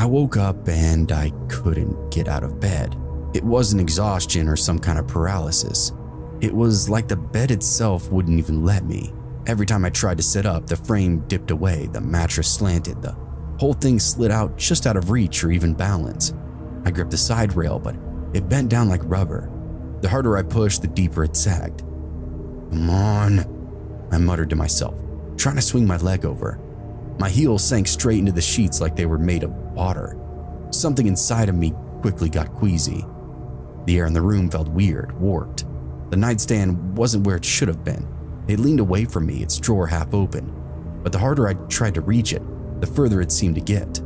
I woke up and I couldn't get out of bed. It wasn't exhaustion or some kind of paralysis. It was like the bed itself wouldn't even let me. Every time I tried to sit up, the frame dipped away, the mattress slanted, the whole thing slid out just out of reach or even balance. I gripped the side rail, but it bent down like rubber. The harder I pushed, the deeper it sagged. "Come on," I muttered to myself, trying to swing my leg over. My heels sank straight into the sheets like they were made of water. Something inside of me quickly got queasy. The air in the room felt weird, warped. The nightstand wasn't where it should have been. It leaned away from me, its drawer half open. But the harder I tried to reach it, the further it seemed to get.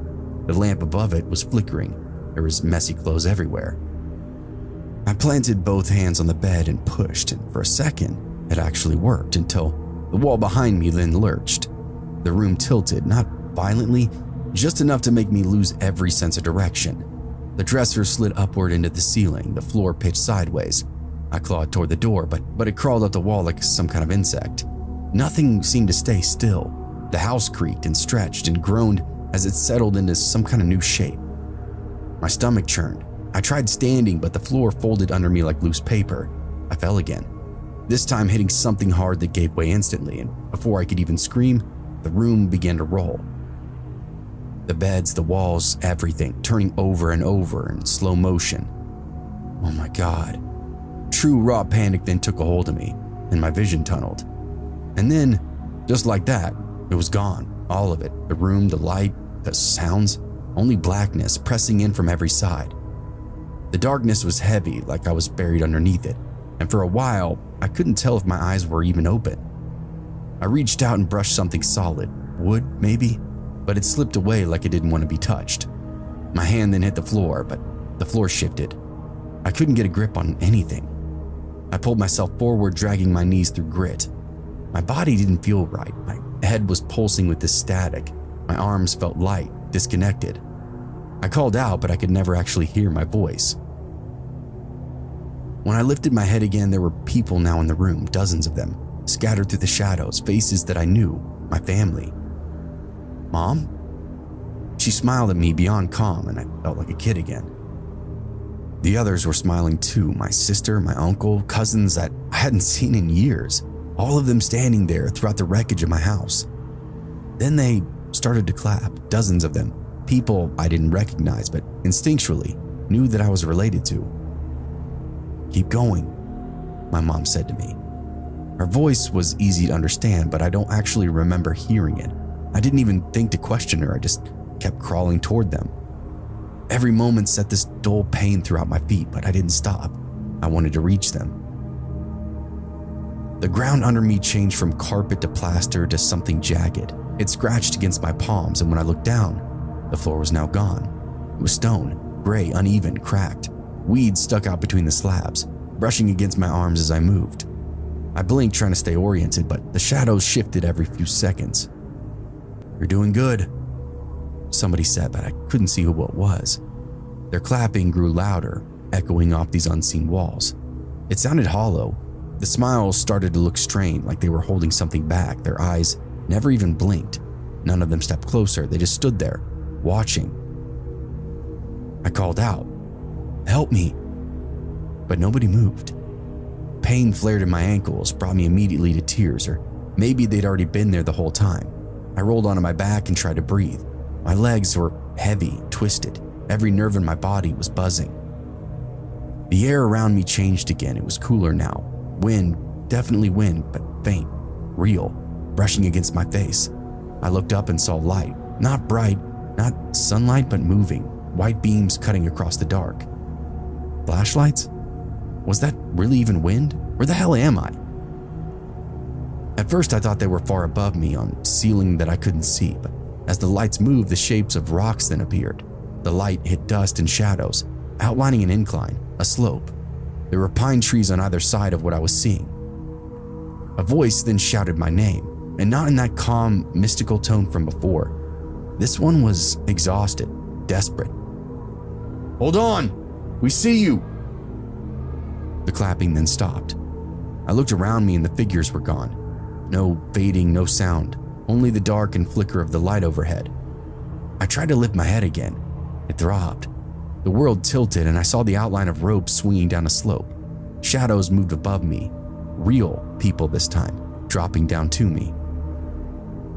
The lamp above it was flickering. There was messy clothes everywhere. I planted both hands on the bed and pushed, and for a second, it actually worked until the wall behind me then lurched. The room tilted, not violently, just enough to make me lose every sense of direction. The dresser slid upward into the ceiling, the floor pitched sideways. I clawed toward the door, but it crawled up the wall like some kind of insect. Nothing seemed to stay still. The house creaked and stretched and groaned as it settled into some kind of new shape. My stomach churned. I tried standing, but the floor folded under me like loose paper. I fell again, this time hitting something hard that gave way instantly, and before I could even scream, the room began to roll. The beds, the walls, everything turning over and over in slow motion. Oh my God. True raw panic then took a hold of me, and my vision tunneled. And then, just like that, it was gone. All of it. The room, the light, the sounds. Only blackness pressing in from every side. The darkness was heavy, like I was buried underneath it, and for a while, I couldn't tell if my eyes were even open. I reached out and brushed something solid, wood maybe, but it slipped away like it didn't want to be touched. My hand then hit the floor, but the floor shifted. I couldn't get a grip on anything. I pulled myself forward, dragging my knees through grit. My body didn't feel right. My head was pulsing with this static. My arms felt light, disconnected. I called out, but I could never actually hear my voice. When I lifted my head again, there were people now in the room, dozens of them, scattered through the shadows, faces that I knew, my family. "Mom?" She smiled at me beyond calm, and I felt like a kid again. The others were smiling too, my sister, my uncle, cousins that I hadn't seen in years, all of them standing there throughout the wreckage of my house. Then they started to clap, dozens of them, people I didn't recognize but instinctually knew that I was related to. "Keep going," my mom said to me. Her voice was easy to understand, but I don't actually remember hearing it. I didn't even think to question her, I just kept crawling toward them. Every moment set this dull pain throughout my feet, but I didn't stop. I wanted to reach them. The ground under me changed from carpet to plaster to something jagged. It scratched against my palms, and when I looked down, the floor was now gone. It was stone, gray, uneven, cracked. Weeds stuck out between the slabs, brushing against my arms as I moved. I blinked trying to stay oriented, but the shadows shifted every few seconds. "You're doing good," somebody said, but I couldn't see who it was. Their clapping grew louder, echoing off these unseen walls. It sounded hollow. The smiles started to look strained, like they were holding something back. Their eyes never even blinked. None of them stepped closer. They just stood there, watching. I called out, "Help me," but nobody moved. Pain flared in my ankles, brought me immediately to tears, or maybe they'd already been there the whole time. I rolled onto my back and tried to breathe. My legs were heavy, twisted. Every nerve in my body was buzzing. The air around me changed again. It was cooler now. Wind, definitely wind, but faint, real, brushing against my face. I looked up and saw light. Not bright, not sunlight, but moving. White beams cutting across the dark. Flashlights? Was that really even wind? Where the hell am I? At first I thought they were far above me on ceiling that I couldn't see, but as the lights moved, the shapes of rocks then appeared. The light hit dust and shadows, outlining an incline, a slope. There were pine trees on either side of what I was seeing. A voice then shouted my name, and not in that calm, mystical tone from before. This one was exhausted, desperate. "Hold on! We see you!" The clapping then stopped. I looked around me and the figures were gone. No fading, no sound, only the dark and flicker of the light overhead. I tried to lift my head again. It throbbed. The world tilted and I saw the outline of ropes swinging down a slope. Shadows moved above me, real people this time, dropping down to me.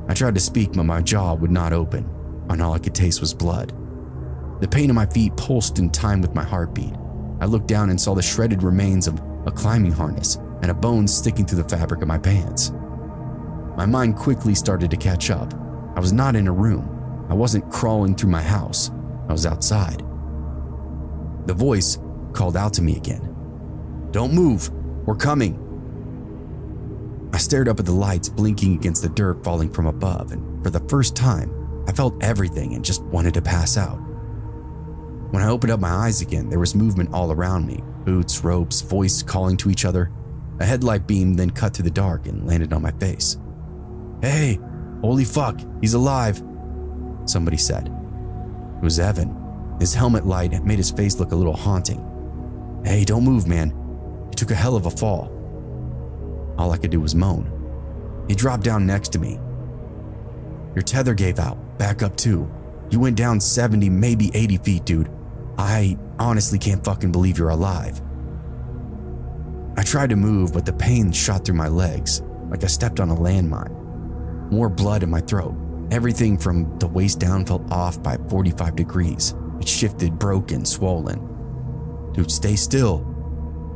I tried to speak, but my jaw would not open, and all I could taste was blood. The pain in my feet pulsed in time with my heartbeat. I looked down and saw the shredded remains of a climbing harness and a bone sticking through the fabric of my pants. My mind quickly started to catch up. I was not in a room. I wasn't crawling through my house. I was outside. The voice called out to me again. "Don't move, we're coming." I stared up at the lights blinking against the dirt falling from above, and for the first time, I felt everything and just wanted to pass out. When I opened up my eyes again, there was movement all around me, boots, ropes, voice calling to each other. A headlight beam then cut through the dark and landed on my face. "Hey, holy fuck, he's alive," somebody said. It was Evan. His helmet light made his face look a little haunting. "Hey, don't move, man. You took a hell of a fall." All I could do was moan. He dropped down next to me. "Your tether gave out. Back up too. You went down 70, maybe 80 feet, dude. I honestly can't fucking believe you're alive." I tried to move, but the pain shot through my legs, like I stepped on a landmine. More blood in my throat. Everything from the waist down felt off by 45 degrees. It shifted, broken, swollen. "Dude, stay still,"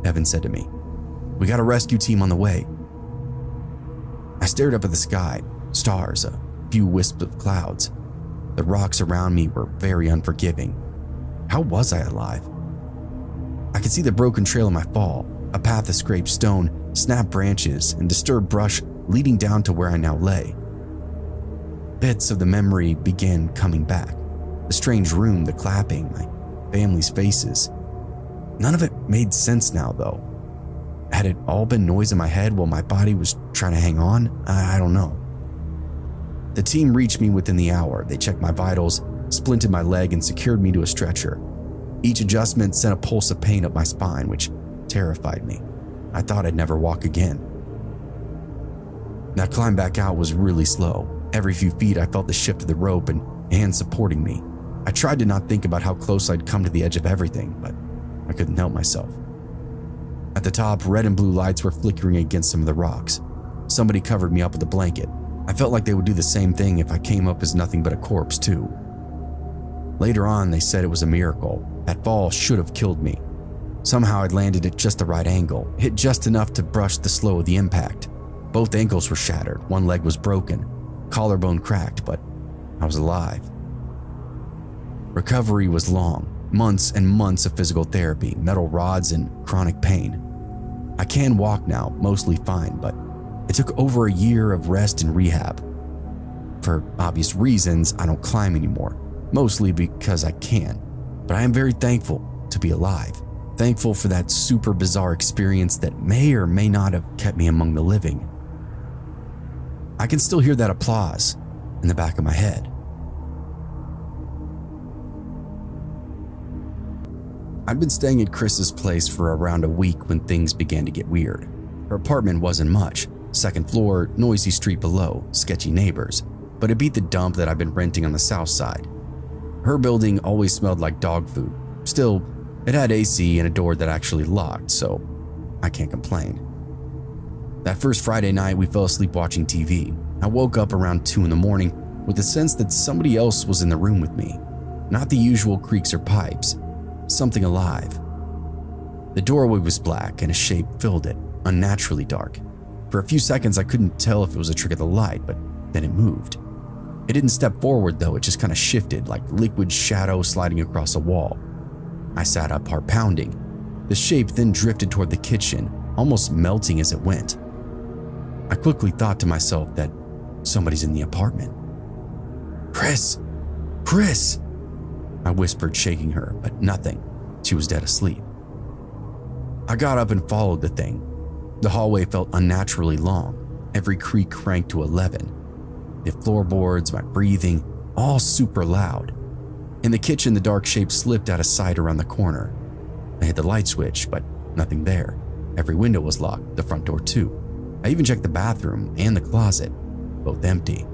Evan said to me. "We got a rescue team on the way." I stared up at the sky, stars, a few wisps of clouds. The rocks around me were very unforgiving. How was I alive? I could see the broken trail of my fall, a path of scraped stone, snapped branches, and disturbed brush leading down to where I now lay. Bits of the memory began coming back. The strange room, the clapping, my family's faces. None of it made sense now, though. Had it all been noise in my head while my body was trying to hang on? I don't know. The team reached me within the hour. They checked my vitals, splinted my leg, and secured me to a stretcher. Each adjustment sent a pulse of pain up my spine, which terrified me. I thought I'd never walk again. That climb back out was really slow. Every few feet, I felt the shift of the rope and hands supporting me. I tried to not think about how close I'd come to the edge of everything, but I couldn't help myself. At the top, red and blue lights were flickering against some of the rocks. Somebody covered me up with a blanket. I felt like they would do the same thing if I came up as nothing but a corpse, too. Later on, they said it was a miracle. That fall should have killed me. Somehow I'd landed at just the right angle, hit just enough to brush the slow of the impact. Both ankles were shattered, one leg was broken, collarbone cracked, but I was alive. Recovery was long, months and months of physical therapy, metal rods, and chronic pain. I can walk now, mostly fine, but it took over a year of rest and rehab. For obvious reasons, I don't climb anymore, mostly because I can, but I am very thankful to be alive. Thankful for that super bizarre experience that may or may not have kept me among the living. I can still hear that applause in the back of my head. I'd been staying at Chris's place for around a week when things began to get weird. Her apartment wasn't much. Second floor, noisy street below, sketchy neighbors, but it beat the dump that I'd been renting on the south side. Her building always smelled like dog food. Still, it had AC and a door that actually locked, so I can't complain. That first Friday night, we fell asleep watching TV. I woke up around 2 in the morning with the sense that somebody else was in the room with me. Not the usual creaks or pipes. Something alive. The doorway was black and a shape filled it, unnaturally dark. For a few seconds, I couldn't tell if it was a trick of the light, but then it moved. It didn't step forward though, it just kind of shifted like liquid shadow sliding across a wall. I sat up, heart pounding. The shape then drifted toward the kitchen, almost melting as it went. I quickly thought to myself that somebody's in the apartment. "Chris! Chris!" I whispered, shaking her, but nothing. She was dead asleep. I got up and followed the thing. The hallway felt unnaturally long, every creak cranked to 11. The floorboards, my breathing, all super loud. In the kitchen, the dark shape slipped out of sight around the corner. I hit the light switch, but nothing there. Every window was locked, the front door too. I even checked the bathroom and the closet, both empty.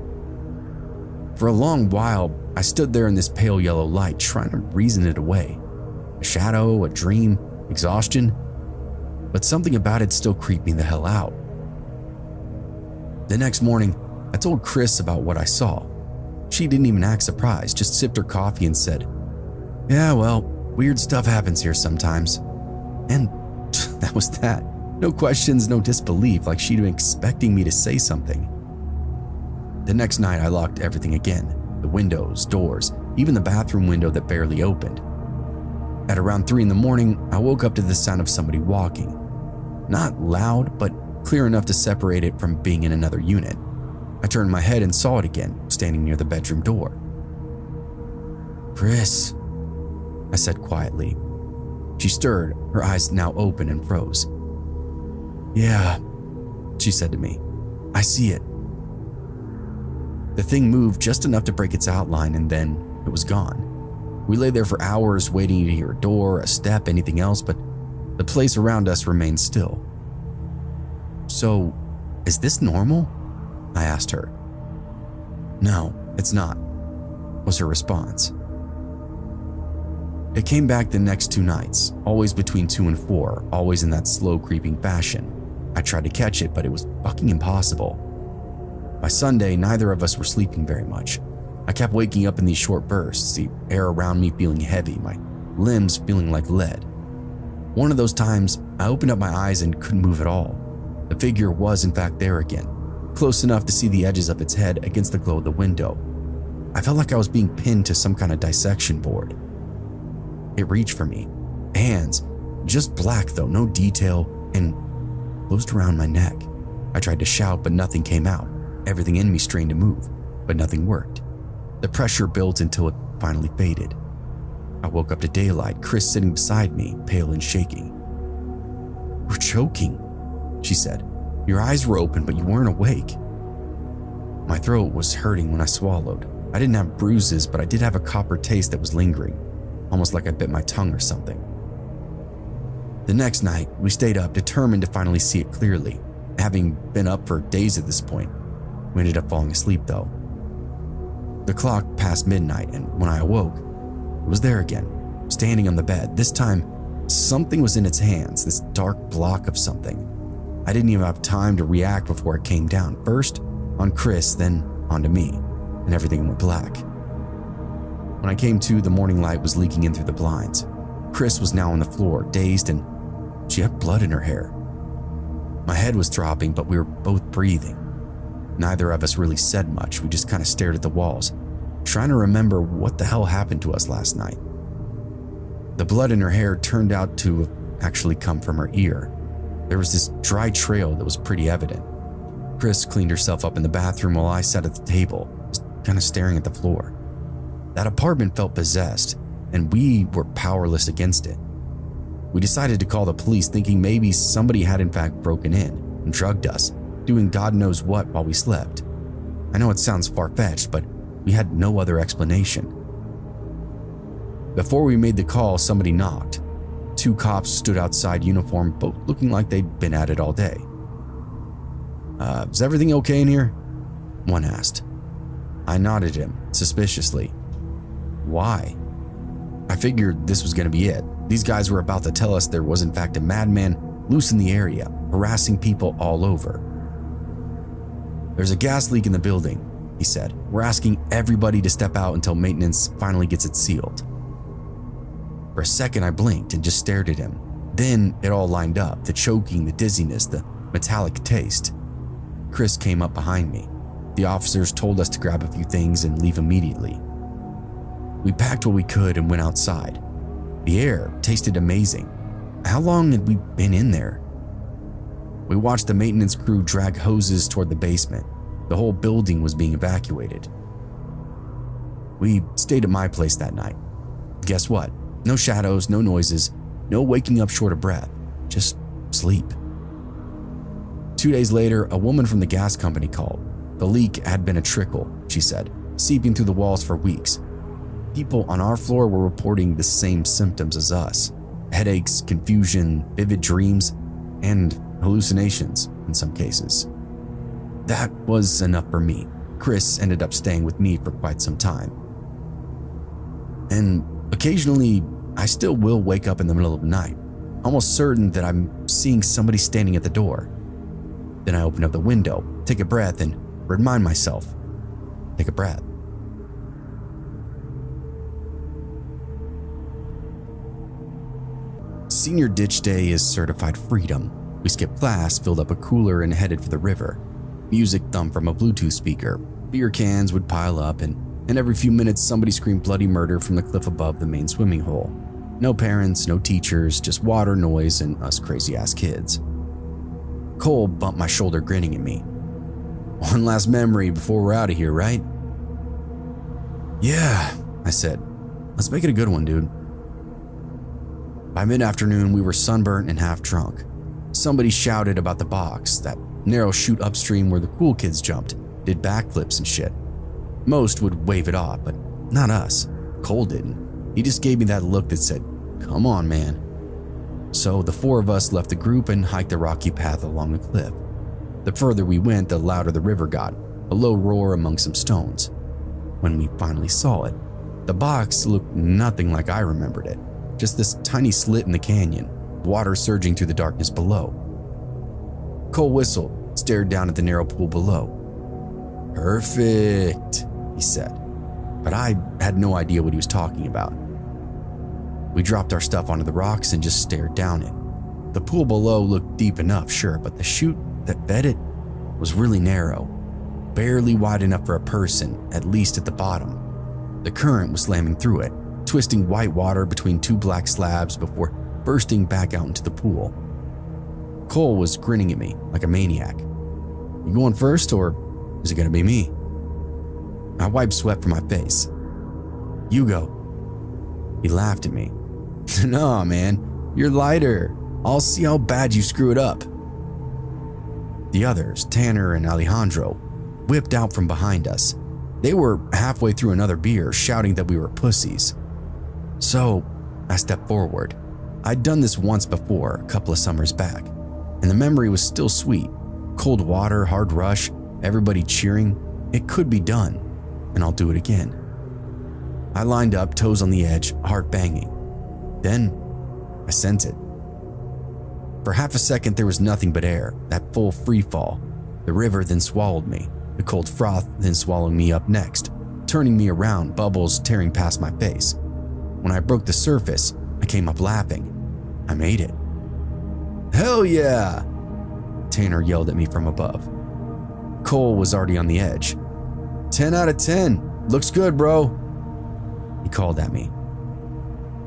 For a long while, I stood there in this pale yellow light trying to reason it away. A shadow, a dream, exhaustion. But something about it still creeped me the hell out. The next morning, I told Chris about what I saw. She didn't even act surprised, just sipped her coffee and said, "Yeah, well, weird stuff happens here sometimes." And that was that. No questions, no disbelief, like she'd been expecting me to say something. The next night, I locked everything again. The windows, doors, even the bathroom window that barely opened. At around 3 in the morning, I woke up to the sound of somebody walking. Not loud, but clear enough to separate it from being in another unit. I turned my head and saw it again, standing near the bedroom door. "Chris," I said quietly. She stirred, her eyes now open, and froze. "Yeah," she said to me. "I see it." The thing moved just enough to break its outline, and then it was gone. We lay there for hours waiting to hear a door, a step, anything else, but the place around us remained still. "So, is this normal?" I asked her. "No, it's not," was her response. It came back the next 2 nights, always between 2 and 4, always in that slow creeping fashion. I tried to catch it, but it was fucking impossible. By Sunday, neither of us were sleeping very much. I kept waking up in these short bursts, the air around me feeling heavy, my limbs feeling like lead. One of those times, I opened up my eyes and couldn't move at all. The figure was in fact there again, close enough to see the edges of its head against the glow of the window. I felt like I was being pinned to some kind of dissection board. It reached for me, hands, just black though, no detail, and closed around my neck. I tried to shout, but nothing came out. Everything in me strained to move, but nothing worked. The pressure built until it finally faded. I woke up to daylight, Chris sitting beside me, pale and shaking. "We're choking," she said. "Your eyes were open, but you weren't awake." My throat was hurting when I swallowed. I didn't have bruises, but I did have a copper taste that was lingering, almost like I bit my tongue or something. The next night, we stayed up, determined to finally see it clearly. Having been up for days at this point, we ended up falling asleep though. The clock passed midnight, and when I awoke, it was there again, standing on the bed. This time, something was in its hands, this dark block of something. I didn't even have time to react before it came down, first on Chris, then onto me, and everything went black. When I came to, the morning light was leaking in through the blinds. Chris was now on the floor, dazed, and she had blood in her hair. My head was dropping, but we were both breathing. Neither of us really said much. We just kind of stared at the walls, trying to remember what the hell happened to us last night. The blood in her hair turned out to have actually come from her ear. There was this dry trail that was pretty evident. Chris cleaned herself up in the bathroom while I sat at the table, just kind of staring at the floor. That apartment felt possessed, and we were powerless against it. We decided to call the police, thinking maybe somebody had in fact broken in and drugged us, doing God knows what while we slept. I know it sounds far-fetched, but we had no other explanation. Before we made the call, somebody knocked. 2 cops stood outside, uniform, both looking like they'd been at it all day. Is everything okay in here?" one asked. I nodded at him, suspiciously. "Why?" I figured this was going to be it. These guys were about to tell us there was in fact a madman loose in the area, harassing people all over. "There's a gas leak in the building," he said. "We're asking everybody to step out until maintenance finally gets it sealed." For a second I blinked and just stared at him. Then it all lined up, the choking, the dizziness, the metallic taste. Chris came up behind me. The officers told us to grab a few things and leave immediately. We packed what we could and went outside. The air tasted amazing. How long had we been in there? We watched the maintenance crew drag hoses toward the basement. The whole building was being evacuated. We stayed at my place that night. Guess what? No shadows, no noises, no waking up short of breath, just sleep. 2 days later, a woman from the gas company called. The leak had been a trickle, she said, seeping through the walls for weeks. People on our floor were reporting the same symptoms as us: headaches, confusion, vivid dreams, and hallucinations in some cases. That was enough for me. Chris ended up staying with me for quite some time. And occasionally, I still will wake up in the middle of the night, almost certain that I'm seeing somebody standing at the door. Then I open up the window, take a breath, and remind myself, take a breath. Senior ditch day is certified freedom. We skipped class, filled up a cooler, and headed for the river. Music thumped from a Bluetooth speaker. Beer cans would pile up, and every few minutes somebody screamed bloody murder from the cliff above the main swimming hole. No parents, no teachers, just water, noise, and us crazy-ass kids. Cole bumped my shoulder, grinning at me. One last memory before we're out of here, right? Yeah, I said. Let's make it a good one, dude. By mid-afternoon, we were sunburnt and half drunk. Somebody shouted about the box, that narrow chute upstream where the cool kids jumped, did backflips and shit. Most would wave it off, but not us. Cole didn't. He just gave me that look that said, come on, man. So the four of us left the group and hiked the rocky path along the cliff. The further we went, the louder the river got, a low roar among some stones. When we finally saw it, the box looked nothing like I remembered it. Just this tiny slit in the canyon, water surging through the darkness below. Cole whistled, stared down at the narrow pool below. Perfect, he said, but I had no idea what he was talking about. We dropped our stuff onto the rocks and just stared down it. The pool below looked deep enough, sure, but the chute that fed it was really narrow, barely wide enough for a person, at least at the bottom. The current was slamming through it, twisting white water between two black slabs before bursting back out into the pool. Cole was grinning at me like a maniac. You going first, or is it gonna be me? I wiped sweat from my face. You go. He laughed at me. No, man, you're lighter. I'll see how bad you screw it up. The others, Tanner and Alejandro, whipped out from behind us. They were halfway through another beer, shouting that we were pussies. So I stepped forward. I'd done this once before, a couple of summers back, and the memory was still sweet. Cold water, hard rush, everybody cheering. It could be done, and I'll do it again. I lined up, toes on the edge, heart banging. Then I sent it. For half a second, there was nothing but air, that full free fall. The river then swallowed me, the cold froth then swallowing me up next, turning me around, bubbles tearing past my face. When I broke the surface, I came up laughing. I made it. Hell yeah! Tanner yelled at me from above. Cole was already on the edge. 10 out of 10. Looks good, bro. He called at me.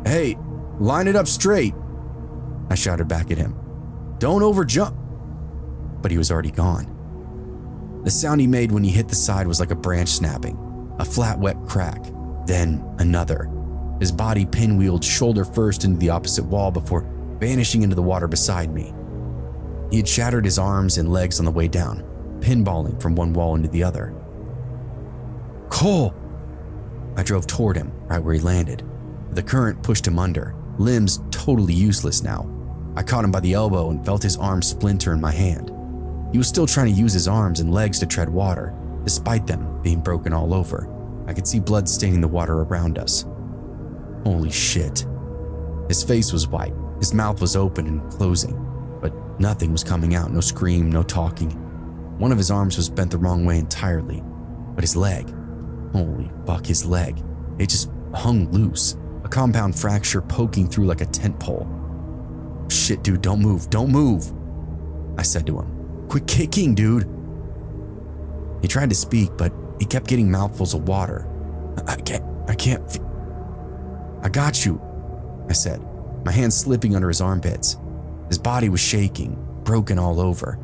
Hey, line it up straight. I shouted back at him. Don't overjump. But he was already gone. The sound he made when he hit the side was like a branch snapping, a flat, wet crack, then another. His body pinwheeled shoulder first into the opposite wall before vanishing into the water beside me. He had shattered his arms and legs on the way down, pinballing from one wall into the other. Cole! I drove toward him, right where he landed. The current pushed him under, limbs totally useless now. I caught him by the elbow and felt his arm splinter in my hand. He was still trying to use his arms and legs to tread water, despite them being broken all over. I could see blood staining the water around us. Holy shit. His face was white, his mouth was open and closing, but nothing was coming out, no scream, no talking. One of his arms was bent the wrong way entirely, but his leg, holy fuck, his leg, it just hung loose, a compound fracture poking through like a tent pole. Shit, dude, don't move, don't move, I said to him. Quit kicking, dude. He tried to speak, but he kept getting mouthfuls of water. I can't. I got you, I said, my hands slipping under his armpits. His body was shaking, broken all over.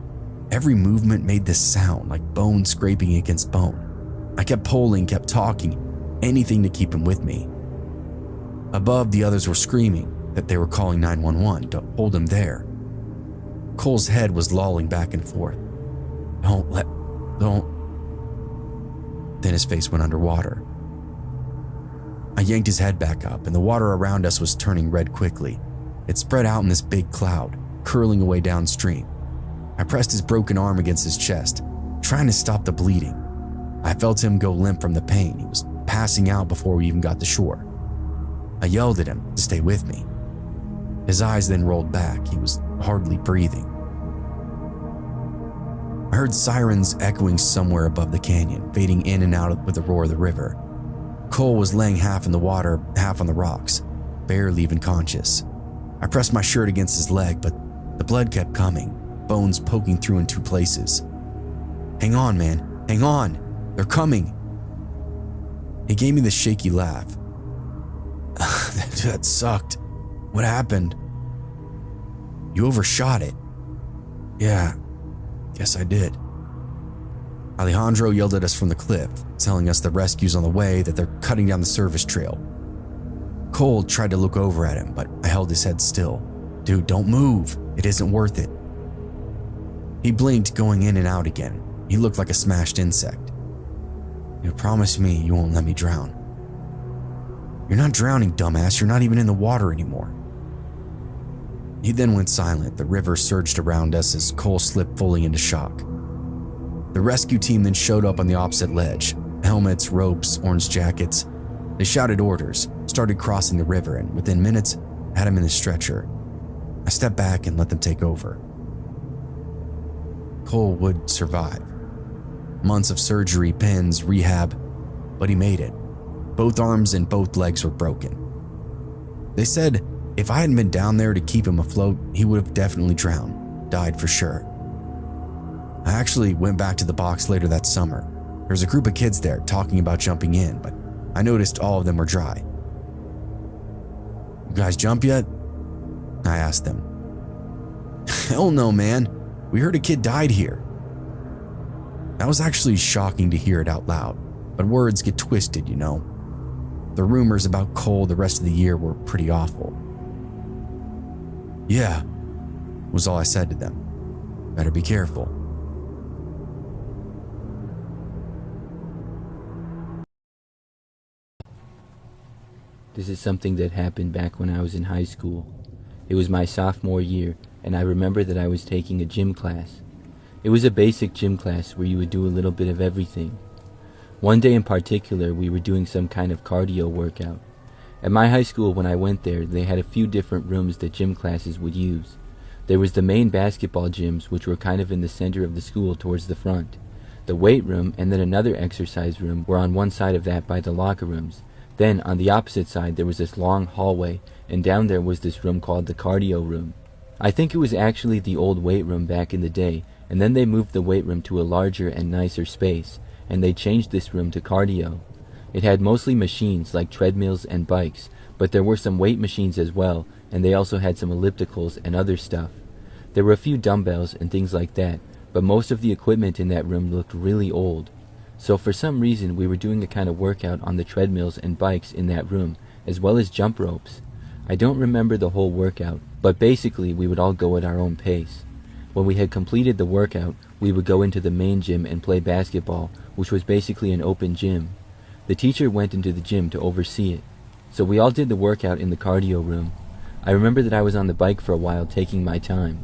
Every movement made this sound like bone scraping against bone. I kept pulling, kept talking, anything to keep him with me. Above, the others were screaming that they were calling 911 to hold him there. Cole's head was lolling back and forth. Don't. Then his face went underwater. I yanked his head back up, and the water around us was turning red quickly. It spread out in this big cloud, curling away downstream. I pressed his broken arm against his chest, trying to stop the bleeding. I felt him go limp from the pain. He was passing out before we even got to shore. I yelled at him to stay with me. His eyes then rolled back. He was hardly breathing. I heard sirens echoing somewhere above the canyon, fading in and out with the roar of the river. Cole was laying half in the water, half on the rocks, barely even conscious. I pressed my shirt against his leg, but the blood kept coming, bones poking through in 2 places. "Hang on, man, hang on, they're coming." He gave me this shaky laugh. "That sucked. What happened?" "You overshot it." "Yeah, guess I did." Alejandro yelled at us from the cliff, telling us the rescue's on the way, that they're cutting down the service trail. Cole tried to look over at him, but I held his head still. "Dude, don't move. It isn't worth it." He blinked, going in and out again. He looked like a smashed insect. "You promise me you won't let me drown." "You're not drowning, dumbass. You're not even in the water anymore." He then went silent. The river surged around us as Cole slipped fully into shock. The rescue team then showed up on the opposite ledge. Helmets, ropes, orange jackets. They shouted orders, started crossing the river, and within minutes, had him in the stretcher. I stepped back and let them take over. Cole would survive. Months of surgery, pins, rehab, but he made it. Both arms and both legs were broken. They said if I hadn't been down there to keep him afloat, he would have definitely drowned, died for sure. I actually went back to the box later that summer. There was a group of kids there talking about jumping in, but I noticed all of them were dry. "You guys jump yet?" I asked them. "Hell no, man. We heard a kid died here." That was actually shocking to hear it out loud, but words get twisted, you know. The rumors about Cole the rest of the year were pretty awful. "Yeah," was all I said to them. "Better be careful." This is something that happened back when I was in high school. It was my sophomore year, and I remember that I was taking a gym class. It was a basic gym class where you would do a little bit of everything. One day in particular, we were doing some kind of cardio workout. At my high school, when I went there, they had a few different rooms that gym classes would use. There was the main basketball gyms, which were kind of in the center of the school towards the front. The weight room and then another exercise room were on one side of that by the locker rooms. Then, on the opposite side, there was this long hallway, and down there was this room called the cardio room. I think it was actually the old weight room back in the day, and then they moved the weight room to a larger and nicer space, and they changed this room to cardio. It had mostly machines like treadmills and bikes, but there were some weight machines as well, and they also had some ellipticals and other stuff. There were a few dumbbells and things like that, but most of the equipment in that room looked really old. So for some reason we were doing a kind of workout on the treadmills and bikes in that room, as well as jump ropes. I don't remember the whole workout, but basically we would all go at our own pace. When we had completed the workout, we would go into the main gym and play basketball, which was basically an open gym. The teacher went into the gym to oversee it. So we all did the workout in the cardio room. I remember that I was on the bike for a while taking my time.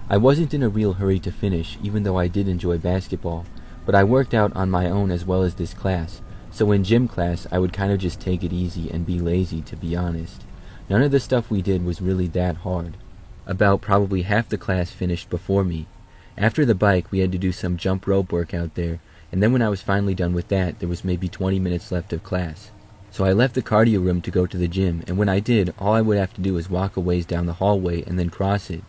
I wasn't in a real hurry to finish, even though I did enjoy basketball, but I worked out on my own as well as this class, so in gym class I would kind of just take it easy and be lazy, to be honest. None of the stuff we did was really that hard. About probably half the class finished before me. After the bike we had to do some jump rope work out there, and then when I was finally done with that, there was maybe 20 minutes left of class. So I left the cardio room to go to the gym, and when I did, all I would have to do was walk a ways down the hallway and then cross it.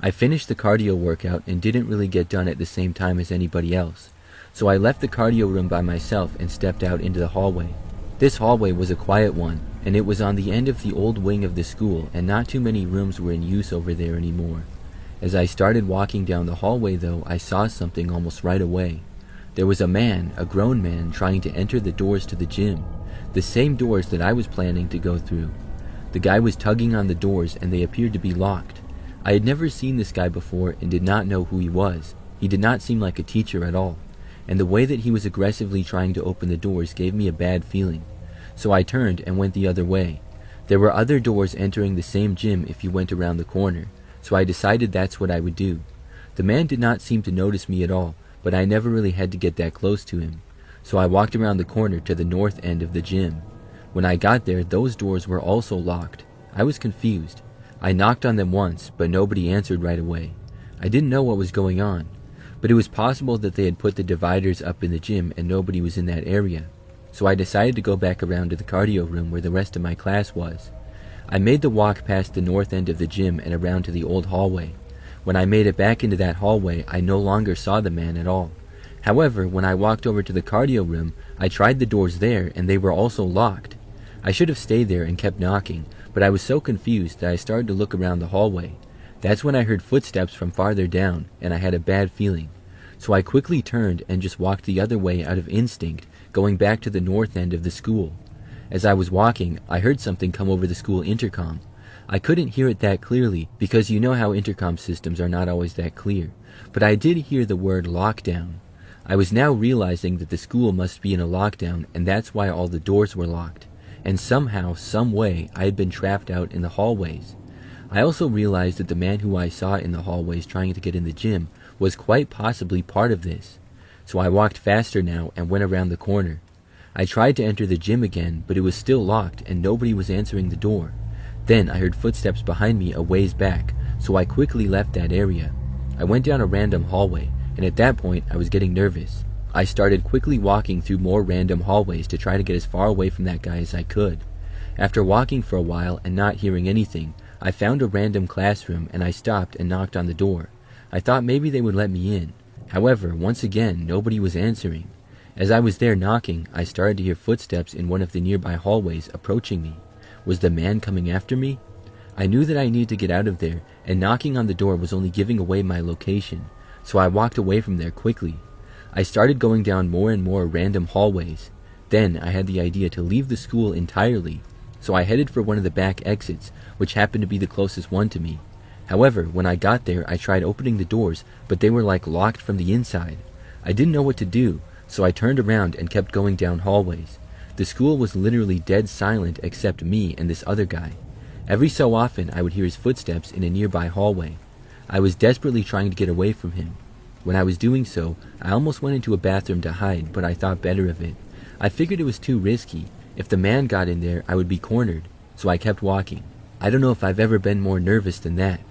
I finished the cardio workout and didn't really get done at the same time as anybody else. So I left the cardio room by myself and stepped out into the hallway. This hallway was a quiet one, and it was on the end of the old wing of the school, and not too many rooms were in use over there anymore. As I started walking down the hallway though, I saw something almost right away. There was a man, a grown man, trying to enter the doors to the gym, the same doors that I was planning to go through. The guy was tugging on the doors and they appeared to be locked. I had never seen this guy before and did not know who he was. He did not seem like a teacher at all, and the way that he was aggressively trying to open the doors gave me a bad feeling. So I turned and went the other way. There were other doors entering the same gym if you went around the corner, so I decided that's what I would do. The man did not seem to notice me at all, but I never really had to get that close to him. so I walked around the corner to the north end of the gym. When I got there, those doors were also locked. I was confused. I knocked on them once, but nobody answered right away. I didn't know what was going on, but it was possible that they had put the dividers up in the gym and nobody was in that area. So I decided to go back around to the cardio room where the rest of my class was. I made the walk past the north end of the gym and around to the old hallway. When I made it back into that hallway, I no longer saw the man at all. However, when I walked over to the cardio room, I tried the doors there and they were also locked. I should have stayed there and kept knocking, but I was so confused that I started to look around the hallway. That's when I heard footsteps from farther down, and I had a bad feeling. So I quickly turned and just walked the other way out of instinct, going back to the north end of the school. As I was walking, I heard something come over the school intercom. I couldn't hear it that clearly, because you know how intercom systems are not always that clear, but I did hear the word lockdown. I was now realizing that the school must be in a lockdown, and that's why all the doors were locked. And somehow, some way, I had been trapped out in the hallways. I also realized that the man who I saw in the hallways trying to get in the gym was quite possibly part of this. So I walked faster now and went around the corner. I tried to enter the gym again, but it was still locked and nobody was answering the door. Then I heard footsteps behind me a ways back, so I quickly left that area. I went down a random hallway, and at that point I was getting nervous. I started quickly walking through more random hallways to try to get as far away from that guy as I could. After walking for a while and not hearing anything, I found a random classroom and I stopped and knocked on the door. I thought maybe they would let me in. However, once again, nobody was answering. As I was there knocking, I started to hear footsteps in one of the nearby hallways approaching me. Was the man coming after me? I knew that I needed to get out of there, and knocking on the door was only giving away my location, so I walked away from there quickly. I started going down more and more random hallways. Then I had the idea to leave the school entirely, so I headed for one of the back exits, which happened to be the closest one to me. However, when I got there, I tried opening the doors, but they were like locked from the inside. I didn't know what to do, so I turned around and kept going down hallways. The school was literally dead silent except me and this other guy. Every so often, I would hear his footsteps in a nearby hallway. I was desperately trying to get away from him. When I was doing so, I almost went into a bathroom to hide, but I thought better of it. I figured it was too risky. If the man got in there, I would be cornered, so I kept walking. I don't know if I've ever been more nervous than that.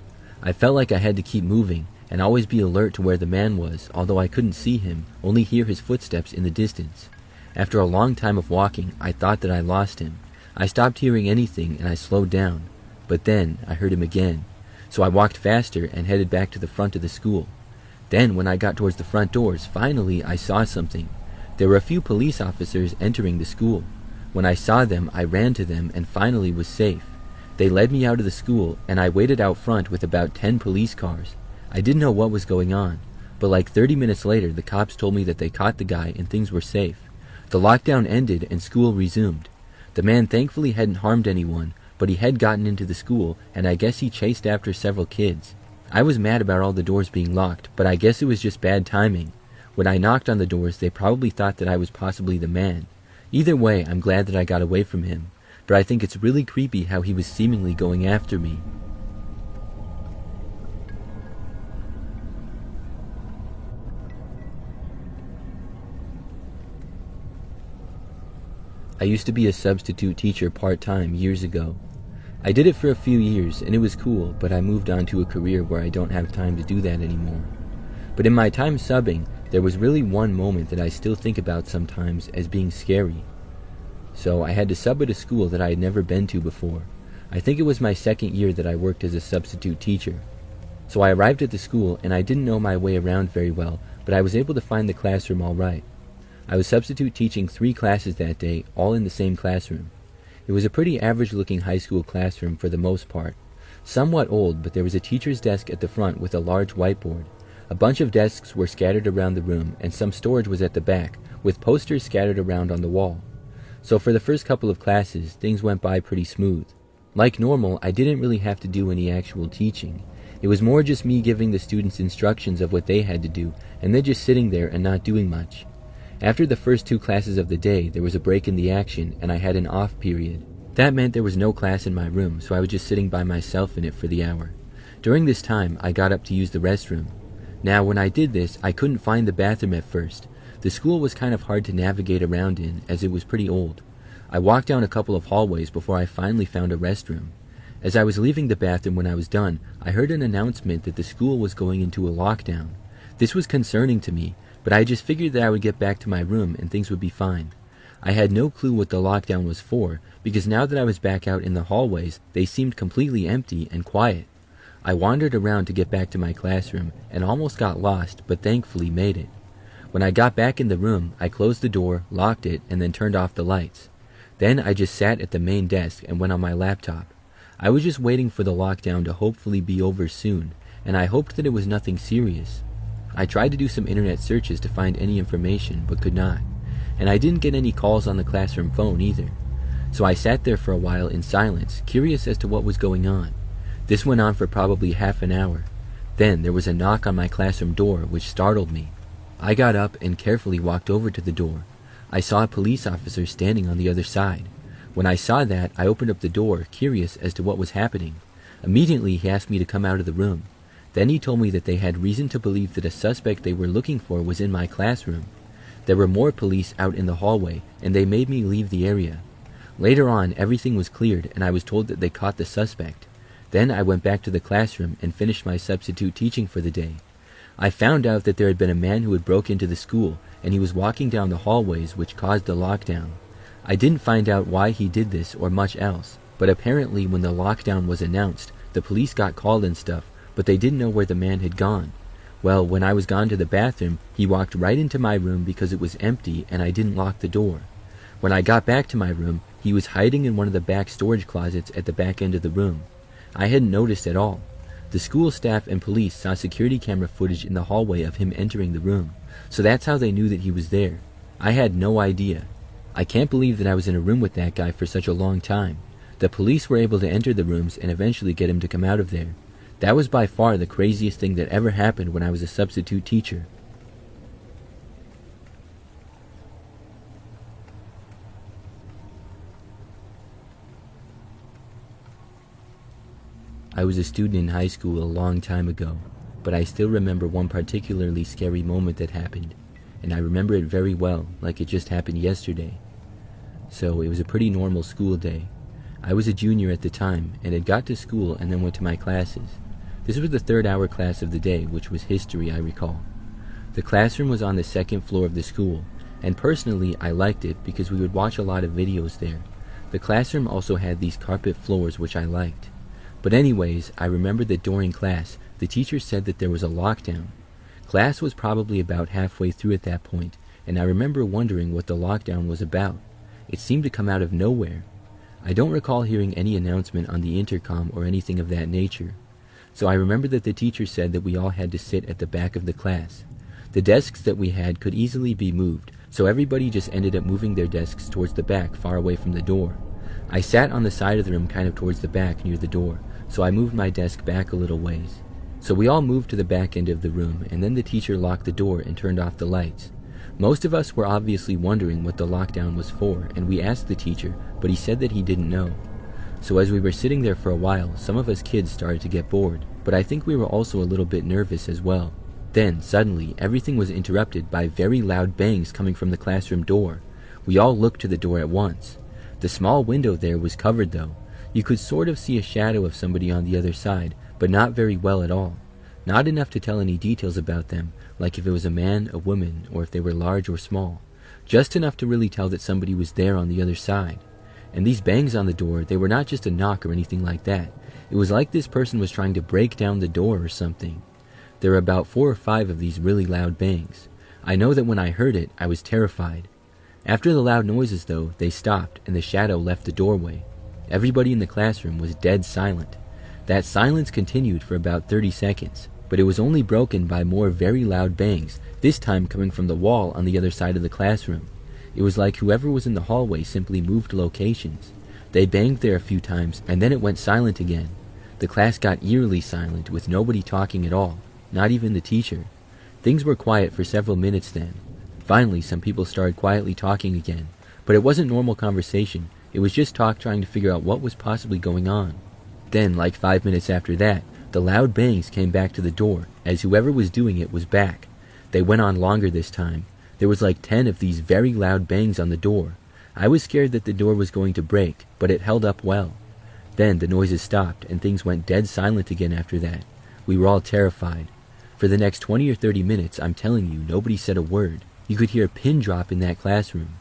I felt like I had to keep moving, and always be alert to where the man was, although I couldn't see him, only hear his footsteps in the distance. After a long time of walking, I thought that I lost him. I stopped hearing anything and I slowed down, but then I heard him again. So I walked faster and headed back to the front of the school. Then, when I got towards the front doors, finally I saw something. There were a few police officers entering the school. When I saw them, I ran to them and finally was safe. They led me out of the school, and I waited out front with about 10 police cars. I didn't know what was going on, but like 30 minutes later, the cops told me that they caught the guy and things were safe. The lockdown ended and school resumed. The man thankfully hadn't harmed anyone, but he had gotten into the school, and I guess he chased after several kids. I was mad about all the doors being locked, but I guess it was just bad timing. When I knocked on the doors, they probably thought that I was possibly the man. Either way, I'm glad that I got away from him, but I think it's really creepy how he was seemingly going after me. I used to be a substitute teacher part-time years ago. I did it for a few years and it was cool, but I moved on to a career where I don't have time to do that anymore. But in my time subbing, there was really one moment that I still think about sometimes as being scary. So I had to sub at a school that I had never been to before. I think it was my second year that I worked as a substitute teacher. So I arrived at the school and I didn't know my way around very well, but I was able to find the classroom all right. I was substitute teaching 3 classes that day, all in the same classroom. It was a pretty average-looking high school classroom for the most part. Somewhat old, but there was a teacher's desk at the front with a large whiteboard. A bunch of desks were scattered around the room, and some storage was at the back, with posters scattered around on the wall. So for the first couple of classes, things went by pretty smooth. Like normal, I didn't really have to do any actual teaching. It was more just me giving the students instructions of what they had to do, and then just sitting there and not doing much. After the first 2 classes of the day, there was a break in the action, and I had an off period. That meant there was no class in my room, so I was just sitting by myself in it for the hour. During this time, I got up to use the restroom. Now, when I did this, I couldn't find the bathroom at first, The school was kind of hard to navigate around in as it was pretty old. I walked down a couple of hallways before I finally found a restroom. As I was leaving the bathroom when I was done, I heard an announcement that the school was going into a lockdown. This was concerning to me, but I just figured that I would get back to my room and things would be fine. I had no clue what the lockdown was for, because now that I was back out in the hallways, they seemed completely empty and quiet. I wandered around to get back to my classroom and almost got lost, but thankfully made it. When I got back in the room, I closed the door, locked it, and then turned off the lights. Then I just sat at the main desk and went on my laptop. I was just waiting for the lockdown to hopefully be over soon, and I hoped that it was nothing serious. I tried to do some internet searches to find any information, but could not. And I didn't get any calls on the classroom phone either. So I sat there for a while in silence, curious as to what was going on. This went on for probably half an hour. Then there was a knock on my classroom door, which startled me. I got up and carefully walked over to the door. I saw a police officer standing on the other side. When I saw that, I opened up the door, curious as to what was happening. Immediately, he asked me to come out of the room. Then he told me that they had reason to believe that a suspect they were looking for was in my classroom. There were more police out in the hallway, and they made me leave the area. Later on, everything was cleared, and I was told that they caught the suspect. Then I went back to the classroom and finished my substitute teaching for the day. I found out that there had been a man who had broke into the school, and he was walking down the hallways, which caused the lockdown. I didn't find out why he did this or much else, but apparently when the lockdown was announced, the police got called and stuff, but they didn't know where the man had gone. Well, when I was gone to the bathroom, he walked right into my room because it was empty and I didn't lock the door. When I got back to my room, he was hiding in one of the back storage closets at the back end of the room. I hadn't noticed at all. The school staff and police saw security camera footage in the hallway of him entering the room, so that's how they knew that he was there. I had no idea. I can't believe that I was in a room with that guy for such a long time. The police were able to enter the rooms and eventually get him to come out of there. That was by far the craziest thing that ever happened when I was a substitute teacher. I was a student in high school a long time ago, but I still remember one particularly scary moment that happened, and I remember it very well, like it just happened yesterday. So it was a pretty normal school day. I was a junior at the time, and had got to school and then went to my classes. This was the third hour class of the day, which was history, I recall. The classroom was on the second floor of the school, and personally I liked it because we would watch a lot of videos there. The classroom also had these carpet floors, which I liked. But anyways, I remember that during class, the teacher said that there was a lockdown. Class was probably about halfway through at that point, and I remember wondering what the lockdown was about. It seemed to come out of nowhere. I don't recall hearing any announcement on the intercom or anything of that nature. So I remember that the teacher said that we all had to sit at the back of the class. The desks that we had could easily be moved, so everybody just ended up moving their desks towards the back, far away from the door. I sat on the side of the room kind of towards the back near the door, so I moved my desk back a little ways. So we all moved to the back end of the room, and then the teacher locked the door and turned off the lights. Most of us were obviously wondering what the lockdown was for, and we asked the teacher, but he said that he didn't know. So as we were sitting there for a while, some of us kids started to get bored, but I think we were also a little bit nervous as well. Then, suddenly, everything was interrupted by very loud bangs coming from the classroom door. We all looked to the door at once. The small window there was covered though. You could sort of see a shadow of somebody on the other side, but not very well at all. Not enough to tell any details about them, like if it was a man, a woman, or if they were large or small. Just enough to really tell that somebody was there on the other side. And these bangs on the door, they were not just a knock or anything like that. It was like this person was trying to break down the door or something. There were about 4 or 5 of these really loud bangs. I know that when I heard it, I was terrified. After the loud noises though, they stopped and the shadow left the doorway. Everybody in the classroom was dead silent. That silence continued for about 30 seconds, but it was only broken by more very loud bangs, this time coming from the wall on the other side of the classroom. It was like whoever was in the hallway simply moved locations. They banged there a few times, and then it went silent again. The class got eerily silent, with nobody talking at all, not even the teacher. Things were quiet for several minutes then. Finally, some people started quietly talking again, but it wasn't normal conversation. It was just talk trying to figure out what was possibly going on. Then, like 5 minutes after that, the loud bangs came back to the door, as whoever was doing it was back. They went on longer this time. There was like 10 of these very loud bangs on the door. I was scared that the door was going to break, but it held up well. Then the noises stopped and things went dead silent again after that. We were all terrified. For the next 20 or 30 minutes, I'm telling you, nobody said a word. You could hear a pin drop in that classroom.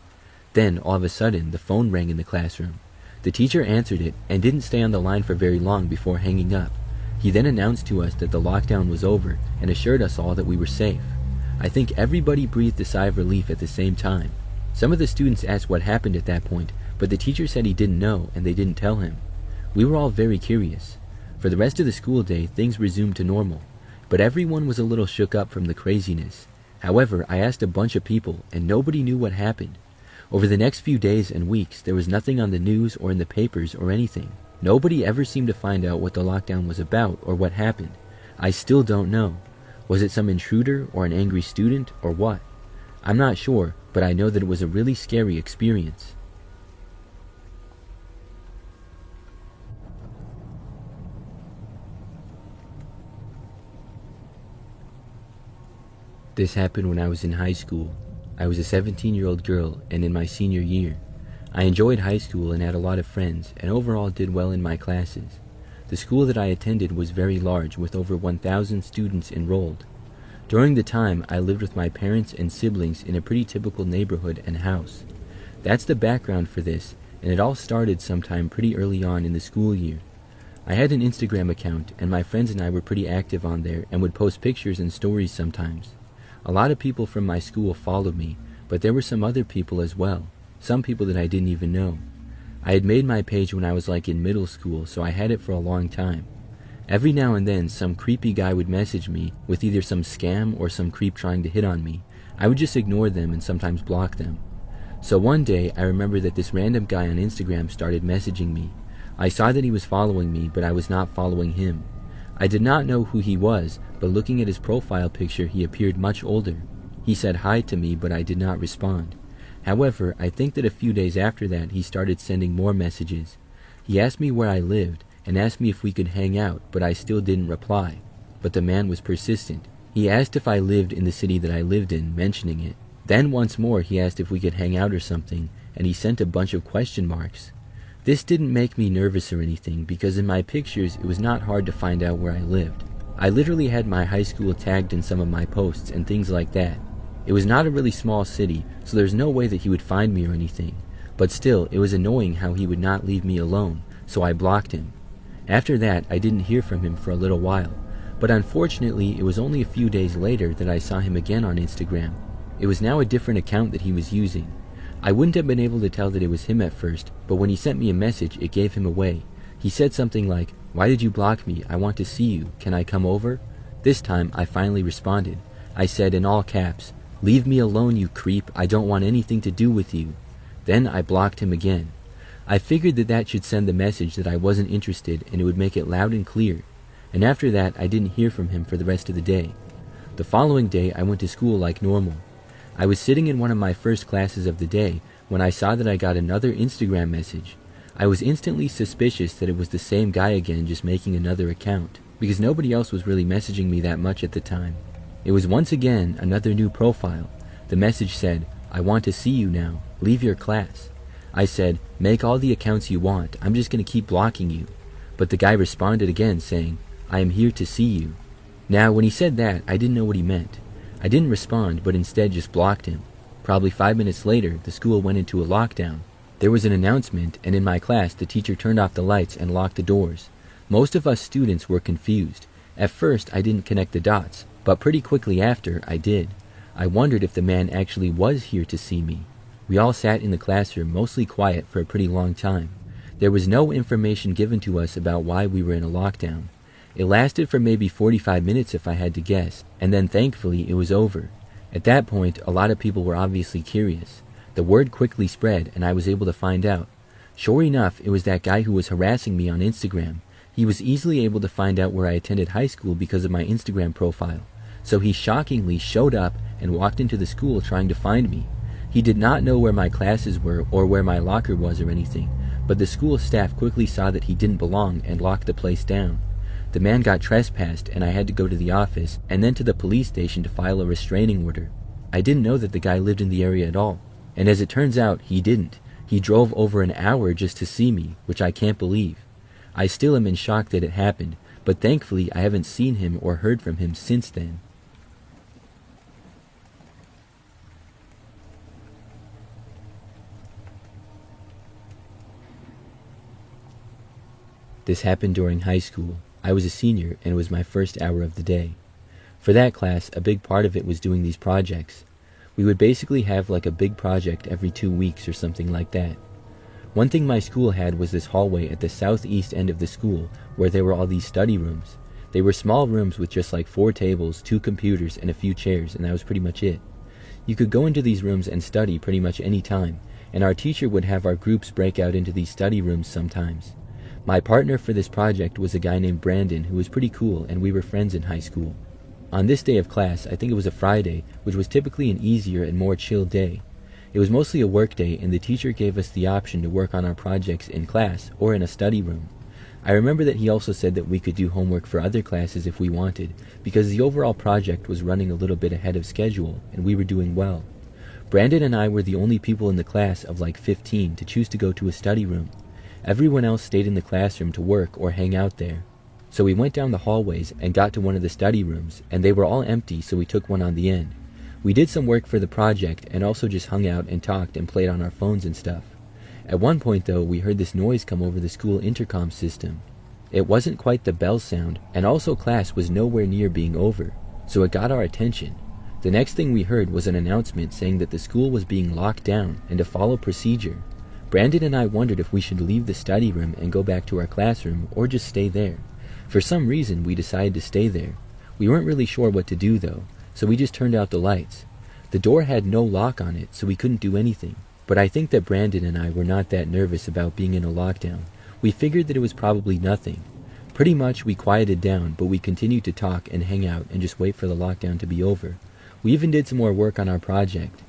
Then, all of a sudden, the phone rang in the classroom. The teacher answered it and didn't stay on the line for very long before hanging up. He then announced to us that the lockdown was over and assured us all that we were safe. I think everybody breathed a sigh of relief at the same time. Some of the students asked what happened at that point, but the teacher said he didn't know and they didn't tell him. We were all very curious. For the rest of the school day, things resumed to normal, but everyone was a little shook up from the craziness. However, I asked a bunch of people and nobody knew what happened. Over the next few days and weeks, there was nothing on the news or in the papers or anything. Nobody ever seemed to find out what the lockdown was about or what happened. I still don't know. Was it some intruder or an angry student or what? I'm not sure, but I know that it was a really scary experience. This happened when I was in high school. I was a 17-year-old girl and in my senior year. I enjoyed high school and had a lot of friends and overall did well in my classes. The school that I attended was very large with over 1,000 students enrolled. During the time, I lived with my parents and siblings in a pretty typical neighborhood and house. That's the background for this, and it all started sometime pretty early on in the school year. I had an Instagram account and my friends and I were pretty active on there and would post pictures and stories sometimes. A lot of people from my school followed me, but there were some other people as well, some people that I didn't even know. I had made my page when I was like in middle school, so I had it for a long time. Every now and then, some creepy guy would message me with either some scam or some creep trying to hit on me. I would just ignore them and sometimes block them. So one day, I remember that this random guy on Instagram started messaging me. I saw that he was following me, but I was not following him. I did not know who he was, but looking at his profile picture, he appeared much older. He said hi to me, but I did not respond. However, I think that a few days after that, he started sending more messages. He asked me where I lived and asked me if we could hang out, but I still didn't reply. But the man was persistent. He asked if I lived in the city that I lived in, mentioning it. Then once more, he asked if we could hang out or something, and he sent a bunch of question marks. This didn't make me nervous or anything, because in my pictures, it was not hard to find out where I lived. I literally had my high school tagged in some of my posts and things like that. It was not a really small city, so there's no way that he would find me or anything. But still, it was annoying how he would not leave me alone, so I blocked him. After that, I didn't hear from him for a little while, but unfortunately, it was only a few days later that I saw him again on Instagram. It was now a different account that he was using. I wouldn't have been able to tell that it was him at first, but when he sent me a message, it gave him away. He said something like, "Why did you block me? I want to see you. Can I come over?" This time, I finally responded. I said in all caps, "Leave me alone, you creep. I don't want anything to do with you." Then I blocked him again. I figured that that should send the message that I wasn't interested and it would make it loud and clear. And after that, I didn't hear from him for the rest of the day. The following day, I went to school like normal. I was sitting in one of my first classes of the day when I saw that I got another Instagram message. I was instantly suspicious that it was the same guy again, just making another account, because nobody else was really messaging me that much at the time. It was once again another new profile. The message said, "I want to see you now. Leave your class." I said, "Make all the accounts you want. I'm just going to keep blocking you." But the guy responded again saying, "I am here to see you." Now, when he said that, I didn't know what he meant. I didn't respond, but instead just blocked him. Probably 5 minutes later, the school went into a lockdown. There was an announcement, and in my class, the teacher turned off the lights and locked the doors. Most of us students were confused. At first, I didn't connect the dots, but pretty quickly after, I did. I wondered if the man actually was here to see me. We all sat in the classroom, mostly quiet, for a pretty long time. There was no information given to us about why we were in a lockdown. It lasted for maybe 45 minutes if I had to guess, and then thankfully it was over. At that point, a lot of people were obviously curious. The word quickly spread, and I was able to find out. Sure enough, it was that guy who was harassing me on Instagram. He was easily able to find out where I attended high school because of my Instagram profile. So he shockingly showed up and walked into the school trying to find me. He did not know where my classes were or where my locker was or anything, but the school staff quickly saw that he didn't belong and locked the place down. The man got trespassed and I had to go to the office and then to the police station to file a restraining order. I didn't know that the guy lived in the area at all. And as it turns out, he didn't. He drove over an hour just to see me, which I can't believe. I still am in shock that it happened, but thankfully I haven't seen him or heard from him since then. This happened during high school. I was a senior and it was my first hour of the day. For that class, a big part of it was doing these projects. We would basically have like a big project every 2 weeks or something like that. One thing my school had was this hallway at the southeast end of the school where there were all these study rooms. They were small rooms with just like 4 tables, 2 computers, and a few chairs, and that was pretty much it. You could go into these rooms and study pretty much any time, and our teacher would have our groups break out into these study rooms sometimes. My partner for this project was a guy named Brandon who was pretty cool, and we were friends in high school. On this day of class, I think it was a Friday, which was typically an easier and more chill day. It was mostly a work day, and the teacher gave us the option to work on our projects in class or in a study room. I remember that he also said that we could do homework for other classes if we wanted, because the overall project was running a little bit ahead of schedule, and we were doing well. Brandon and I were the only people in the class of like 15 to choose to go to a study room. Everyone else stayed in the classroom to work or hang out there. So we went down the hallways and got to one of the study rooms, and they were all empty, so we took one on the end. We did some work for the project and also just hung out and talked and played on our phones and stuff. At one point though, we heard this noise come over the school intercom system. It wasn't quite the bell sound, and also class was nowhere near being over, so it got our attention. The next thing we heard was an announcement saying that the school was being locked down and to follow procedure. Brandon and I wondered if we should leave the study room and go back to our classroom or just stay there. For some reason, we decided to stay there. We weren't really sure what to do though, so we just turned out the lights. The door had no lock on it, so we couldn't do anything. But I think that Brandon and I were not that nervous about being in a lockdown. We figured that it was probably nothing. Pretty much we quieted down, but we continued to talk and hang out and just wait for the lockdown to be over. We even did some more work on our project.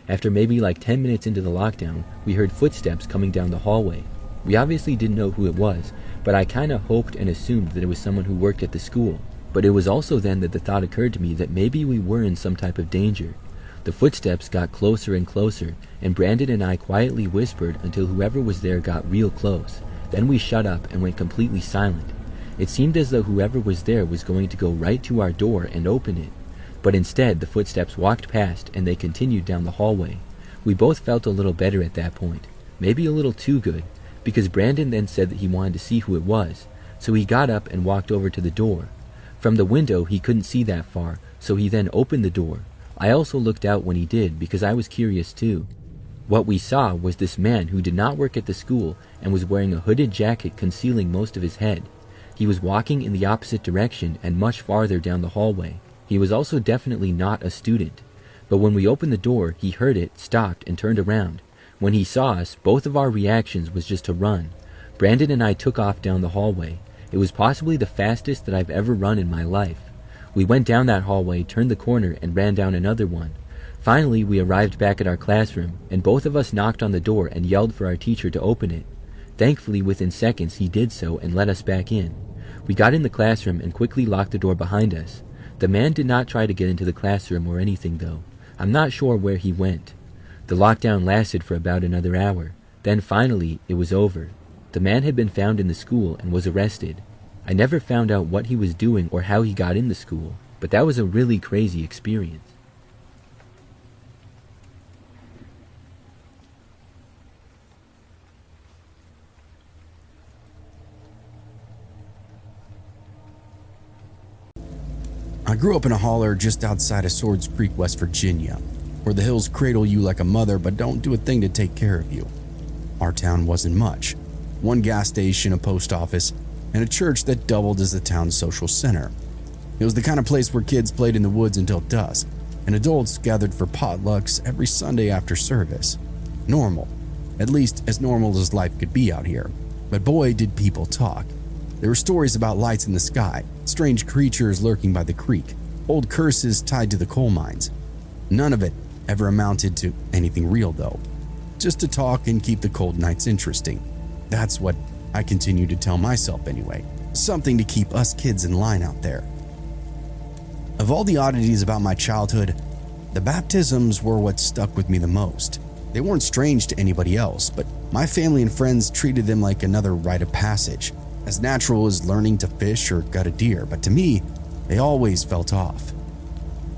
After maybe like 10 minutes into the lockdown, we heard footsteps coming down the hallway. We obviously didn't know who it was, but I kinda hoped and assumed that it was someone who worked at the school. But it was also then that the thought occurred to me that maybe we were in some type of danger. The footsteps got closer and closer, and Brandon and I quietly whispered until whoever was there got real close. Then we shut up and went completely silent. It seemed as though whoever was there was going to go right to our door and open it. But instead, the footsteps walked past and they continued down the hallway. We both felt a little better at that point, maybe a little too good, because Brandon then said that he wanted to see who it was, so he got up and walked over to the door. From the window, he couldn't see that far, so he then opened the door. I also looked out when he did, because I was curious too. What we saw was this man who did not work at the school and was wearing a hooded jacket concealing most of his head. He was walking in the opposite direction and much farther down the hallway. He was also definitely not a student. But when we opened the door, he heard it, stopped, and turned around. When he saw us, both of our reactions was just to run. Brandon and I took off down the hallway. It was possibly the fastest that I've ever run in my life. We went down that hallway, turned the corner, and ran down another one. Finally, we arrived back at our classroom, and both of us knocked on the door and yelled for our teacher to open it. Thankfully, within seconds, he did so and let us back in. We got in the classroom and quickly locked the door behind us. The man did not try to get into the classroom or anything though. I'm not sure where he went. The lockdown lasted for about another hour. Then finally, it was over. The man had been found in the school and was arrested. I never found out what he was doing or how he got in the school, but that was a really crazy experience. I grew up in a holler just outside of Swords Creek, West Virginia, where the hills cradle you like a mother but don't do a thing to take care of you. Our town wasn't much. One gas station, a post office, and a church that doubled as the town's social center. It was the kind of place where kids played in the woods until dusk, and adults gathered for potlucks every Sunday after service. Normal. At least as normal as life could be out here. But boy, did people talk. There were stories about lights in the sky, strange creatures lurking by the creek, old curses tied to the coal mines. None of it ever amounted to anything real though. Just to talk and keep the cold nights interesting. That's what I continue to tell myself anyway. Something to keep us kids in line out there. Of all the oddities about my childhood, The baptisms were what stuck with me the most. They weren't strange to anybody else, but my family and friends treated them like another rite of passage, as natural as learning to fish or gut a deer, but to me, they always felt off.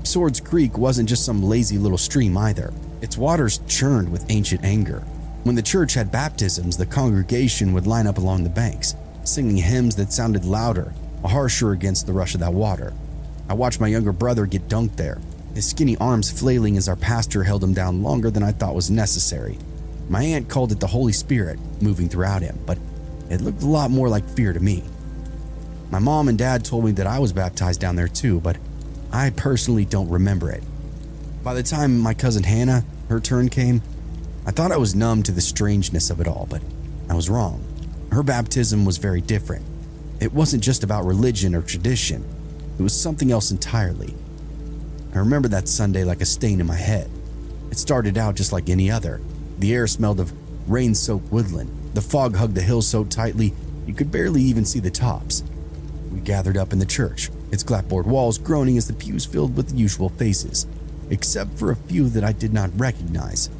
Swords Creek wasn't just some lazy little stream either. Its waters churned with ancient anger. When the church had baptisms, the congregation would line up along the banks, singing hymns that sounded louder, harsher against the rush of that water. I watched my younger brother get dunked there, his skinny arms flailing as our pastor held him down longer than I thought was necessary. My aunt called it the Holy Spirit moving throughout him, but it looked a lot more like fear to me. My mom and dad told me that I was baptized down there too, but I personally don't remember it. By the time my cousin Hannah, her turn came, I thought I was numb to the strangeness of it all, but I was wrong. Her baptism was very different. It wasn't just about religion or tradition. It was something else entirely. I remember that Sunday like a stain in my head. It started out just like any other. The air smelled of rain-soaked woodland. The fog hugged the hills so tightly you could barely even see the tops. We gathered up in the church, its clapboard walls groaning as the pews filled with the usual faces, except for a few that I did not recognize.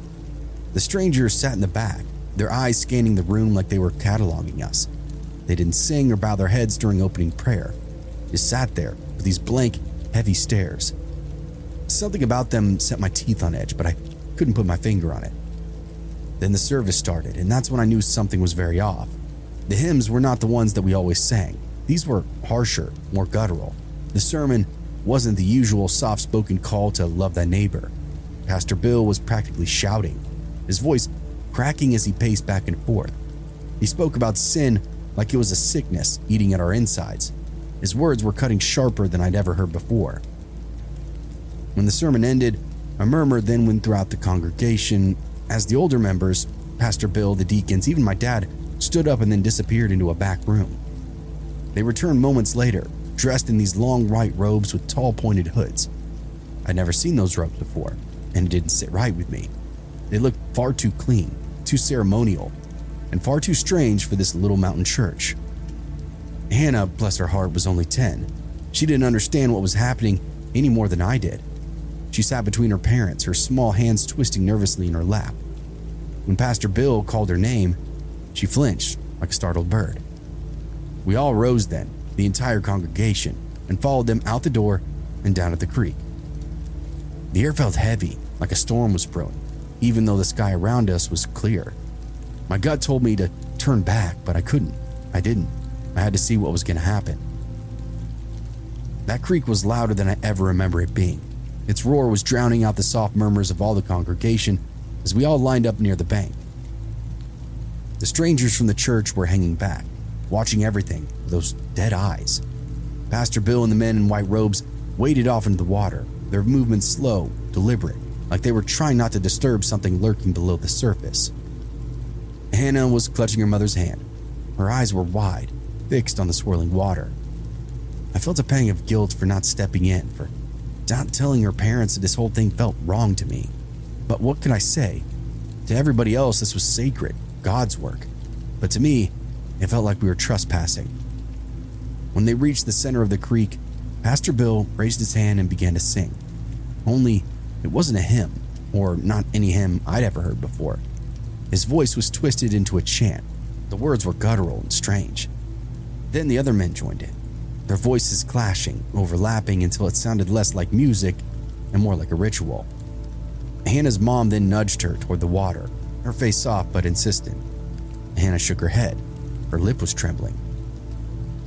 The strangers sat in the back, their eyes scanning the room like they were cataloging us. They didn't sing or bow their heads during opening prayer, just sat there with these blank, heavy stares. Something about them set my teeth on edge, but I couldn't put my finger on it. Then the service started, and that's when I knew something was very off. The hymns were not the ones that we always sang. These were harsher, more guttural. The sermon wasn't the usual soft-spoken call to love thy neighbor. Pastor Bill was practically shouting, his voice cracking as he paced back and forth. He spoke about sin like it was a sickness eating at our insides. His words were cutting sharper than I'd ever heard before. When the sermon ended, a murmur then went throughout the congregation as the older members, Pastor Bill, the deacons, even my dad, stood up and then disappeared into a back room. They returned moments later, dressed in these long white robes with tall pointed hoods. I'd never seen those robes before, and it didn't sit right with me. They looked far too clean, too ceremonial, and far too strange for this little mountain church. Hannah, bless her heart, was only 10. She didn't understand what was happening any more than I did. She sat between her parents, her small hands twisting nervously in her lap. When Pastor Bill called her name, she flinched like a startled bird. We all rose then, the entire congregation, and followed them out the door and down at the creek. The air felt heavy, like a storm was brewing, even though the sky around us was clear. My gut told me to turn back, but I couldn't. I didn't. I had to see what was going to happen. That creek was louder than I ever remember it being. Its roar was drowning out the soft murmurs of all the congregation as we all lined up near the bank. The strangers from the church were hanging back, watching everything with those dead eyes. Pastor Bill and the men in white robes waded off into the water, their movements slow, deliberate, like they were trying not to disturb something lurking below the surface. Hannah was clutching her mother's hand. Her eyes were wide, fixed on the swirling water. I felt a pang of guilt for not stepping in, for not telling her parents that this whole thing felt wrong to me. But what could I say? To everybody else, this was sacred, God's work. But to me, it felt like we were trespassing. When they reached the center of the creek, Pastor Bill raised his hand and began to sing. Only, it wasn't a hymn, or not any hymn I'd ever heard before. His voice was twisted into a chant. The words were guttural and strange. Then the other men joined in, their voices clashing, overlapping until it sounded less like music and more like a ritual. Hannah's mom then nudged her toward the water, her face soft but insistent. Hannah shook her head. Her lip was trembling.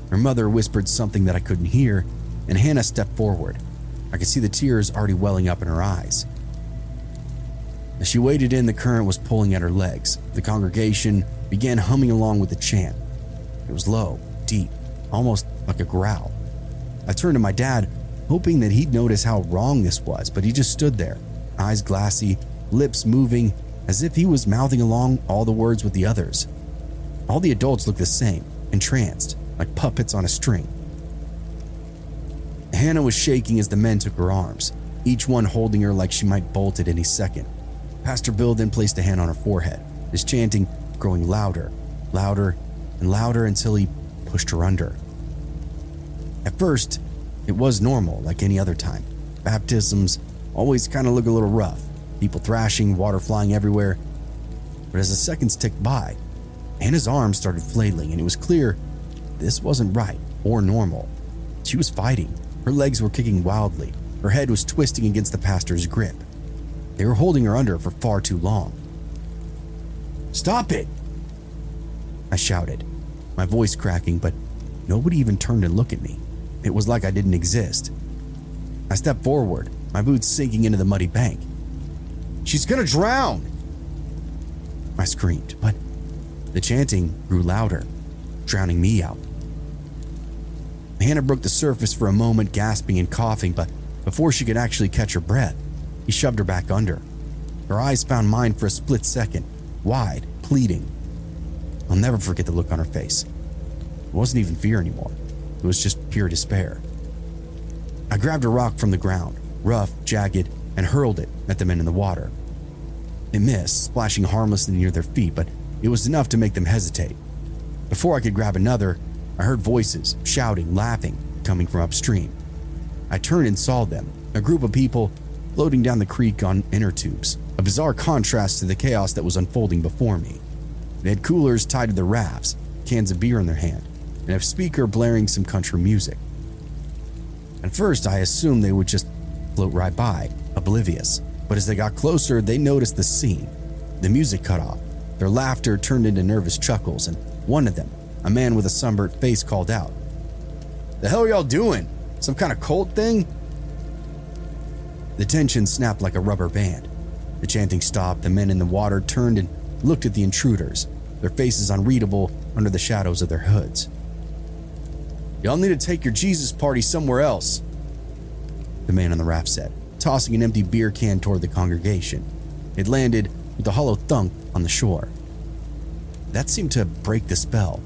Her mother whispered something that I couldn't hear, and Hannah stepped forward. I could see the tears already welling up in her eyes. As she waded in, the current was pulling at her legs. The congregation began humming along with the chant. It was low, deep, almost like a growl. I turned to my dad, hoping that he'd notice how wrong this was, but he just stood there, eyes glassy, lips moving, as if he was mouthing along all the words with the others. All the adults looked the same, entranced, like puppets on a string. Hannah was shaking as the men took her arms, each one holding her like she might bolt at any second. Pastor Bill then placed a hand on her forehead, his chanting growing louder, louder, and louder until he pushed her under. At first, it was normal like any other time. Baptisms, always kind of look a little rough. People thrashing, water flying everywhere. But as the seconds ticked by, Hannah's arms started flailing, and it was clear this wasn't right or normal. She was fighting. Her legs were kicking wildly. Her head was twisting against the pastor's grip. They were holding her under for far too long. "Stop it!" I shouted, my voice cracking, but nobody even turned and looked at me. It was like I didn't exist. I stepped forward, my boots sinking into the muddy bank. "She's gonna drown!" I screamed, but the chanting grew louder, drowning me out. Hannah broke the surface for a moment, gasping and coughing, but before she could actually catch her breath, he shoved her back under. Her eyes found mine for a split second, wide, pleading. I'll never forget the look on her face. It wasn't even fear anymore. It was just pure despair. I grabbed a rock from the ground, rough, jagged, and hurled it at the men in the water. It missed, splashing harmlessly near their feet, but it was enough to make them hesitate. Before I could grab another, I heard voices, shouting, laughing, coming from upstream. I turned and saw them, a group of people floating down the creek on inner tubes, a bizarre contrast to the chaos that was unfolding before me. They had coolers tied to their rafts, cans of beer in their hand, and a speaker blaring some country music. At first, I assumed they would just float right by, oblivious, but as they got closer, they noticed the scene. The music cut off, their laughter turned into nervous chuckles, and one of them, a man with a sunburnt face, called out, "The hell are y'all doing? Some kind of cult thing?" The tension snapped like a rubber band. The chanting stopped, the men in the water turned and looked at the intruders, their faces unreadable under the shadows of their hoods. "Y'all need to take your Jesus party somewhere else," the man on the raft said, tossing an empty beer can toward the congregation. It landed with a hollow thunk on the shore. That seemed to break the spell.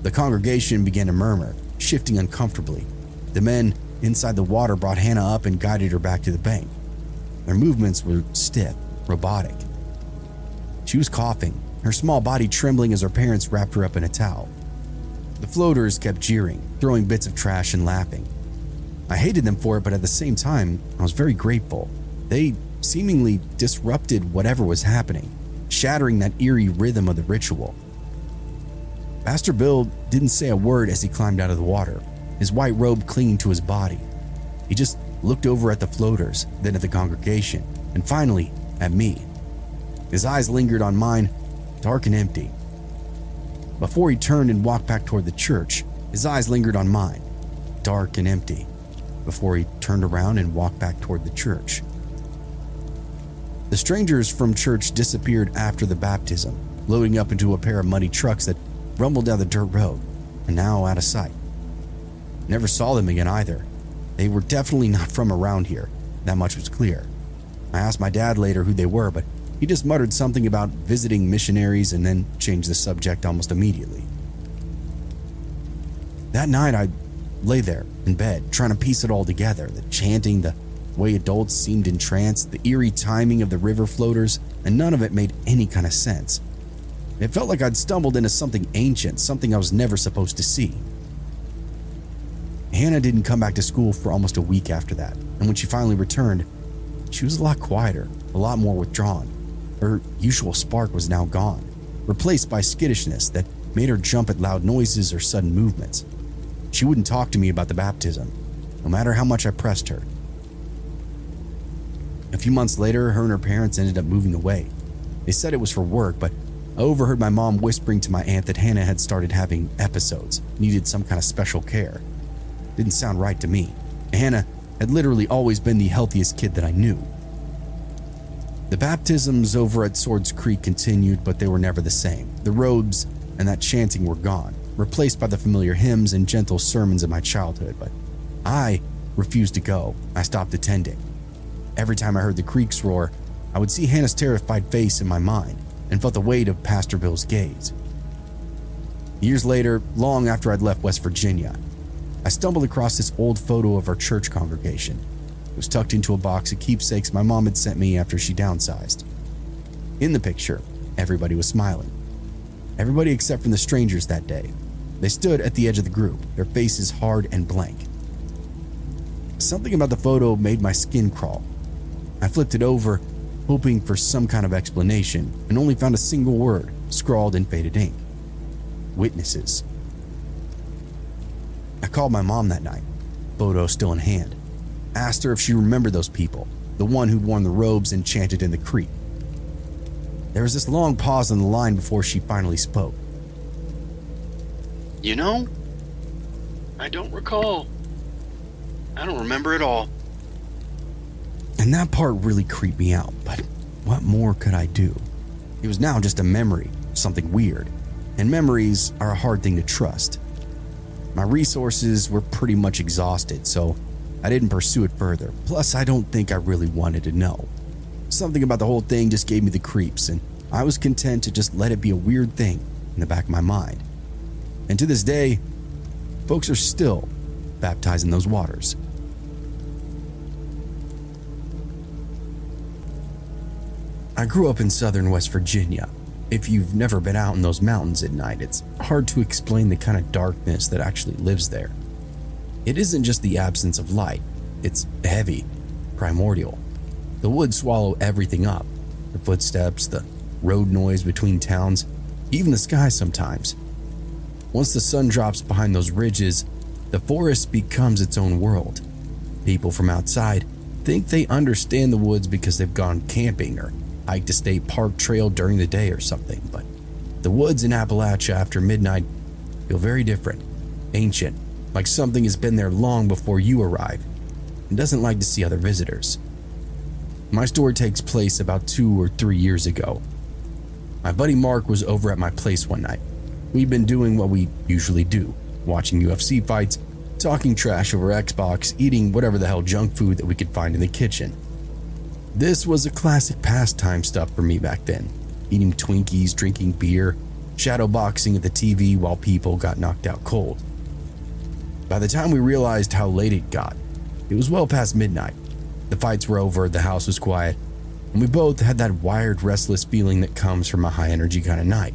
The congregation began to murmur, shifting uncomfortably. The men inside the water brought Hannah up and guided her back to the bank. Their movements were stiff, robotic. She was coughing, her small body trembling as her parents wrapped her up in a towel. The floaters kept jeering, throwing bits of trash and laughing. I hated them for it, but at the same time, I was very grateful. They seemingly disrupted whatever was happening, shattering that eerie rhythm of the ritual. Pastor Bill didn't say a word as he climbed out of the water, his white robe clinging to his body. He just looked over at the floaters, then at the congregation, and finally at me. His eyes lingered on mine, dark and empty. Before he turned and walked back toward the church, his eyes lingered on mine, dark and empty, before he turned around and walked back toward the church. The strangers from church disappeared after the baptism, loading up into a pair of muddy trucks that rumbled down the dirt road, and now out of sight. Never saw them again either. They were definitely not from around here, that much was clear. I asked my dad later who they were, but he just muttered something about visiting missionaries and then changed the subject almost immediately. That night I lay there in bed, trying to piece it all together. The chanting, the way adults seemed entranced, the eerie timing of the river floaters, and none of it made any kind of sense. It felt like I'd stumbled into something ancient, something I was never supposed to see. Hannah didn't come back to school for almost a week after that, and when she finally returned, she was a lot quieter, a lot more withdrawn. Her usual spark was now gone, replaced by skittishness that made her jump at loud noises or sudden movements. She wouldn't talk to me about the baptism, no matter how much I pressed her. A few months later, her and her parents ended up moving away. They said it was for work, but I overheard my mom whispering to my aunt that Hannah had started having episodes, needed some kind of special care. Didn't sound right to me. Hannah had literally always been the healthiest kid that I knew. The baptisms over at Swords Creek continued, but they were never the same. The robes and that chanting were gone, replaced by the familiar hymns and gentle sermons of my childhood, but I refused to go. I stopped attending. Every time I heard the creeks roar, I would see Hannah's terrified face in my mind and felt the weight of Pastor Bill's gaze. Years later, long after I'd left West Virginia, I stumbled across this old photo of our church congregation. It was tucked into a box of keepsakes my mom had sent me after she downsized. In the picture, everybody was smiling. Everybody except for the strangers that day. They stood at the edge of the group, their faces hard and blank. Something about the photo made my skin crawl. I flipped it over, hoping for some kind of explanation, and only found a single word scrawled in faded ink. Witnesses. I called my mom that night, photo still in hand. Asked her if she remembered those people, the one who'd worn the robes and chanted in the creek. There was this long pause on the line before she finally spoke. You know, I don't recall. I don't remember at all. And that part really creeped me out, but what more could I do? It was now just a memory, something weird, and memories are a hard thing to trust. My resources were pretty much exhausted, so I didn't pursue it further. Plus, I don't think I really wanted to know. Something about the whole thing just gave me the creeps, and I was content to just let it be a weird thing in the back of my mind. And to this day, folks are still baptized in those waters. I grew up in southern West Virginia. If you've never been out in those mountains at night, it's hard to explain the kind of darkness that actually lives there. It isn't just the absence of light, it's heavy, primordial. The woods swallow everything up, the footsteps, the road noise between towns, even the sky sometimes. Once the sun drops behind those ridges, the forest becomes its own world. People from outside think they understand the woods because they've gone camping or hiked a state park trail during the day or something, but the woods in Appalachia after midnight feel very different, ancient, like something has been there long before you arrive and doesn't like to see other visitors. My story takes place about 2 or 3 years ago. My buddy Mark was over at my place one night. We'd been doing what we usually do, watching UFC fights, talking trash over Xbox, eating whatever the hell junk food that we could find in the kitchen. This was a classic pastime stuff for me back then, eating Twinkies, drinking beer, shadowboxing at the TV while people got knocked out cold. By the time we realized how late it got, it was well past midnight. The fights were over, the house was quiet, and we both had that wired, restless feeling that comes from a high-energy kind of night.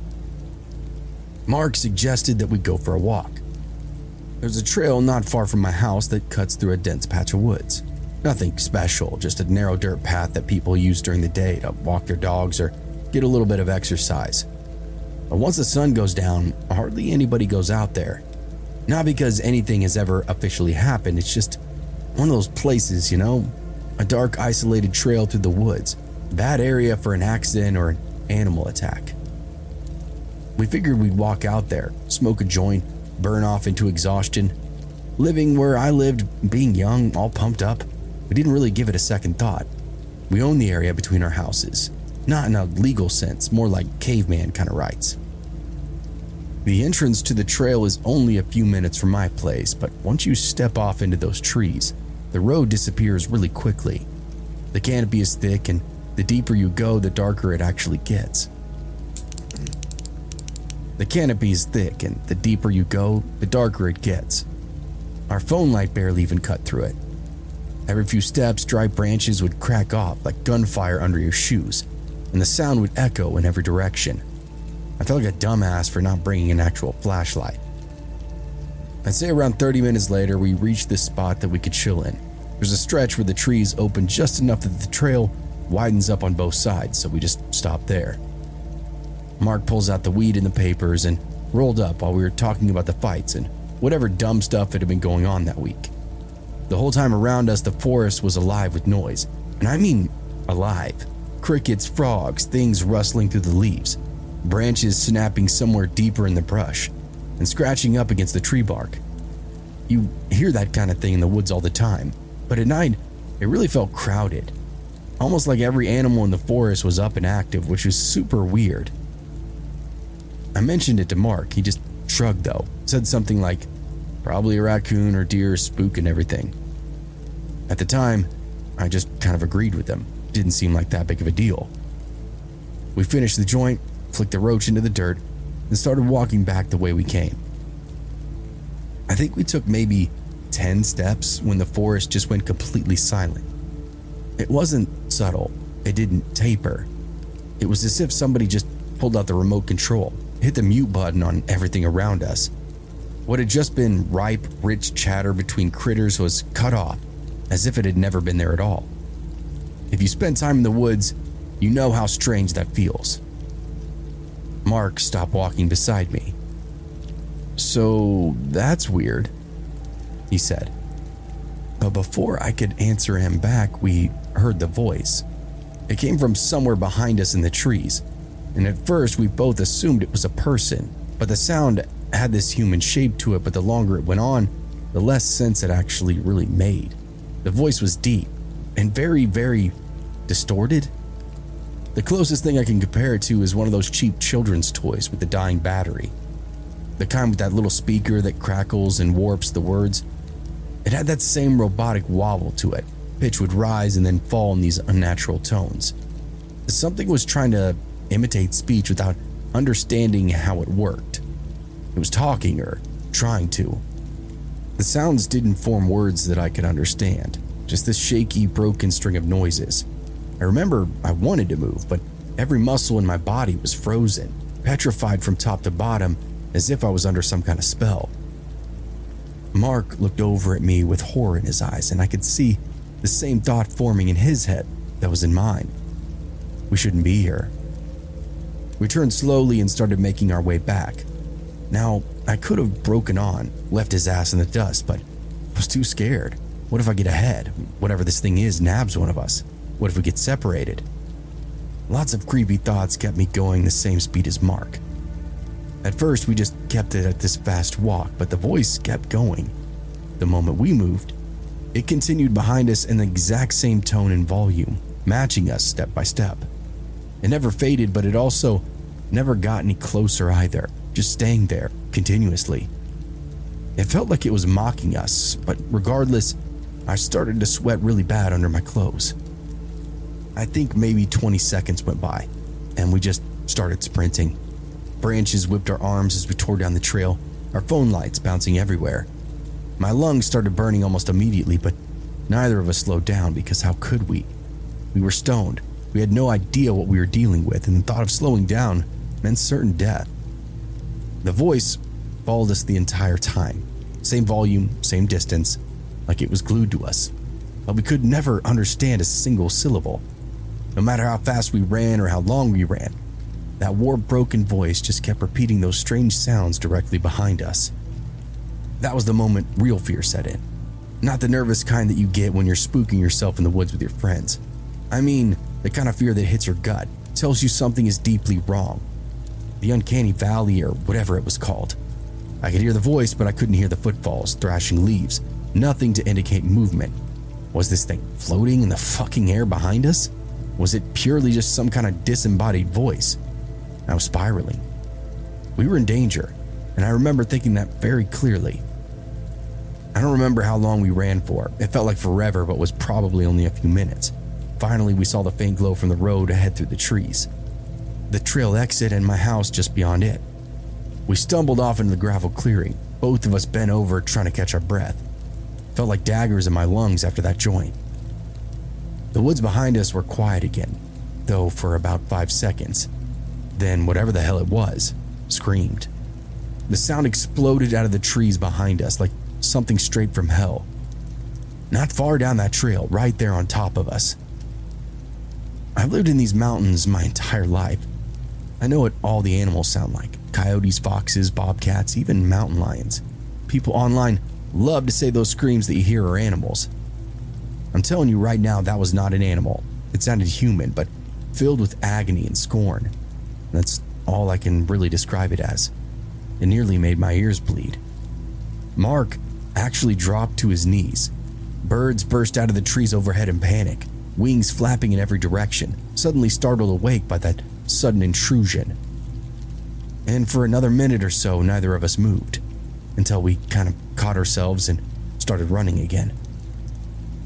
Mark suggested that we go for a walk. There's a trail not far from my house that cuts through a dense patch of woods. Nothing special, just a narrow dirt path that people use during the day to walk their dogs or get a little bit of exercise. But once the sun goes down, hardly anybody goes out there. Not because anything has ever officially happened, it's just one of those places, you know? A dark, isolated trail through the woods. Bad area for an accident or an animal attack. We figured we'd walk out there, smoke a joint, burn off into exhaustion. Living where I lived, being young, all pumped up, we didn't really give it a second thought. We owned the area between our houses. Not in a legal sense, more like caveman kind of rights. The entrance to the trail is only a few minutes from my place, but once you step off into those trees, the road disappears really quickly. The canopy is thick, and the deeper you go, the darker it actually gets. The canopy is thick, and the deeper you go, the darker it gets. Our phone light barely even cut through it. Every few steps, dry branches would crack off like gunfire under your shoes, and the sound would echo in every direction. I felt like a dumbass for not bringing an actual flashlight. I'd say around 30 minutes later, we reached this spot that we could chill in. There's a stretch where the trees open just enough that the trail widens up on both sides, so we just stopped there. Mark pulls out the weed and the papers and rolled up while we were talking about the fights and whatever dumb stuff that had been going on that week. The whole time around us, the forest was alive with noise, and I mean alive. Crickets, frogs, things rustling through the leaves, branches snapping somewhere deeper in the brush, and scratching up against the tree bark. You hear that kind of thing in the woods all the time, but at night, it really felt crowded. Almost like every animal in the forest was up and active, which was super weird. I mentioned it to Mark. He just shrugged though, said something like, probably a raccoon or deer spooking everything. At the time, I just kind of agreed with him. Didn't seem like that big of a deal. We finished the joint, flicked the roach into the dirt, and started walking back the way we came. I think we took maybe 10 steps when the forest just went completely silent. It wasn't subtle. It didn't taper. It was as if somebody just pulled out the remote control, hit the mute button on everything around us. What had just been ripe, rich chatter between critters was cut off, as if it had never been there at all. If you spend time in the woods, you know how strange that feels. Mark stopped walking beside me. "So that's weird," he said. But before I could answer him back, we heard the voice. It came from somewhere behind us in the trees, and at first we both assumed it was a person, but the sound had this human shape to it, but the longer it went on, the less sense it actually really made. The voice was deep and very, very distorted. The closest thing I can compare it to is one of those cheap children's toys with the dying battery. The kind with that little speaker that crackles and warps the words. It had that same robotic wobble to it. Pitch would rise and then fall in these unnatural tones. Something was trying to imitate speech without understanding how it worked. It was talking or trying to. The sounds didn't form words that I could understand, just this shaky, broken string of noises. I remember I wanted to move, but every muscle in my body was frozen, petrified from top to bottom, as if I was under some kind of spell. Mark looked over at me with horror in his eyes, and I could see the same thought forming in his head that was in mine. We shouldn't be here. We turned slowly and started making our way back. Now, I could have broken on, left his ass in the dust, but I was too scared. What if I get ahead? Whatever this thing is nabs one of us. What if we get separated? Lots of creepy thoughts kept me going the same speed as Mark. At first, we just kept it at this fast walk, but the voice kept going. The moment we moved, it continued behind us in the exact same tone and volume, matching us step by step. It never faded, but it also never got any closer either, just staying there continuously. It felt like it was mocking us, but regardless, I started to sweat really bad under my clothes. I think maybe 20 seconds went by, and we just started sprinting. Branches whipped our arms as we tore down the trail, our phone lights bouncing everywhere. My lungs started burning almost immediately, but neither of us slowed down because how could we? We were stoned. We had no idea what we were dealing with, and the thought of slowing down meant certain death. The voice followed us the entire time. Same volume, same distance, like it was glued to us. But we could never understand a single syllable. No matter how fast we ran or how long we ran, that warp-broken voice just kept repeating those strange sounds directly behind us. That was the moment real fear set in. Not the nervous kind that you get when you're spooking yourself in the woods with your friends. I mean, the kind of fear that hits your gut, tells you something is deeply wrong. The uncanny valley or whatever it was called. I could hear the voice, but I couldn't hear the footfalls, thrashing leaves. Nothing to indicate movement. Was this thing floating in the fucking air behind us? Was it purely just some kind of disembodied voice? I was spiraling. We were in danger, and I remember thinking that very clearly. I don't remember how long we ran for. It felt like forever, but was probably only a few minutes. Finally, we saw the faint glow from the road ahead through the trees. The trail exit and my house just beyond it. We stumbled off into the gravel clearing, both of us bent over trying to catch our breath. Felt like daggers in my lungs after that joint. The woods behind us were quiet again, though for about 5 seconds. Then whatever the hell it was, screamed. The sound exploded out of the trees behind us like something straight from hell. Not far down that trail, right there on top of us. I've lived in these mountains my entire life. I know what all the animals sound like. Coyotes, foxes, bobcats, even mountain lions. People online love to say those screams that you hear are animals. I'm telling you right now, that was not an animal. It sounded human, but filled with agony and scorn. That's all I can really describe it as. It nearly made my ears bleed. Mark actually dropped to his knees. Birds burst out of the trees overhead in panic, wings flapping in every direction, suddenly startled awake by that sudden intrusion. And for another minute or so, neither of us moved, until we kind of caught ourselves and started running again.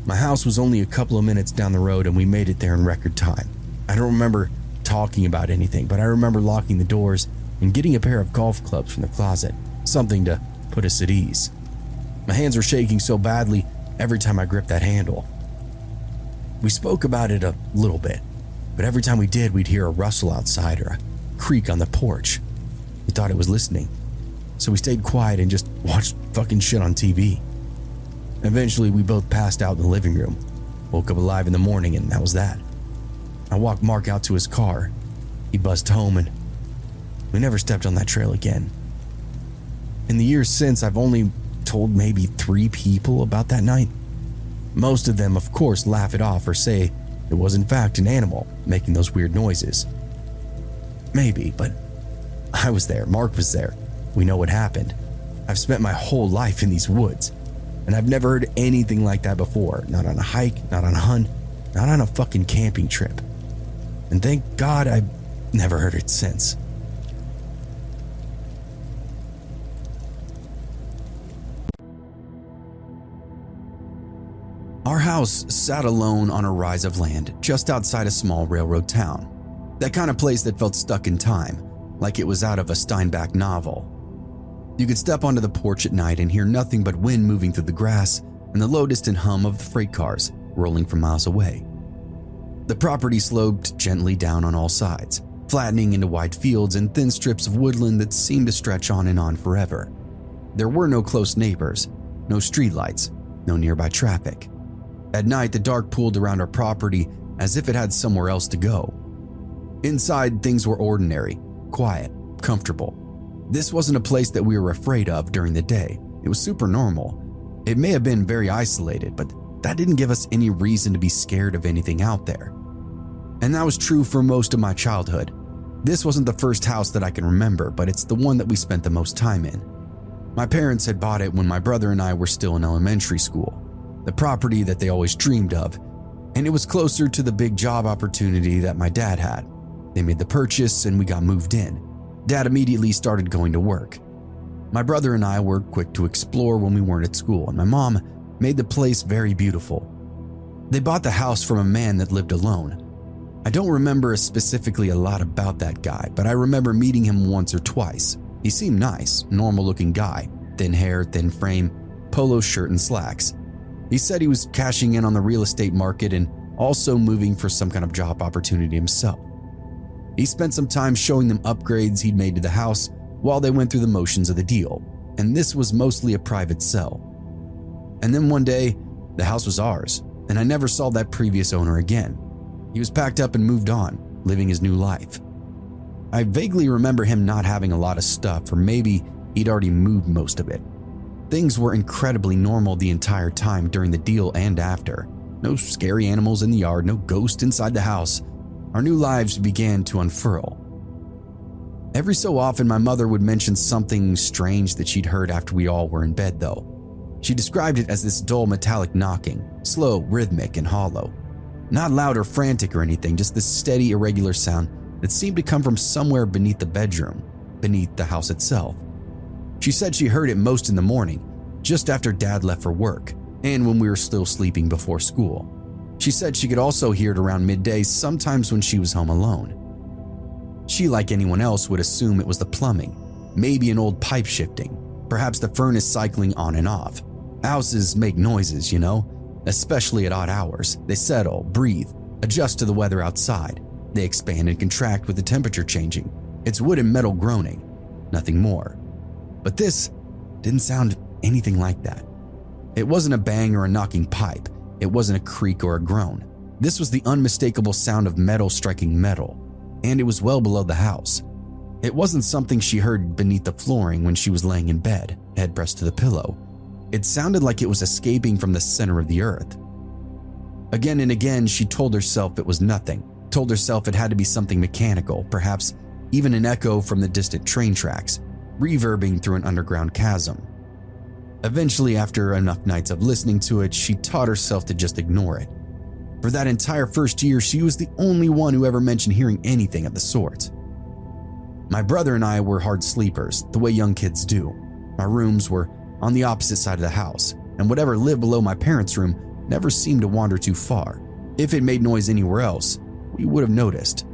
My house was only a couple of minutes down the road, and we made it there in record time. I don't remember talking about anything, but I remember locking the doors and getting a pair of golf clubs from the closet, something to put us at ease. My hands were shaking so badly every time I gripped that handle. We spoke about it a little bit, but every time we did, we'd hear a rustle outside or a creak on the porch. We thought it was listening, so we stayed quiet and just watched fucking shit on TV. Eventually, we both passed out in the living room. Woke up alive in the morning and that was that. I walked Mark out to his car. He bussed home and we never stepped on that trail again. In the years since, I've only told maybe 3 people about that night. Most of them, of course, laugh it off or say it was in fact an animal making those weird noises. Maybe, but I was there. Mark was there. We know what happened. I've spent my whole life in these woods, and I've never heard anything like that before. Not on a hike, not on a hunt, not on a fucking camping trip. And thank God I've never heard it since. Our house sat alone on a rise of land just outside a small railroad town. That kind of place that felt stuck in time, like it was out of a Steinbeck novel. You could step onto the porch at night and hear nothing but wind moving through the grass and the low distant hum of the freight cars rolling from miles away. The property sloped gently down on all sides, flattening into wide fields and thin strips of woodland that seemed to stretch on and on forever. There were no close neighbors, no streetlights, no nearby traffic. At night, the dark pooled around our property as if it had somewhere else to go. Inside, things were ordinary, quiet, comfortable. This wasn't a place that we were afraid of during the day. It was super normal. It may have been very isolated, but that didn't give us any reason to be scared of anything out there. And that was true for most of my childhood. This wasn't the first house that I can remember, but it's the one that we spent the most time in. My parents had bought it when my brother and I were still in elementary school, the property that they always dreamed of, and it was closer to the big job opportunity that my dad had. They made the purchase and we got moved in. Dad immediately started going to work. My brother and I were quick to explore when we weren't at school, and my mom made the place very beautiful. They bought the house from a man that lived alone. I don't remember specifically a lot about that guy, but I remember meeting him once or twice. He seemed nice, normal looking guy, thin hair, thin frame, polo shirt and slacks. He said he was cashing in on the real estate market and also moving for some kind of job opportunity himself. He spent some time showing them upgrades he'd made to the house while they went through the motions of the deal, and this was mostly a private sell. And then one day, the house was ours, and I never saw that previous owner again. He was packed up and moved on, living his new life. I vaguely remember him not having a lot of stuff, or maybe he'd already moved most of it. Things were incredibly normal the entire time during the deal and after. No scary animals in the yard, no ghost inside the house. Our new lives began to unfurl. Every so often, my mother would mention something strange that she'd heard after we all were in bed, though. She described it as this dull metallic knocking, slow, rhythmic, and hollow. Not loud or frantic or anything, just this steady, irregular sound that seemed to come from somewhere beneath the bedroom, beneath the house itself. She said she heard it most in the morning, just after Dad left for work, and when we were still sleeping before school. She said she could also hear it around midday, sometimes when she was home alone. She, like anyone else, would assume it was the plumbing, maybe an old pipe shifting, perhaps the furnace cycling on and off. Houses make noises, you know, especially at odd hours. They settle, breathe, adjust to the weather outside. They expand and contract with the temperature changing. It's wood and metal groaning, nothing more. But this didn't sound anything like that. It wasn't a bang or a knocking pipe. It wasn't a creak or a groan. This was the unmistakable sound of metal striking metal, and it was well below the house. It wasn't something she heard beneath the flooring when she was laying in bed, head pressed to the pillow. It sounded like it was escaping from the center of the earth. Again and again, she told herself it was nothing, told herself it had to be something mechanical, perhaps even an echo from the distant train tracks, reverbing through an underground chasm. Eventually, after enough nights of listening to it, she taught herself to just ignore it. For that entire first year, she was the only one who ever mentioned hearing anything of the sort. My brother and I were hard sleepers, the way young kids do. Our rooms were on the opposite side of the house, and whatever lived below my parents' room never seemed to wander too far. If it made noise anywhere else, we would have noticed.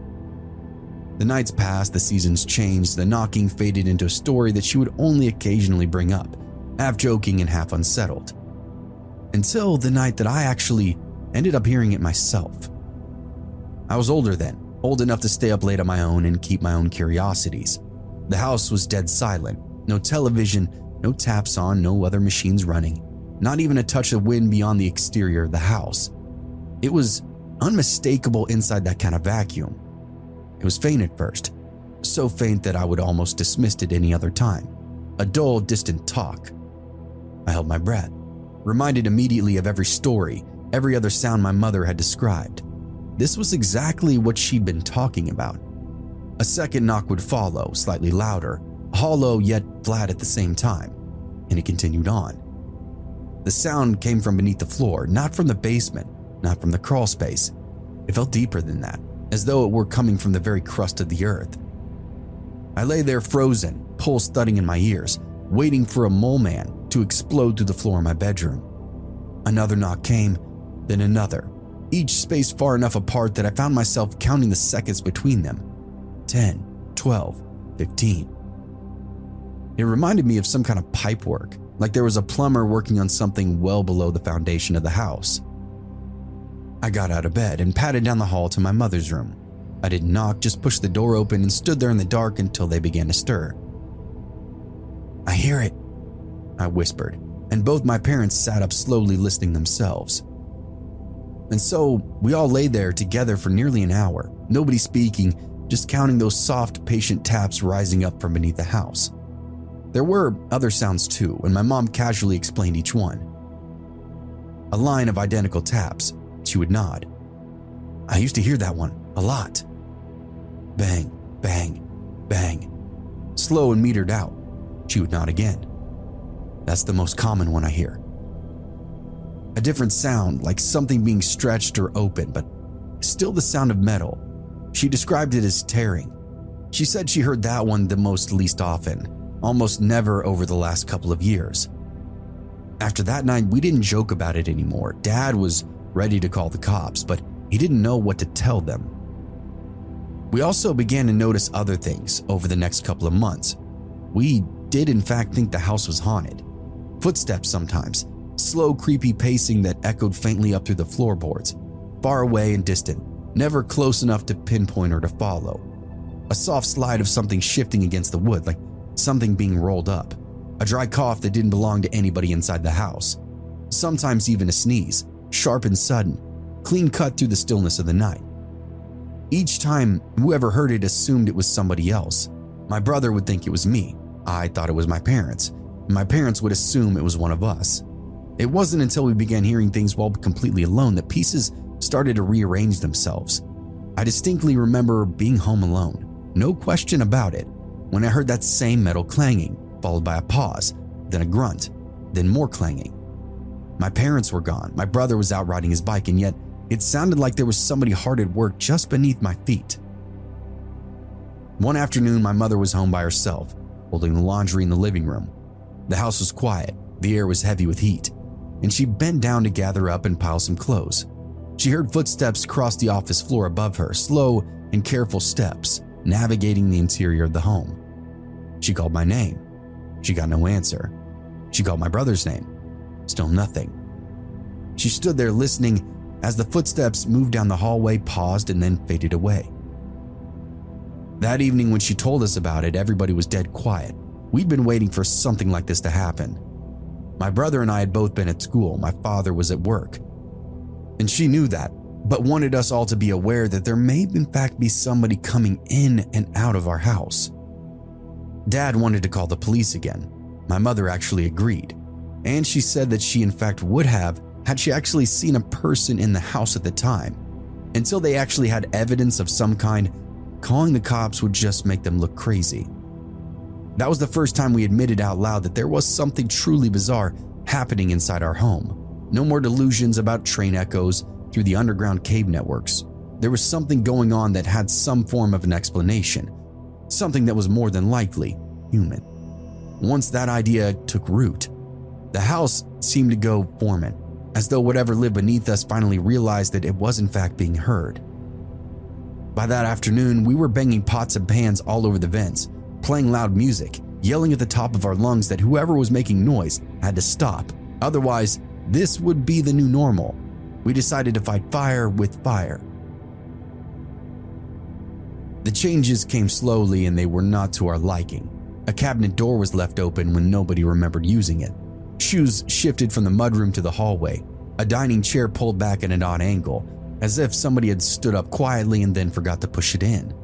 The nights passed, the seasons changed, the knocking faded into a story that she would only occasionally bring up, half joking and half unsettled. Until the night that I actually ended up hearing it myself. I was older then, old enough to stay up late on my own and keep my own curiosities. The house was dead silent, no television, no taps on, no other machines running, not even a touch of wind beyond the exterior of the house. It was unmistakable inside that kind of vacuum. It was faint at first, so faint that I would almost dismiss it any other time. A dull, distant talk. I held my breath, reminded immediately of every story, every other sound my mother had described. This was exactly what she'd been talking about. A second knock would follow, slightly louder, hollow yet flat at the same time, and it continued on. The sound came from beneath the floor, not from the basement, not from the crawl space. It felt deeper than that, as though it were coming from the very crust of the earth. I lay there frozen, pulse thudding in my ears, waiting for a mole man to explode through the floor of my bedroom. Another knock came, then another, each spaced far enough apart that I found myself counting the seconds between them. 10, 12, 15. It reminded me of some kind of pipe work, like there was a plumber working on something well below the foundation of the house. I got out of bed and padded down the hall to my mother's room. I didn't knock, just pushed the door open and stood there in the dark until they began to stir. "I hear it," I whispered, and both my parents sat up slowly listening themselves. And so we all lay there together for nearly an hour, nobody speaking, just counting those soft, patient taps rising up from beneath the house. There were other sounds too, and my mom casually explained each one. A line of identical taps. She would nod. "I used to hear that one a lot." Bang, bang, bang. Slow and metered out. She would nod again. "That's the most common one I hear." A different sound, like something being stretched or open, but still the sound of metal. She described it as tearing. She said she heard that one the most least often, almost never over the last couple of years. After that night, we didn't joke about it anymore. Dad was ready to call the cops, but he didn't know what to tell them. We also began to notice other things over the next couple of months. We did in fact think the house was haunted. Footsteps sometimes, slow creepy pacing that echoed faintly up through the floorboards, far away and distant, never close enough to pinpoint or to follow. A soft slide of something shifting against the wood, like something being rolled up. A dry cough that didn't belong to anybody inside the house. Sometimes even a sneeze, sharp and sudden, clean cut through the stillness of the night. Each time, whoever heard it assumed it was somebody else. My brother would think it was me. I thought it was my parents. My parents would assume it was one of us. It wasn't until we began hearing things while completely alone that pieces started to rearrange themselves. I distinctly remember being home alone, no question about it, when I heard that same metal clanging, followed by a pause, then a grunt, then more clanging. My parents were gone. My brother was out riding his bike, and yet it sounded like there was somebody hard at work just beneath my feet. One afternoon, my mother was home by herself, holding the laundry in the living room. The house was quiet, the air was heavy with heat, and she bent down to gather up and pile some clothes. She heard footsteps cross the office floor above her, slow and careful steps, navigating the interior of the home. She called my name. She got no answer. She called my brother's name. Still nothing. She stood there listening as the footsteps moved down the hallway, paused, and then faded away. That evening when she told us about it, everybody was dead quiet. We'd been waiting for something like this to happen. My brother and I had both been at school. My father was at work. And she knew that, but wanted us all to be aware that there may in fact be somebody coming in and out of our house. Dad wanted to call the police again. My mother actually agreed, and she said that she in fact would have had she actually seen a person in the house at the time. Until they actually had evidence of some kind, calling the cops would just make them look crazy. That was the first time we admitted out loud that there was something truly bizarre happening inside our home. No more delusions about train echoes through the underground cave networks. There was something going on that had some form of an explanation, something that was more than likely human. Once that idea took root, the house seemed to go dormant, as though whatever lived beneath us finally realized that it was in fact being heard. By that afternoon, we were banging pots and pans all over the vents, playing loud music, yelling at the top of our lungs that whoever was making noise had to stop. Otherwise, this would be the new normal. We decided to fight fire with fire. The changes came slowly and they were not to our liking. A cabinet door was left open when nobody remembered using it. Shoes shifted from the mudroom to the hallway. A dining chair pulled back at an odd angle, as if somebody had stood up quietly and then forgot to push it in.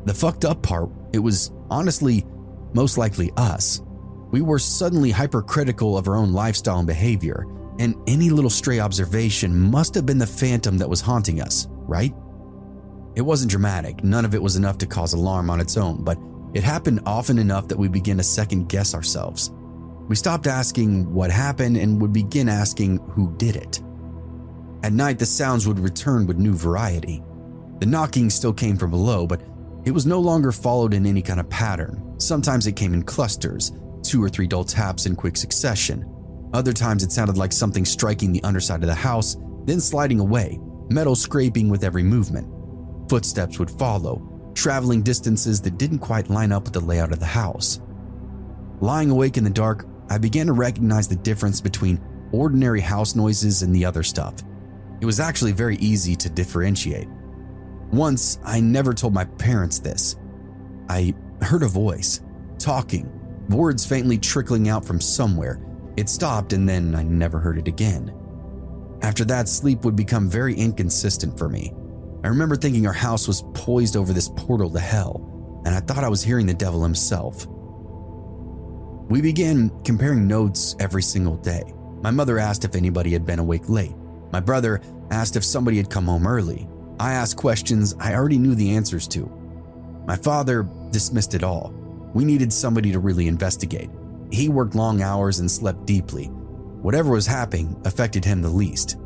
The fucked up part, it was honestly most likely us. We were suddenly hypercritical of our own lifestyle and behavior, and any little stray observation must have been the phantom that was haunting us, right? It wasn't dramatic, none of it was enough to cause alarm on its own, but it happened often enough that we began to second guess ourselves. We stopped asking what happened and would begin asking who did it. At night, the sounds would return with new variety. The knocking still came from below, but it was no longer followed in any kind of pattern. Sometimes it came in clusters, 2 or 3 dull taps in quick succession. Other times it sounded like something striking the underside of the house, then sliding away, metal scraping with every movement. Footsteps would follow, traveling distances that didn't quite line up with the layout of the house. Lying awake in the dark, I began to recognize the difference between ordinary house noises and the other stuff. It was actually very easy to differentiate. Once, I never told my parents this. I heard a voice, talking, words faintly trickling out from somewhere. It stopped and then I never heard it again. After that, sleep would become very inconsistent for me. I remember thinking our house was poised over this portal to hell, and I thought I was hearing the devil himself. We began comparing notes every single day. My mother asked if anybody had been awake late. My brother asked if somebody had come home early. I asked questions I already knew the answers to. My father dismissed it all. We needed somebody to really investigate. He worked long hours and slept deeply. Whatever was happening affected him the least.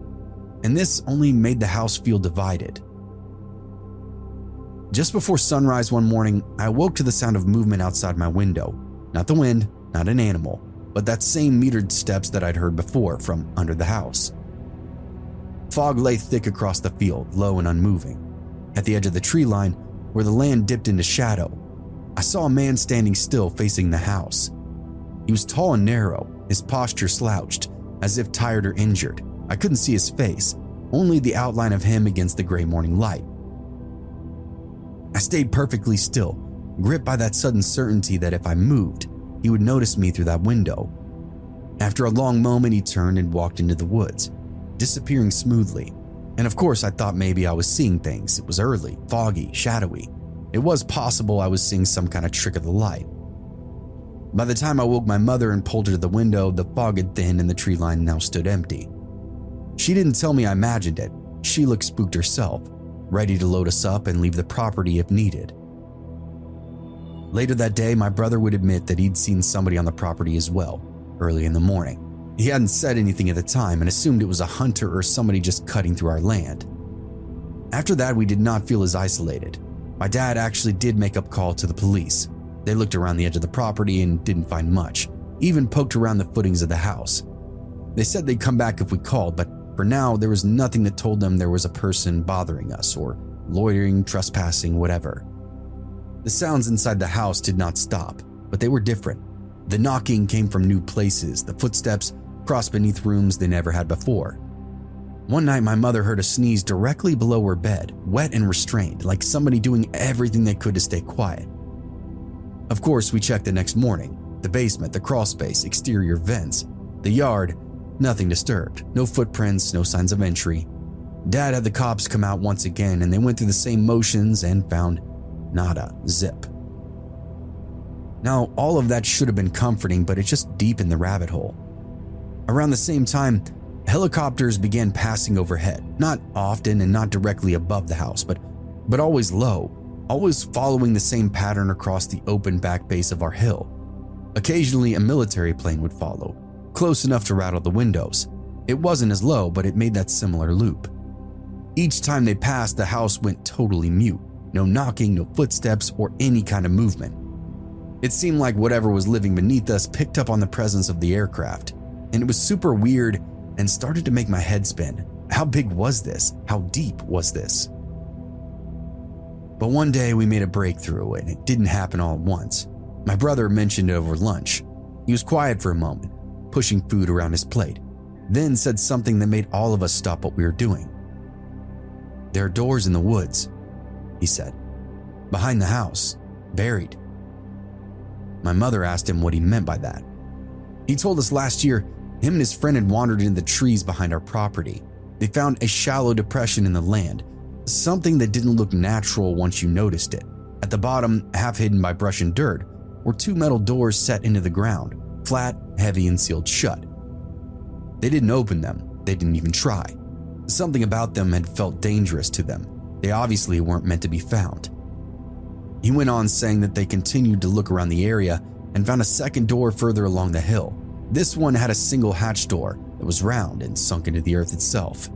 And this only made the house feel divided. Just before sunrise one morning, I awoke to the sound of movement outside my window. Not the wind, not an animal, but that same metered steps that I'd heard before from under the house. Fog lay thick across the field, low and unmoving. At the edge of the tree line, where the land dipped into shadow, I saw a man standing still facing the house. He was tall and narrow, his posture slouched, as if tired or injured. I couldn't see his face, only the outline of him against the gray morning light. I stayed perfectly still, gripped by that sudden certainty that if I moved, he would notice me through that window. After a long moment, he turned and walked into the woods, disappearing smoothly. And of course, I thought maybe I was seeing things. It was early, foggy, shadowy. It was possible I was seeing some kind of trick of the light. By the time I woke my mother and pulled her to the window, the fog had thinned and the tree line now stood empty. She didn't tell me I imagined it. She looked spooked herself, ready to load us up and leave the property if needed. Later that day, my brother would admit that he'd seen somebody on the property as well, early in the morning. He hadn't said anything at the time and assumed it was a hunter or somebody just cutting through our land. After that, we did not feel as isolated. My dad actually did make a call to the police. They looked around the edge of the property and didn't find much, even poked around the footings of the house. They said they'd come back if we called, but for now, there was nothing that told them there was a person bothering us or loitering, trespassing, whatever. The sounds inside the house did not stop, but they were different. The knocking came from new places, the footsteps crossed beneath rooms they never had before. One night, my mother heard a sneeze directly below her bed, wet and restrained, like somebody doing everything they could to stay quiet. Of course, we checked the next morning. The basement, the crawl space, exterior vents, the yard, nothing disturbed. No footprints, no signs of entry. Dad had the cops come out once again and they went through the same motions and found nada, zip. Now, all of that should have been comforting, but it just deepened the rabbit hole. Around the same time, helicopters began passing overhead, not often and not directly above the house, but always low, always following the same pattern across the open back base of our hill. Occasionally, a military plane would follow, close enough to rattle the windows. It wasn't as low, but it made that similar loop. Each time they passed, the house went totally mute. No knocking, no footsteps, or any kind of movement. It seemed like whatever was living beneath us picked up on the presence of the aircraft, and it was super weird and started to make my head spin. How big was this? How deep was this? But one day we made a breakthrough, and it didn't happen all at once. My brother mentioned it over lunch. He was quiet for a moment, pushing food around his plate, then said something that made all of us stop what we were doing. "There are doors in the woods," he said. "Behind the house, buried." My mother asked him what he meant by that. He told us last year him and his friend had wandered into the trees behind our property. They found a shallow depression in the land, something that didn't look natural once you noticed it. At the bottom, half hidden by brush and dirt, were two metal doors set into the ground, flat, heavy, and sealed shut. They didn't open them. They didn't even try. Something about them had felt dangerous to them. They obviously weren't meant to be found. He went on saying that they continued to look around the area and found a second door further along the hill. This one had a single hatch door that was round and sunk into the earth itself.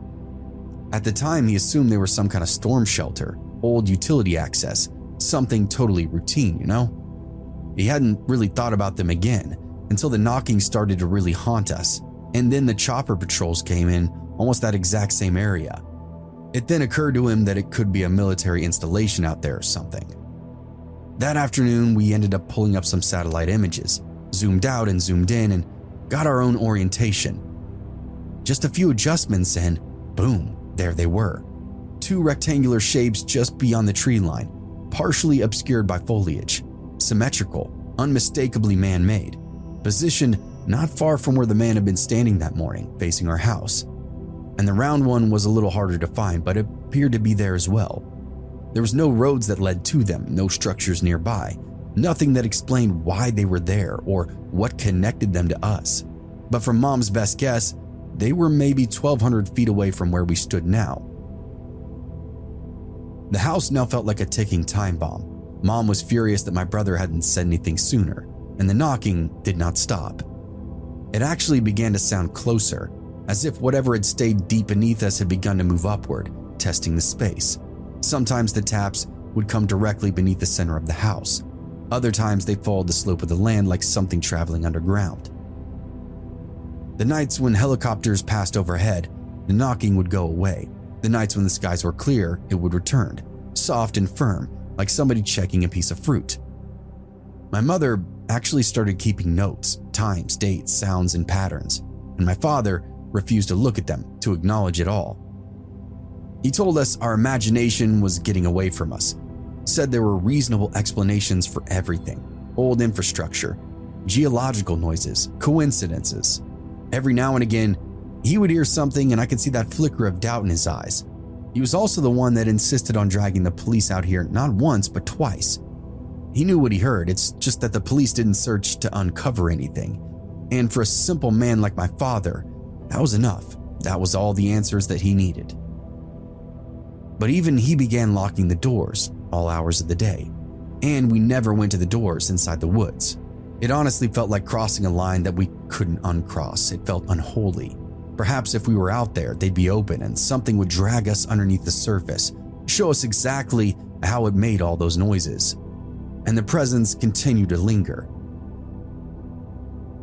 At the time, he assumed they were some kind of storm shelter, old utility access, something totally routine, you know? He hadn't really thought about them again until the knocking started to really haunt us, and then the chopper patrols came in almost that exact same area. It then occurred to him that it could be a military installation out there or something. That afternoon, we ended up pulling up some satellite images, zoomed out and zoomed in, and got our own orientation. Just a few adjustments and boom, there they were. Two rectangular shapes just beyond the tree line, partially obscured by foliage, symmetrical, unmistakably man-made, positioned not far from where the man had been standing that morning, facing our house. And the round one was a little harder to find, but it appeared to be there as well. There was no roads that led to them, no structures nearby, nothing that explained why they were there or what connected them to us. But from Mom's best guess, they were maybe 1,200 feet away from where we stood now. The house now felt like a ticking time bomb. Mom was furious that my brother hadn't said anything sooner, and the knocking did not stop. It actually began to sound closer, as if whatever had stayed deep beneath us had begun to move upward, testing the space. Sometimes the taps would come directly beneath the center of the house. Other times they followed the slope of the land like something traveling underground. The nights when helicopters passed overhead, the knocking would go away. The nights when the skies were clear, it would return, soft and firm, like somebody checking a piece of fruit. My mother actually started keeping notes, times, dates, sounds, and patterns, and my father refused to look at them, to acknowledge it all. He told us our imagination was getting away from us, said there were reasonable explanations for everything, old infrastructure, geological noises, coincidences. Every now and again, he would hear something and I could see that flicker of doubt in his eyes. He was also the one that insisted on dragging the police out here not once but twice. He knew what he heard, it's just that the police didn't search to uncover anything. And for a simple man like my father, that was enough. That was all the answers that he needed. But even he began locking the doors, all hours of the day. And we never went to the doors inside the woods. It honestly felt like crossing a line that we couldn't uncross. It felt unholy. Perhaps if we were out there, they'd be open and something would drag us underneath the surface, show us exactly how it made all those noises. And the presence continued to linger.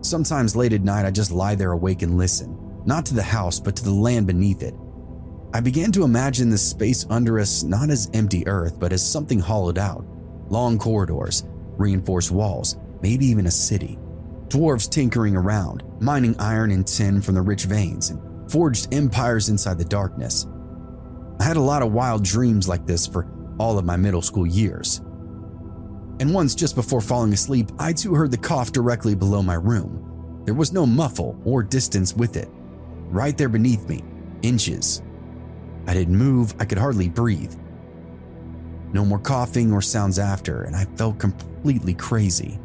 Sometimes late at night, I just lie there awake and listen, not to the house, but to the land beneath it. I began to imagine the space under us not as empty earth, but as something hollowed out. Long corridors, reinforced walls, maybe even a city. Dwarves tinkering around, mining iron and tin from the rich veins, and forged empires inside the darkness. I had a lot of wild dreams like this for all of my middle school years. And once, just before falling asleep, I too heard the cough directly below my room. There was no muffle or distance with it. Right there beneath me, inches. I didn't move, I could hardly breathe. No more coughing or sounds after, and I felt completely crazy.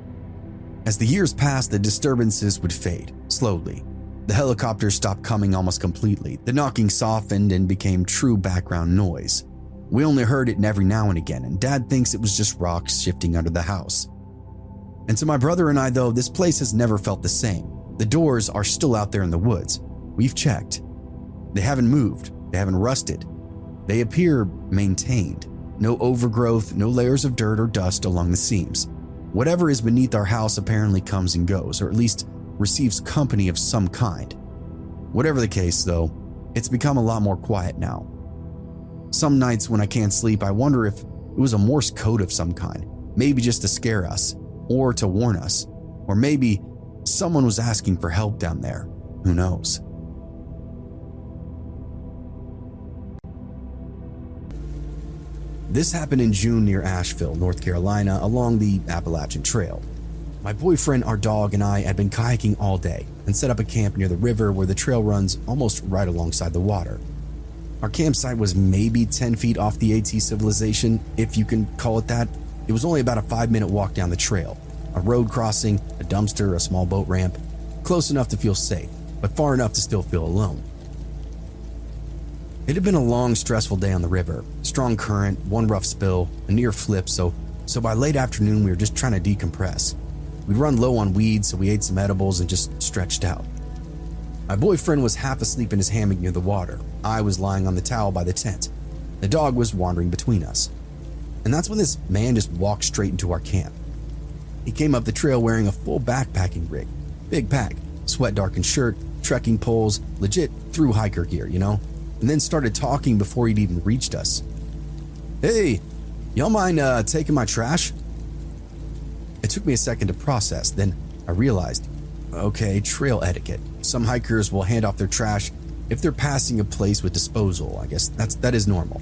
As the years passed, the disturbances would fade, slowly. The helicopters stopped coming almost completely. The knocking softened and became true background noise. We only heard it every now and again, and Dad thinks it was just rocks shifting under the house. And to my brother and I, though, this place has never felt the same. The doors are still out there in the woods. We've checked. They haven't moved. They haven't rusted. They appear maintained. No overgrowth, no layers of dirt or dust along the seams. Whatever is beneath our house apparently comes and goes, or at least receives company of some kind. Whatever the case, though, it's become a lot more quiet now. Some nights when I can't sleep, I wonder if it was a Morse code of some kind, maybe just to scare us, or to warn us, or maybe someone was asking for help down there. Who knows? This happened in June near Asheville, North Carolina, along the Appalachian Trail. My boyfriend, our dog, and I had been kayaking all day and set up a camp near the river where the trail runs almost right alongside the water. Our campsite was maybe 10 feet off the AT civilization, if you can call it that. It was only about a 5-minute walk down the trail. A road crossing, a dumpster, a small boat ramp. Close enough to feel safe, but far enough to still feel alone. It had been a long, stressful day on the river. Strong current, one rough spill, a near flip, so by late afternoon we were just trying to decompress. We'd run low on weed, so we ate some edibles and just stretched out. My boyfriend was half asleep in his hammock near the water. I was lying on the towel by the tent. The dog was wandering between us. And that's when this man just walked straight into our camp. He came up the trail wearing a full backpacking rig. Big pack, sweat-darkened shirt, trekking poles, legit through hiker gear, you know? And then started talking before he'd even reached us. "Hey, y'all mind taking my trash?" It took me a second to process, then I realized, okay, trail etiquette. Some hikers will hand off their trash if they're passing a place with disposal. I guess that is normal.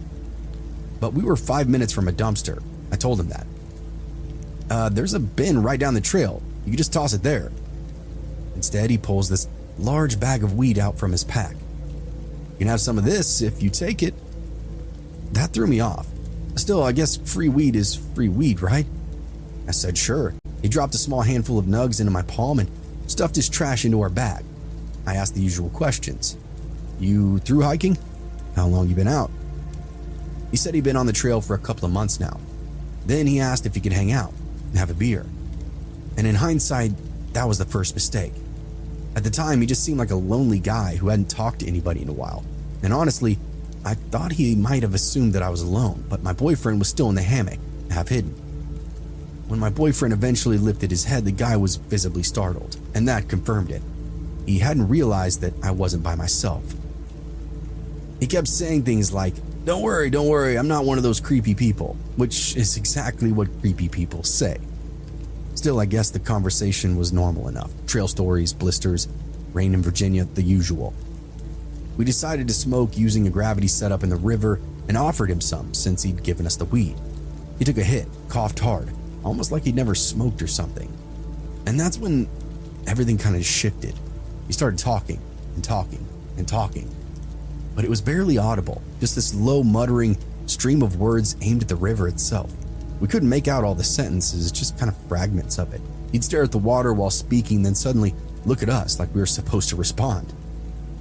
But we were 5 minutes from a dumpster. I told him that. There's a bin right down the trail. You can just toss it there. Instead, he pulls this large bag of weed out from his pack. "You can have some of this if you take it." That threw me off. Still, I guess free weed is free weed, right? I said sure. He dropped a small handful of nugs into my palm and stuffed his trash into our bag. I asked the usual questions. "You through hiking? How long you been out?" He said he'd been on the trail for a couple of months now. Then he asked if he could hang out and have a beer. And in hindsight, that was the first mistake. At the time, he just seemed like a lonely guy who hadn't talked to anybody in a while. And honestly, I thought he might have assumed that I was alone, but my boyfriend was still in the hammock, half hidden. When my boyfriend eventually lifted his head, the guy was visibly startled, and that confirmed it. He hadn't realized that I wasn't by myself. He kept saying things like, don't worry, I'm not one of those creepy people," which is exactly what creepy people say. Still, I guess the conversation was normal enough. Trail stories, blisters, rain in Virginia, the usual. We decided to smoke using a gravity setup in the river and offered him some since he'd given us the weed. He took a hit, coughed hard, almost like he'd never smoked or something. And that's when everything kind of shifted. He started talking and talking and talking. But it was barely audible, just this low muttering stream of words aimed at the river itself. We couldn't make out all the sentences, just kind of fragments of it. He'd stare at the water while speaking, then suddenly look at us like we were supposed to respond.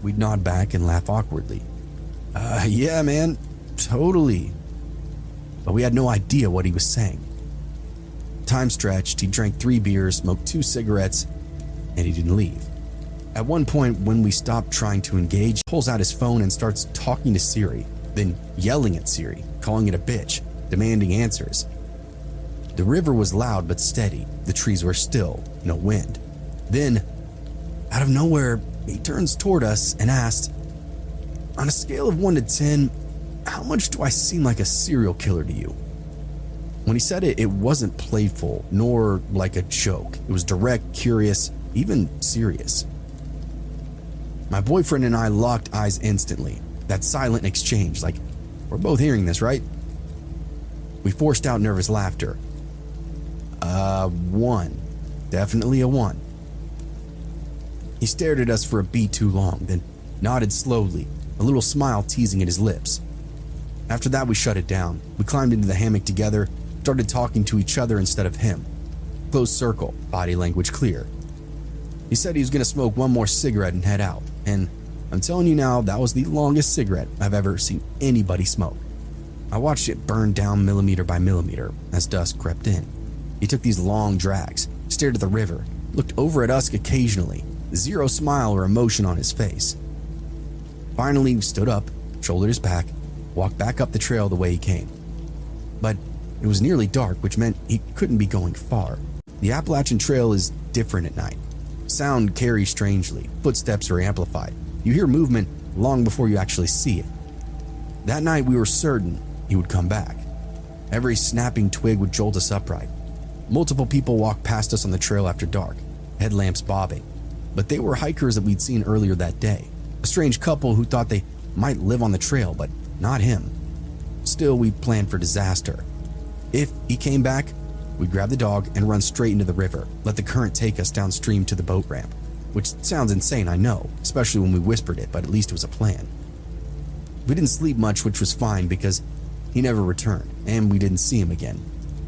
We'd nod back and laugh awkwardly. Yeah, man, totally. But we had no idea what he was saying. Time stretched, he drank 3 beers, smoked 2 cigarettes, and he didn't leave. At one point, when we stopped trying to engage, he pulls out his phone and starts talking to Siri, then yelling at Siri, calling it a bitch, demanding answers. The river was loud but steady. The trees were still, no wind. Then, out of nowhere, he turns toward us and asked, "On a scale of 1 to 10, how much do I seem like a serial killer to you?" When he said it, it wasn't playful, nor like a joke. It was direct, curious, even serious. My boyfriend and I locked eyes instantly. That silent exchange, like, we're both hearing this, right? We forced out nervous laughter. 1. Definitely a 1. He stared at us for a beat too long, then nodded slowly, a little smile teasing at his lips. After that, we shut it down. We climbed into the hammock together, started talking to each other instead of him. Close circle, body language clear. He said he was going to smoke 1 more cigarette and head out, and I'm telling you now, that was the longest cigarette I've ever seen anybody smoke. I watched it burn down millimeter by millimeter as dusk crept in. He took these long drags, stared at the river, looked over at us occasionally, zero smile or emotion on his face. Finally, he stood up, shouldered his pack, walked back up the trail the way he came. But it was nearly dark, which meant he couldn't be going far. The Appalachian Trail is different at night. Sound carries strangely, footsteps are amplified. You hear movement long before you actually see it. That night we were certain he would come back. Every snapping twig would jolt us upright. Multiple people walked past us on the trail after dark, headlamps bobbing. But they were hikers that we'd seen earlier that day. A strange couple who thought they might live on the trail, but not him. Still, we planned for disaster. If he came back, we'd grab the dog and run straight into the river, let the current take us downstream to the boat ramp. Which sounds insane, I know, especially when we whispered it, but at least it was a plan. We didn't sleep much, which was fine because he never returned and we didn't see him again.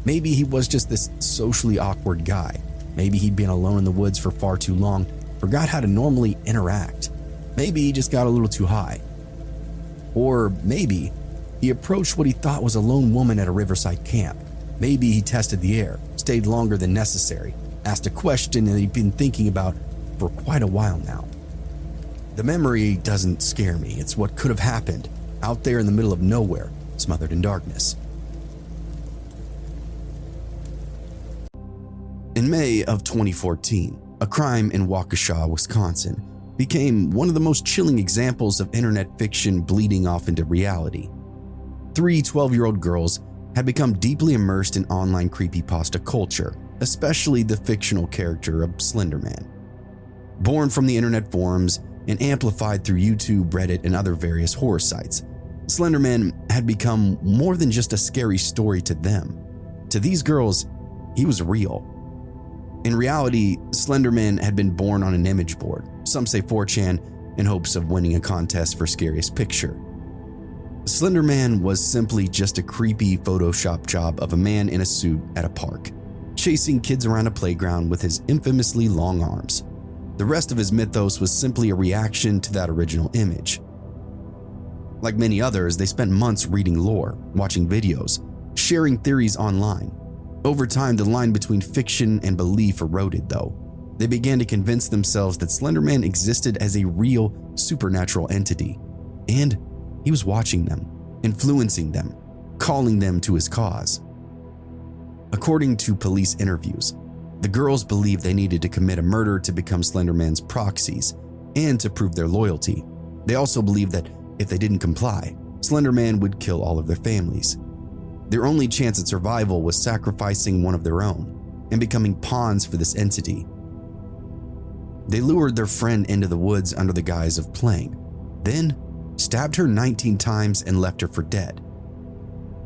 Maybe he was just this socially awkward guy. Maybe he'd been alone in the woods for far too long, forgot how to normally interact. Maybe he just got a little too high. Or maybe he approached what he thought was a lone woman at a riverside camp. Maybe he tested the air, stayed longer than necessary, asked a question that he'd been thinking about for quite a while now. The memory doesn't scare me. It's what could have happened out there in the middle of nowhere, smothered in darkness. In May of 2014, a crime in Waukesha, Wisconsin, became one of the most chilling examples of internet fiction bleeding off into reality. 3 12-year-old girls had become deeply immersed in online creepypasta culture, especially the fictional character of Slender Man. Born from the internet forums and amplified through YouTube, Reddit, and other various horror sites, Slender Man had become more than just a scary story to them. To these girls, he was real. In reality, Slender Man had been born on an image board, some say 4chan, in hopes of winning a contest for scariest picture. Slender Man was simply just a creepy Photoshop job of a man in a suit at a park, chasing kids around a playground with his infamously long arms. The rest of his mythos was simply a reaction to that original image. Like many others, they spent months reading lore, watching videos, sharing theories online. Over time, the line between fiction and belief eroded, though. They began to convince themselves that Slender Man existed as a real, supernatural entity, and he was watching them, influencing them, calling them to his cause. According to police interviews, the girls believed they needed to commit a murder to become Slender Man's proxies and to prove their loyalty. They also believed that if they didn't comply, Slender Man would kill all of their families. Their only chance at survival was sacrificing one of their own and becoming pawns for this entity. They lured their friend into the woods under the guise of playing, then stabbed her 19 times and left her for dead.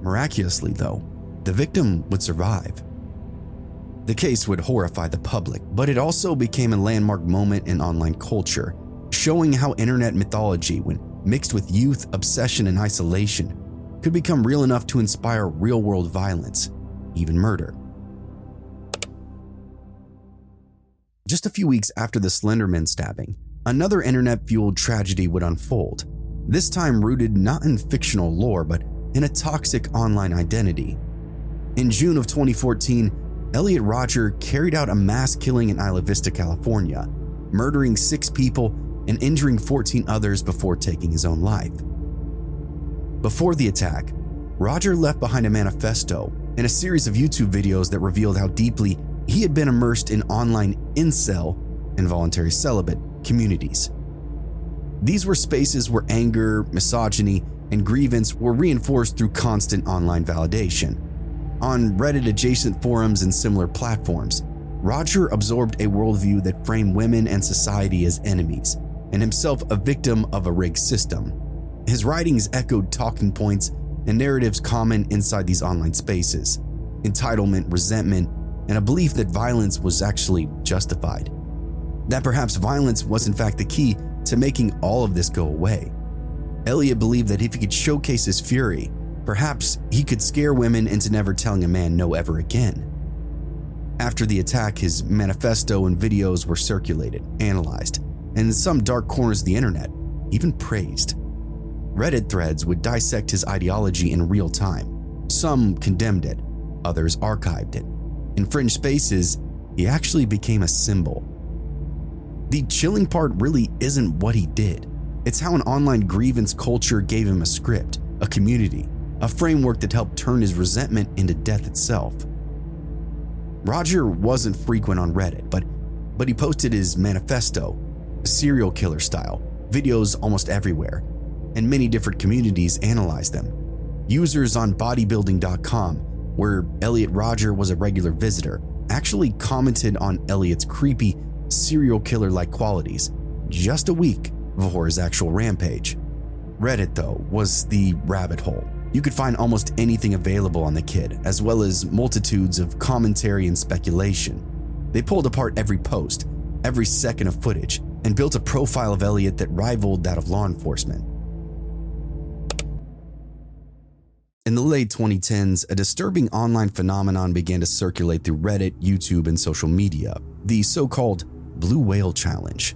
Miraculously, though, the victim would survive. The case would horrify the public, but it also became a landmark moment in online culture, showing how internet mythology, when mixed with youth, obsession, and isolation, could become real enough to inspire real-world violence, even murder. Just a few weeks after the Slender Man stabbing, another internet-fueled tragedy would unfold, this time rooted not in fictional lore, but in a toxic online identity. In June of 2014, Elliot Rodger carried out a mass killing in Isla Vista, California, murdering 6 people and injuring 14 others before taking his own life. Before the attack, Rodger left behind a manifesto and a series of YouTube videos that revealed how deeply he had been immersed in online incel, involuntary celibate, communities. These were spaces where anger, misogyny, and grievance were reinforced through constant online validation. On Reddit-adjacent forums and similar platforms, Rodger absorbed a worldview that framed women and society as enemies, and himself a victim of a rigged system. His writings echoed talking points and narratives common inside these online spaces: entitlement, resentment, and a belief that violence was actually justified. That perhaps violence was in fact the key to making all of this go away. Elliot believed that if he could showcase his fury, perhaps he could scare women into never telling a man no ever again. After the attack, his manifesto and videos were circulated, analyzed, and in some dark corners of the internet, even praised. Reddit threads would dissect his ideology in real time. Some condemned it, others archived it. In fringe spaces, he actually became a symbol. The chilling part really isn't what he did. It's how an online grievance culture gave him a script, a community, a framework that helped turn his resentment into death itself. Rodger wasn't frequent on Reddit, but he posted his manifesto, serial killer style, videos almost everywhere, and many different communities analyzed them. Users on bodybuilding.com, where Elliot Rodger was a regular visitor, actually commented on Elliot's creepy, serial killer-like qualities just a week before his actual rampage. Reddit, though, was the rabbit hole. You could find almost anything available on the kid, as well as multitudes of commentary and speculation. They pulled apart every post, every second of footage, and built a profile of Elliot that rivaled that of law enforcement. In the late 2010s, a disturbing online phenomenon began to circulate through Reddit, YouTube, and social media, the so-called Blue Whale Challenge.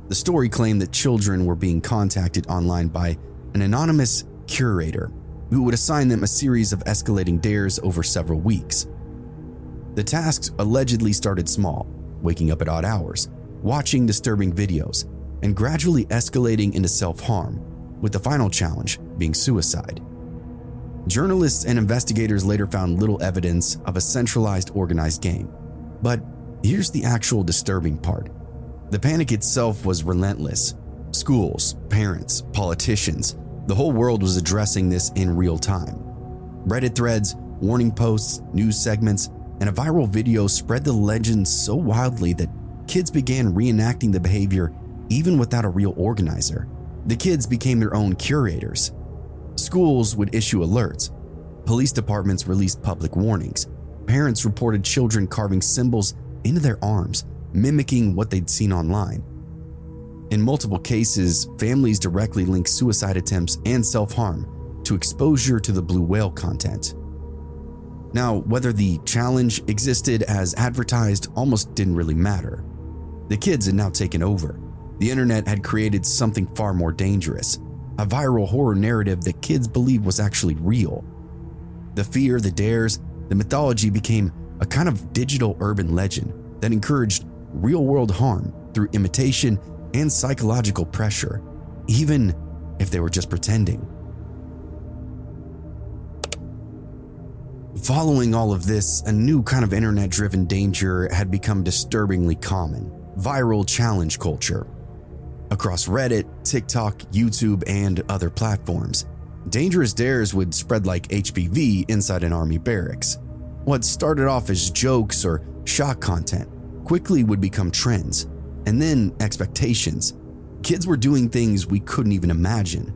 The story claimed that children were being contacted online by an anonymous curator who would assign them a series of escalating dares over several weeks. The tasks allegedly started small, waking up at odd hours, watching disturbing videos, and gradually escalating into self-harm, with the final challenge being suicide. Journalists and investigators later found little evidence of a centralized organized game. But here's the actual disturbing part. The panic itself was relentless. Schools, parents, politicians, the whole world was addressing this in real time. Reddit threads, warning posts, news segments, and a viral video spread the legend so wildly that kids began reenacting the behavior even without a real organizer. The kids became their own curators. Schools would issue alerts. Police departments released public warnings. Parents reported children carving symbols into their arms, mimicking what they'd seen online. In multiple cases, families directly linked suicide attempts and self-harm to exposure to the blue whale content. Now, whether the challenge existed as advertised almost didn't really matter. The kids had now taken over. The internet had created something far more dangerous, a viral horror narrative that kids believed was actually real. The fear, the dares, the mythology became a kind of digital urban legend that encouraged real-world harm through imitation and psychological pressure, even if they were just pretending. Following all of this, a new kind of internet-driven danger had become disturbingly common: viral challenge culture. Across Reddit, TikTok, YouTube, and other platforms, dangerous dares would spread like HPV inside an army barracks. What started off as jokes or shock content quickly would become trends, and then expectations. Kids were doing things we couldn't even imagine.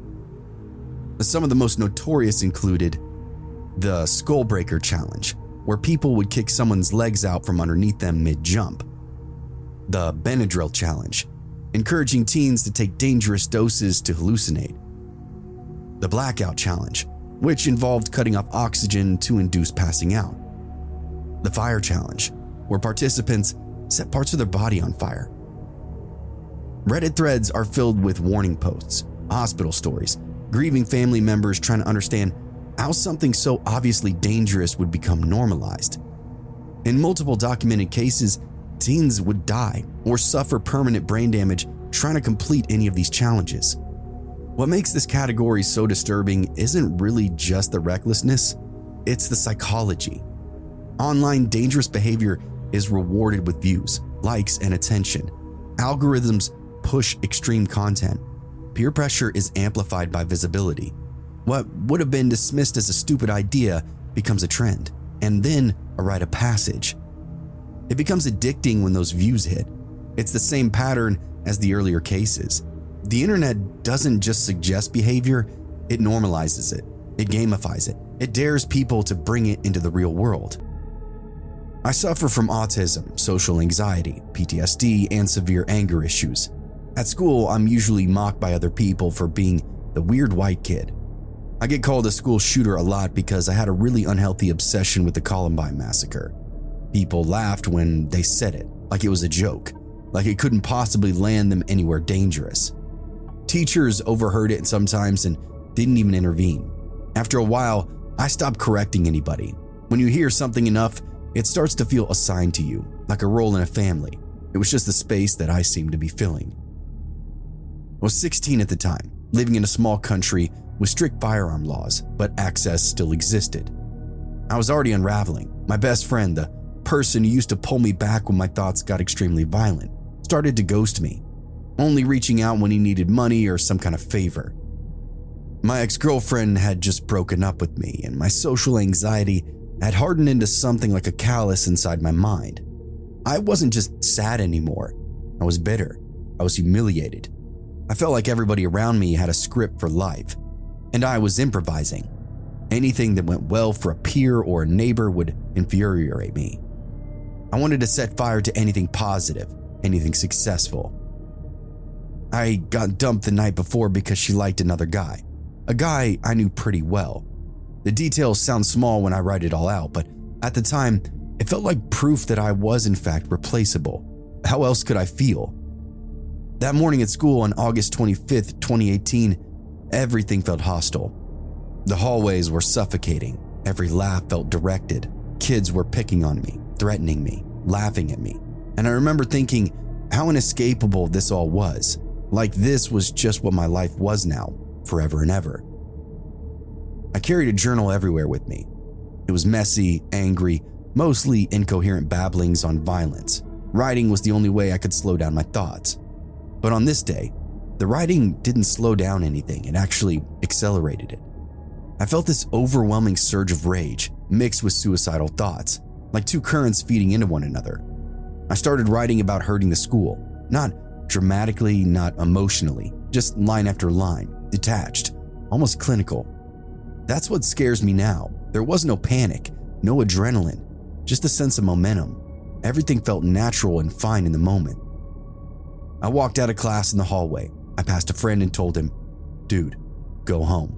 Some of the most notorious included the Skullbreaker Challenge, where people would kick someone's legs out from underneath them mid-jump. The Benadryl Challenge, encouraging teens to take dangerous doses to hallucinate. The Blackout Challenge, which involved cutting off oxygen to induce passing out. The Fire Challenge, where participants set parts of their body on fire. Reddit threads are filled with warning posts, hospital stories, grieving family members trying to understand how something so obviously dangerous would become normalized. In multiple documented cases, teens would die or suffer permanent brain damage trying to complete any of these challenges. What makes this category so disturbing isn't really just the recklessness, it's the psychology. Online dangerous behavior is rewarded with views, likes, and attention. Algorithms push extreme content. Peer pressure is amplified by visibility. What would have been dismissed as a stupid idea becomes a trend, and then a rite of passage. It becomes addicting when those views hit. It's the same pattern as the earlier cases. The internet doesn't just suggest behavior, it normalizes it, it gamifies it, it dares people to bring it into the real world. I suffer from autism, social anxiety, PTSD, and severe anger issues. At school, I'm usually mocked by other people for being the weird white kid. I get called a school shooter a lot because I had a really unhealthy obsession with the Columbine massacre. People laughed when they said it, like it was a joke, like it couldn't possibly land them anywhere dangerous. Teachers overheard it sometimes and didn't even intervene. After a while, I stopped correcting anybody. When you hear something enough, it starts to feel assigned to you, like a role in a family. It was just the space that I seemed to be filling. I was 16 at the time, living in a small country with strict firearm laws, but access still existed. I was already unraveling. My best friend, the person who used to pull me back when my thoughts got extremely violent, started to ghost me, only reaching out when he needed money or some kind of favor. My ex-girlfriend had just broken up with me, and my social anxiety had hardened into something like a callus inside my mind. I wasn't just sad anymore. I was bitter. I was humiliated. I felt like everybody around me had a script for life, and I was improvising. Anything that went well for a peer or a neighbor would infuriate me. I wanted to set fire to anything positive, anything successful. I got dumped the night before because she liked another guy, a guy I knew pretty well. The details sound small when I write it all out, but at the time, it felt like proof that I was in fact replaceable. How else could I feel? That morning at school on August 25th, 2018, everything felt hostile. The hallways were suffocating. Every laugh felt directed. Kids were picking on me, threatening me, laughing at me. And I remember thinking how inescapable this all was. Like this was just what my life was now, forever and ever. I carried a journal everywhere with me. It was messy, angry, mostly incoherent babblings on violence. Writing was the only way I could slow down my thoughts. But on this day, the writing didn't slow down anything, it actually accelerated it. I felt this overwhelming surge of rage mixed with suicidal thoughts, like two currents feeding into one another. I started writing about hurting the school, not dramatically, not emotionally, just line after line, detached, almost clinical. That's what scares me now. There was no panic, no adrenaline, just a sense of momentum. Everything felt natural and fine in the moment. I walked out of class in the hallway. I passed a friend and told him, "Dude, go home."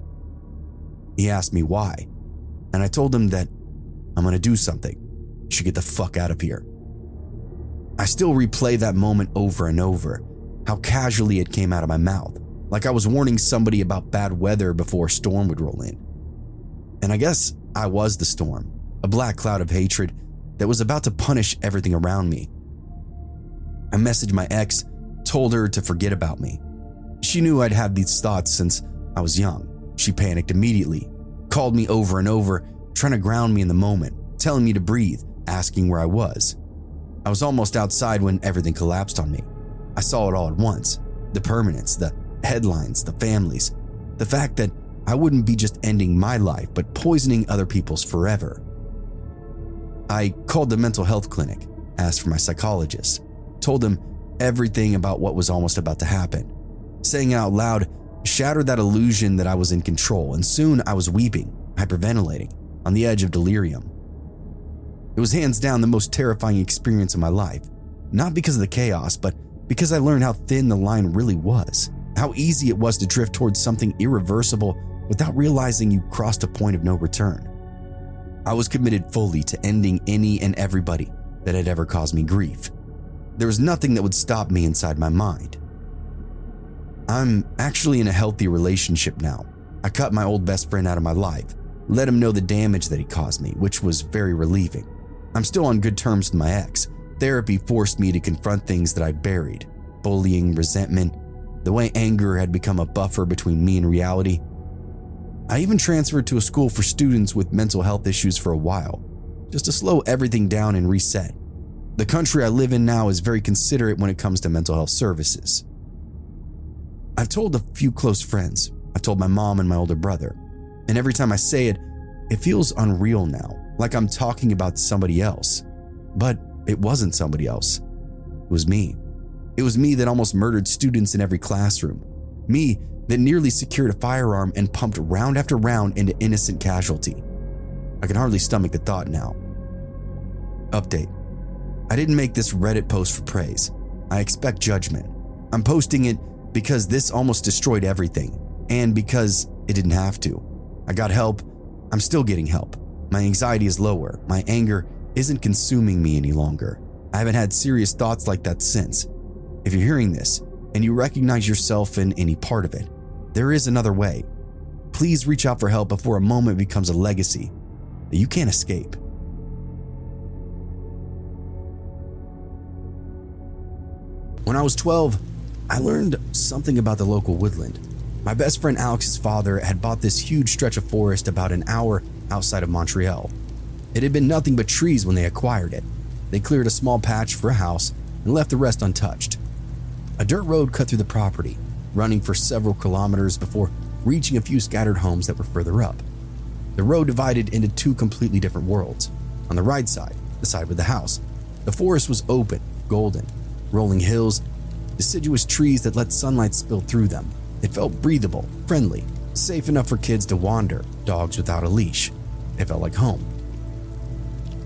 He asked me why, and I told him that I'm gonna do something. You should get the fuck out of here. I still replay that moment over and over, how casually it came out of my mouth, like I was warning somebody about bad weather before a storm would roll in. And I guess I was the storm, a black cloud of hatred that was about to punish everything around me. I messaged my ex, told her to forget about me. She knew I'd had these thoughts since I was young. She panicked immediately, called me over and over, trying to ground me in the moment, telling me to breathe, asking where I was. I was almost outside when everything collapsed on me. I saw it all at once. The permanence, the headlines, the families, the fact that I wouldn't be just ending my life, but poisoning other people's forever. I called the mental health clinic, asked for my psychologist, told them everything about what was almost about to happen. Saying it out loud shattered that illusion that I was in control, and soon I was weeping, hyperventilating, on the edge of delirium. It was hands down the most terrifying experience of my life, not because of the chaos, but because I learned how thin the line really was, how easy it was to drift towards something irreversible without realizing you crossed a point of no return. I was committed fully to ending any and everybody that had ever caused me grief. There was nothing that would stop me inside my mind. I'm actually in a healthy relationship now. I cut my old best friend out of my life, let him know the damage that he caused me, which was very relieving. I'm still on good terms with my ex. Therapy forced me to confront things that I buried, bullying, resentment, the way anger had become a buffer between me and reality. I even transferred to a school for students with mental health issues for a while, just to slow everything down and reset. The country I live in now is very considerate when it comes to mental health services. I've told a few close friends. I've told my mom and my older brother. And every time I say it, it feels unreal now, like I'm talking about somebody else. But it wasn't somebody else. It was me. It was me that almost murdered students in every classroom. Me that nearly secured a firearm and pumped round after round into innocent casualty. I can hardly stomach the thought now. Update. I didn't make this Reddit post for praise. I expect judgment. I'm posting it because this almost destroyed everything, and because it didn't have to. I got help. I'm still getting help. My anxiety is lower. My anger isn't consuming me any longer. I haven't had serious thoughts like that since. If you're hearing this and you recognize yourself in any part of it, there is another way. Please reach out for help before a moment becomes a legacy that you can't escape. When I was 12, I learned something about the local woodland. My best friend Alex's father had bought this huge stretch of forest about an hour outside of Montreal. It had been nothing but trees when they acquired it. They cleared a small patch for a house and left the rest untouched. A dirt road cut through the property, running for several kilometers before reaching a few scattered homes that were further up. The road divided into two completely different worlds. On the right side, the side with the house, the forest was open, golden, rolling hills, deciduous trees that let sunlight spill through them. It felt breathable, friendly, safe enough for kids to wander, dogs without a leash. It felt like home.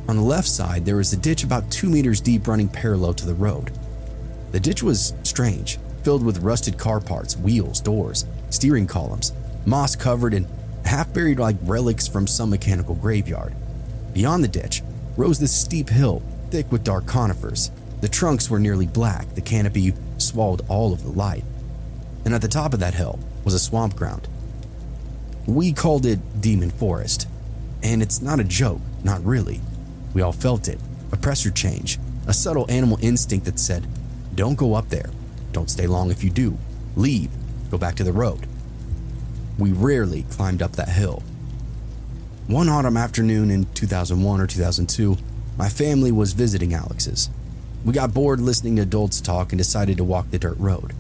On the left side, there was a ditch about 2 meters deep running parallel to the road. The ditch was strange, filled with rusted car parts, wheels, doors, steering columns, moss covered, and half buried like relics from some mechanical graveyard. Beyond the ditch rose this steep hill, thick with dark conifers. The trunks were nearly black, the canopy swallowed all of the light. And at the top of that hill was a swamp ground. We called it Demon Forest. And it's not a joke, not really. We all felt it, a pressure change, a subtle animal instinct that said, don't go up there, don't stay long if you do, leave, go back to the road. We rarely climbed up that hill. One autumn afternoon in 2001 or 2002, my family was visiting Alex's. We got bored listening to adults talk and decided to walk the dirt road.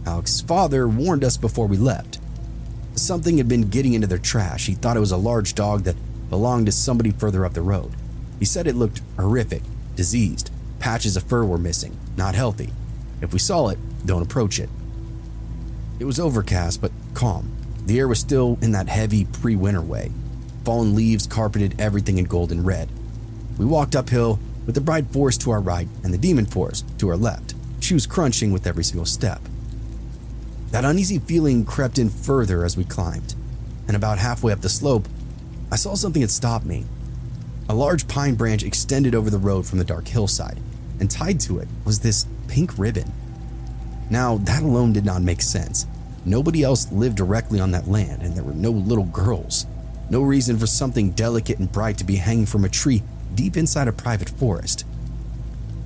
Alex's father warned us before we left. Something had been getting into their trash. He thought it was a large dog that belonged to somebody further up the road. He said it looked horrific, diseased, patches of fur were missing, not healthy. If we saw it, don't approach it. It was overcast but calm. The air was still in that heavy pre-winter way. Fallen leaves carpeted everything in gold and red. We walked uphill with the bright forest to our right and the demon forest to our left, shoes crunching with every single step. That uneasy feeling crept in further as we climbed, and about halfway up the slope, I saw something that stopped me. A large pine branch extended over the road from the dark hillside, and tied to it was this pink ribbon. Now, that alone did not make sense. Nobody else lived directly on that land, and there were no little girls. No reason for something delicate and bright to be hanging from a tree deep inside a private forest.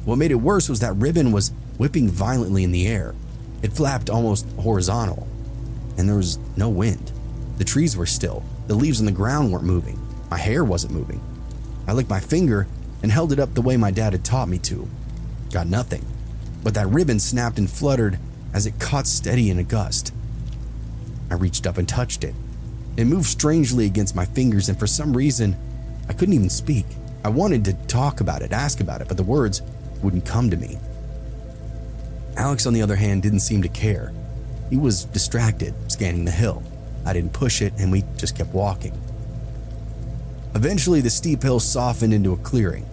What made it worse was that ribbon was whipping violently in the air. It flapped almost horizontal, and there was no wind. The trees were still. The leaves on the ground weren't moving. My hair wasn't moving. I licked my finger and held it up the way my dad had taught me to. Got nothing. But that ribbon snapped and fluttered as it caught steady in a gust. I reached up and touched it. It moved strangely against my fingers, and for some reason, I couldn't even speak. I wanted to talk about it, ask about it, but the words wouldn't come to me. Alex, on the other hand, didn't seem to care. He was distracted, scanning the hill. I didn't push it, and we just kept walking. Eventually, the steep hill softened into a clearing,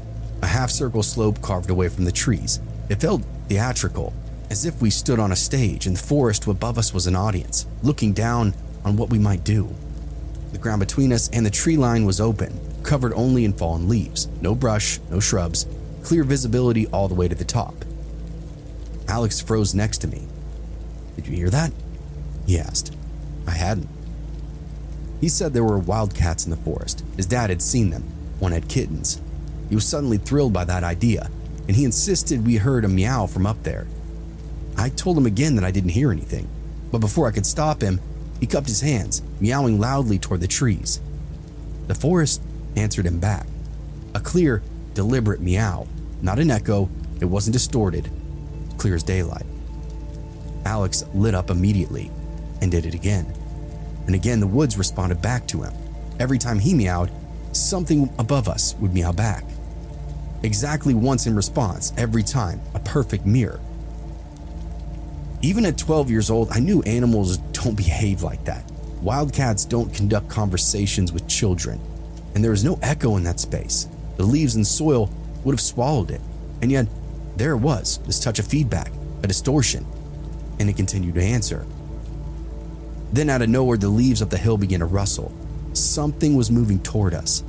a half-circle slope carved away from the trees. It felt theatrical, as if we stood on a stage and the forest above us was an audience, looking down on what we might do. The ground between us and the tree line was open, covered only in fallen leaves, no brush, no shrubs, clear visibility all the way to the top. Alex froze next to me. "Did you hear that?" he asked. I hadn't. He said there were wildcats in the forest. His dad had seen them. One had kittens. He was suddenly thrilled by that idea, and he insisted we heard a meow from up there. I told him again that I didn't hear anything, but before I could stop him, he cupped his hands, meowing loudly toward the trees. The forest answered him back. A clear, deliberate meow, not an echo. It wasn't distorted, clear as daylight. Alex lit up immediately and did it again. And again, the woods responded back to him. Every time he meowed, something above us would meow back. Exactly once in response, every time, a perfect mirror. Even at 12 years old, I knew animals don't behave like that. Wildcats don't conduct conversations with children, and there was no echo in that space. The leaves and soil would have swallowed it, and yet there it was, this touch of feedback, a distortion, and it continued to answer. Then out of nowhere, the leaves up the hill began to rustle. Something was moving toward us.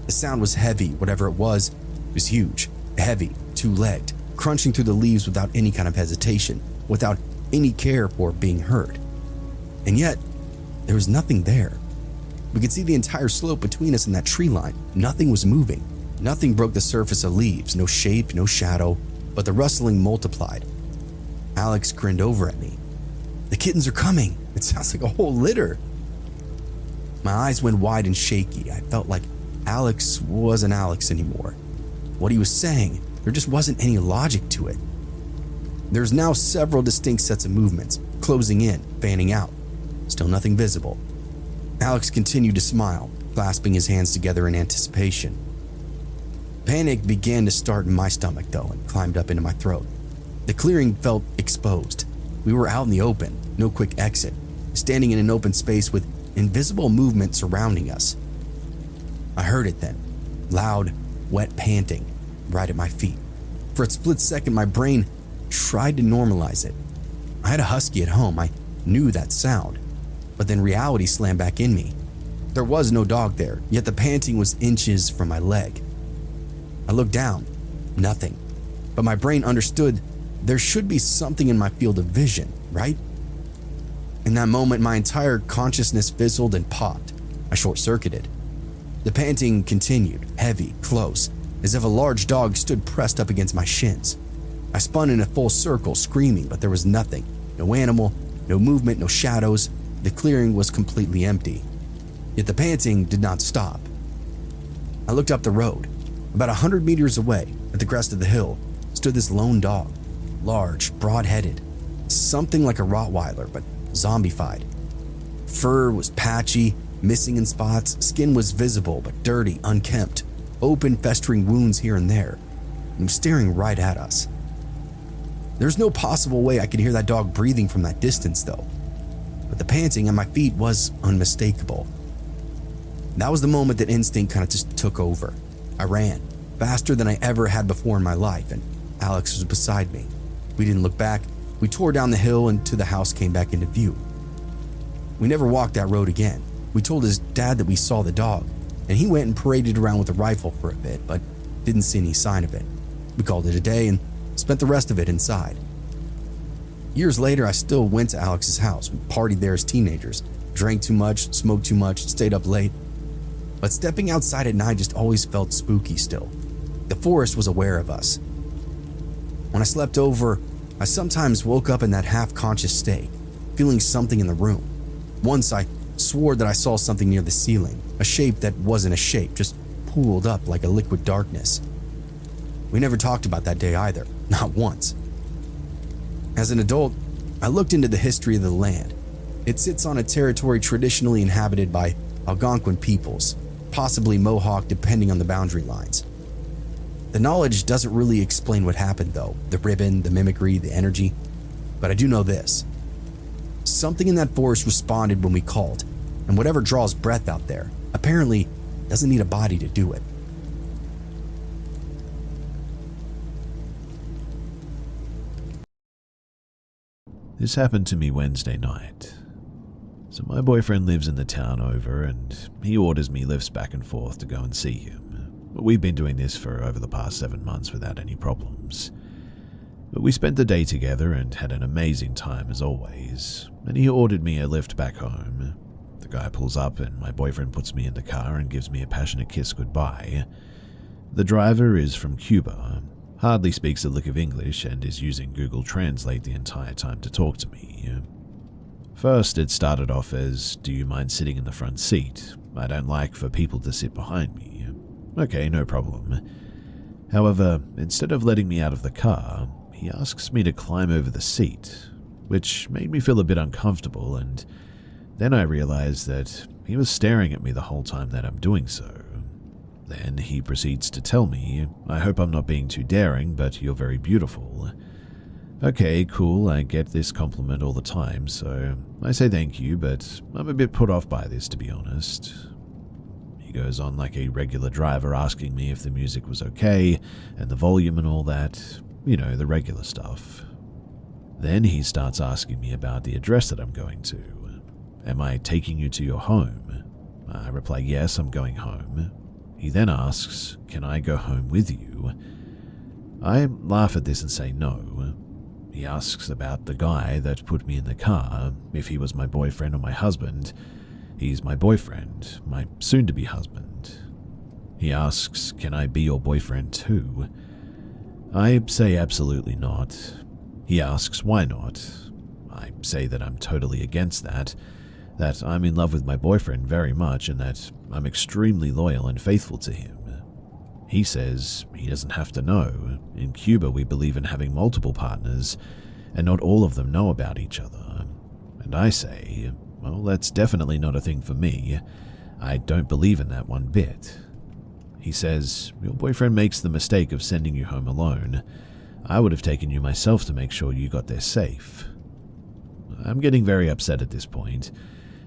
The sound was heavy, whatever it was huge, heavy, two-legged, crunching through the leaves without any kind of hesitation, without any care for being heard. And yet, there was nothing there. We could see the entire slope between us and that tree line. Nothing was moving. Nothing broke the surface of leaves, no shape, no shadow, but the rustling multiplied. Alex grinned over at me. "The kittens are coming. It sounds like a whole litter." My eyes went wide and shaky. I felt like Alex wasn't Alex anymore. What he was saying, there just wasn't any logic to it. There's now several distinct sets of movements, closing in, fanning out. Still nothing visible. Alex continued to smile, clasping his hands together in anticipation. Panic began to start in my stomach, though, and climbed up into my throat. The clearing felt exposed. We were out in the open, no quick exit, standing in an open space with invisible movement surrounding us. I heard it then, loud, wet panting, right at my feet. For a split second, my brain tried to normalize it. I had a husky at home. I knew that sound, but then reality slammed back in me. There was no dog there, yet the panting was inches from my leg. I looked down, nothing. But my brain understood there should be something in my field of vision, right? In that moment, my entire consciousness fizzled and popped. I short-circuited. The panting continued, heavy, close, as if a large dog stood pressed up against my shins. I spun in a full circle, screaming, but there was nothing. No animal, no movement, no shadows. The clearing was completely empty. Yet the panting did not stop. I looked up the road. About 100 meters away, at the crest of the hill, stood this lone dog. Large, broad-headed. Something like a Rottweiler, but zombified. Fur was patchy, missing in spots. Skin was visible, but dirty, unkempt. Open, festering wounds here and there. It was staring right at us. There's no possible way I could hear that dog breathing from that distance, though. But the panting at my feet was unmistakable. That was the moment that instinct kind of just took over. I ran, faster than I ever had before in my life, and Alex was beside me. We didn't look back. We tore down the hill until the house came back into view. We never walked that road again. We told his dad that we saw the dog, and he went and paraded around with a rifle for a bit, but didn't see any sign of it. We called it a day and spent the rest of it inside. Years later, I still went to Alex's house. We partied there as teenagers, drank too much, smoked too much, stayed up late. But stepping outside at night just always felt spooky still. The forest was aware of us. When I slept over, I sometimes woke up in that half-conscious state, feeling something in the room. Once I swore that I saw something near the ceiling, a shape that wasn't a shape, just pooled up like a liquid darkness. We never talked about that day either, not once. As an adult, I looked into the history of the land. It sits on a territory traditionally inhabited by Algonquin peoples, possibly Mohawk depending on the boundary lines. The knowledge doesn't really explain what happened though, the ribbon, the mimicry, the energy, but I do know this. Something in that forest responded when we called, and whatever draws breath out there apparently doesn't need a body to do it. This happened to me Wednesday night. So my boyfriend lives in the town over and he orders me lifts back and forth to go and see him. We've been doing this for over the past 7 months without any problems. But we spent the day together and had an amazing time as always, and he ordered me a lift back home. The guy pulls up and my boyfriend puts me in the car and gives me a passionate kiss goodbye. The driver is from Cuba, hardly speaks a lick of English and is using Google Translate the entire time to talk to me. First, it started off as, "Do you mind sitting in the front seat? I don't like for people to sit behind me." Okay, no problem. However, instead of letting me out of the car, he asks me to climb over the seat, which made me feel a bit uncomfortable, and then I realized that he was staring at me the whole time that I'm doing so. Then he proceeds to tell me, "I hope I'm not being too daring, but you're very beautiful." Okay, cool, I get this compliment all the time, so I say thank you, but I'm a bit put off by this, to be honest. He goes on like a regular driver, asking me if the music was okay, and the volume and all that, you know, the regular stuff. Then he starts asking me about the address that I'm going to. "Am I taking you to your home?" I reply, "Yes, I'm going home." He then asks, "Can I go home with you?" I laugh at this and say no. He asks about the guy that put me in the car, if he was my boyfriend or my husband. He's my boyfriend, my soon-to-be husband. He asks, "Can I be your boyfriend too?" I say absolutely not. He asks why not. I say that I'm totally against that I'm in love with my boyfriend very much and that I'm extremely loyal and faithful to him. He says he doesn't have to know. In Cuba, we believe in having multiple partners, and not all of them know about each other. And I say, well, that's definitely not a thing for me. I don't believe in that one bit. He says, "Your boyfriend makes the mistake of sending you home alone. I would have taken you myself to make sure you got there safe." I'm getting very upset at this point,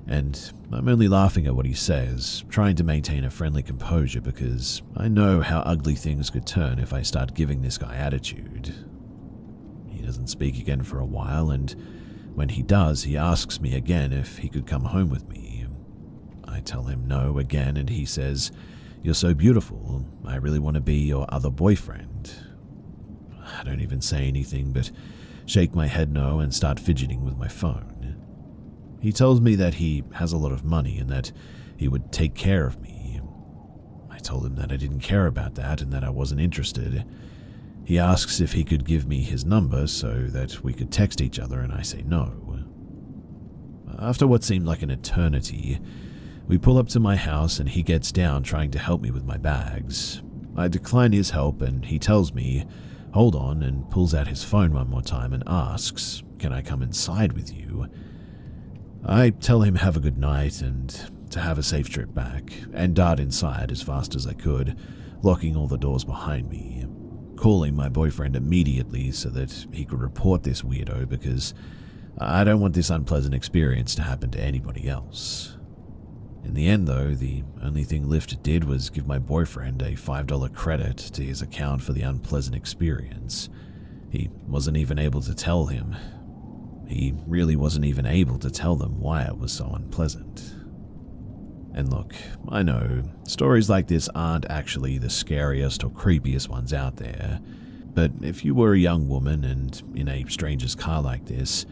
and I'm only laughing at what he says, trying to maintain a friendly composure because I know how ugly things could turn if I start giving this guy attitude. He doesn't speak again for a while, and when he does, he asks me again if he could come home with me. I tell him no again, and he says, "You're so beautiful, I really want to be your other boyfriend." I don't even say anything but shake my head no and start fidgeting with my phone. He tells me that he has a lot of money and that he would take care of me. I told him that I didn't care about that and that I wasn't interested. He asks if he could give me his number so that we could text each other, and I say no. After what seemed like an eternity, we pull up to my house and he gets down trying to help me with my bags. I decline his help and he tells me, "Hold on," and pulls out his phone one more time and asks, "Can I come inside with you?" I tell him have a good night and to have a safe trip back, and dart inside as fast as I could, locking all the doors behind me, calling my boyfriend immediately so that he could report this weirdo because I don't want this unpleasant experience to happen to anybody else. In the end, though, the only thing Lyft did was give my boyfriend a $5 credit to his account for the unpleasant experience. He wasn't even able to tell him. He really wasn't even able to tell them why it was so unpleasant. And look, I know, stories like this aren't actually the scariest or creepiest ones out there, but if you were a young woman and in a stranger's car like this,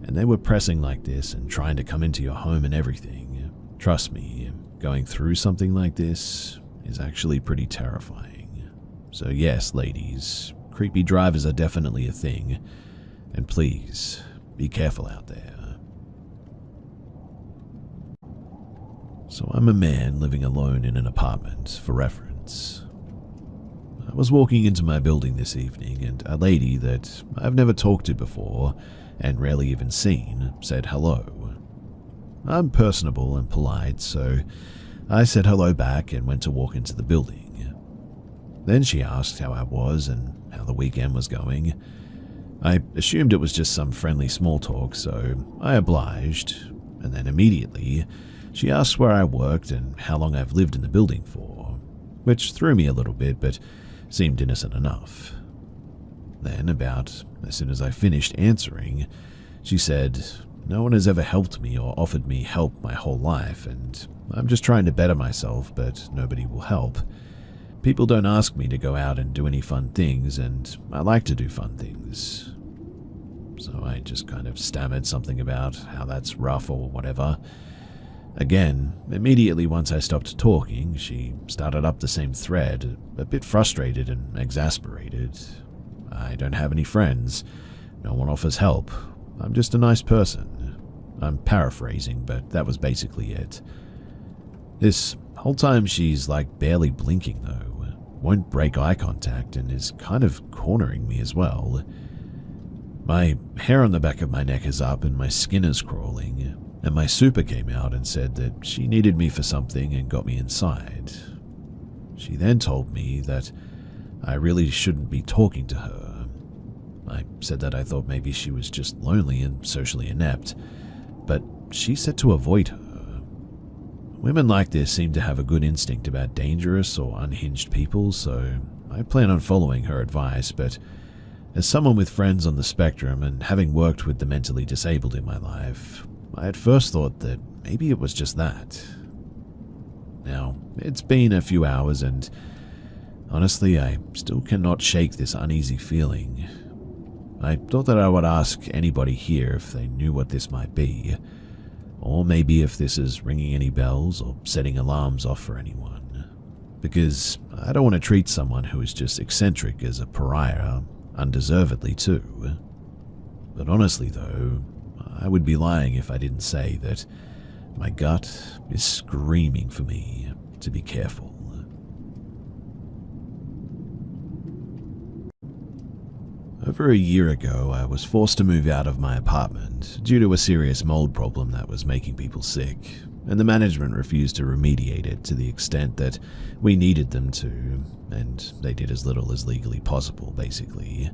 and they were pressing like this and trying to come into your home and everything, trust me, going through something like this is actually pretty terrifying. So yes, ladies, creepy drivers are definitely a thing, and please, be careful out there. So I'm a man living alone in an apartment, for reference. I was walking into my building this evening and a lady that I've never talked to before and rarely even seen said hello. I'm personable and polite, so I said hello back and went to walk into the building. Then she asked how I was and how the weekend was going. I assumed it was just some friendly small talk, so I obliged, and then immediately she asked where I worked and how long I've lived in the building for, which threw me a little bit but seemed innocent enough. Then, about as soon as I finished answering, she said, "No one has ever helped me or offered me help my whole life, and I'm just trying to better myself, but nobody will help. People don't ask me to go out and do any fun things, and I like to do fun things." So I just kind of stammered something about how that's rough or whatever. Again, immediately once I stopped talking, she started up the same thread, a bit frustrated and exasperated. "I don't have any friends. No one offers help. I'm just a nice person." I'm paraphrasing, but that was basically it. This whole time she's like barely blinking though, won't break eye contact and is kind of cornering me as well. My hair on the back of my neck is up and my skin is crawling, and my super came out and said that she needed me for something and got me inside. She then told me that I really shouldn't be talking to her. I said that I thought maybe she was just lonely and socially inept, but she said to avoid her. Women like this seem to have a good instinct about dangerous or unhinged people, so I plan on following her advice, but as someone with friends on the spectrum and having worked with the mentally disabled in my life, I at first thought that maybe it was just that. Now, it's been a few hours and honestly, I still cannot shake this uneasy feeling. I thought that I would ask anybody here if they knew what this might be, or maybe if this is ringing any bells or setting alarms off for anyone, because I don't want to treat someone who is just eccentric as a pariah, undeservedly too. But honestly though, I would be lying if I didn't say that my gut is screaming for me to be careful. Over a year ago, I was forced to move out of my apartment due to a serious mold problem that was making people sick, and the management refused to remediate it to the extent that we needed them to, and they did as little as legally possible, basically.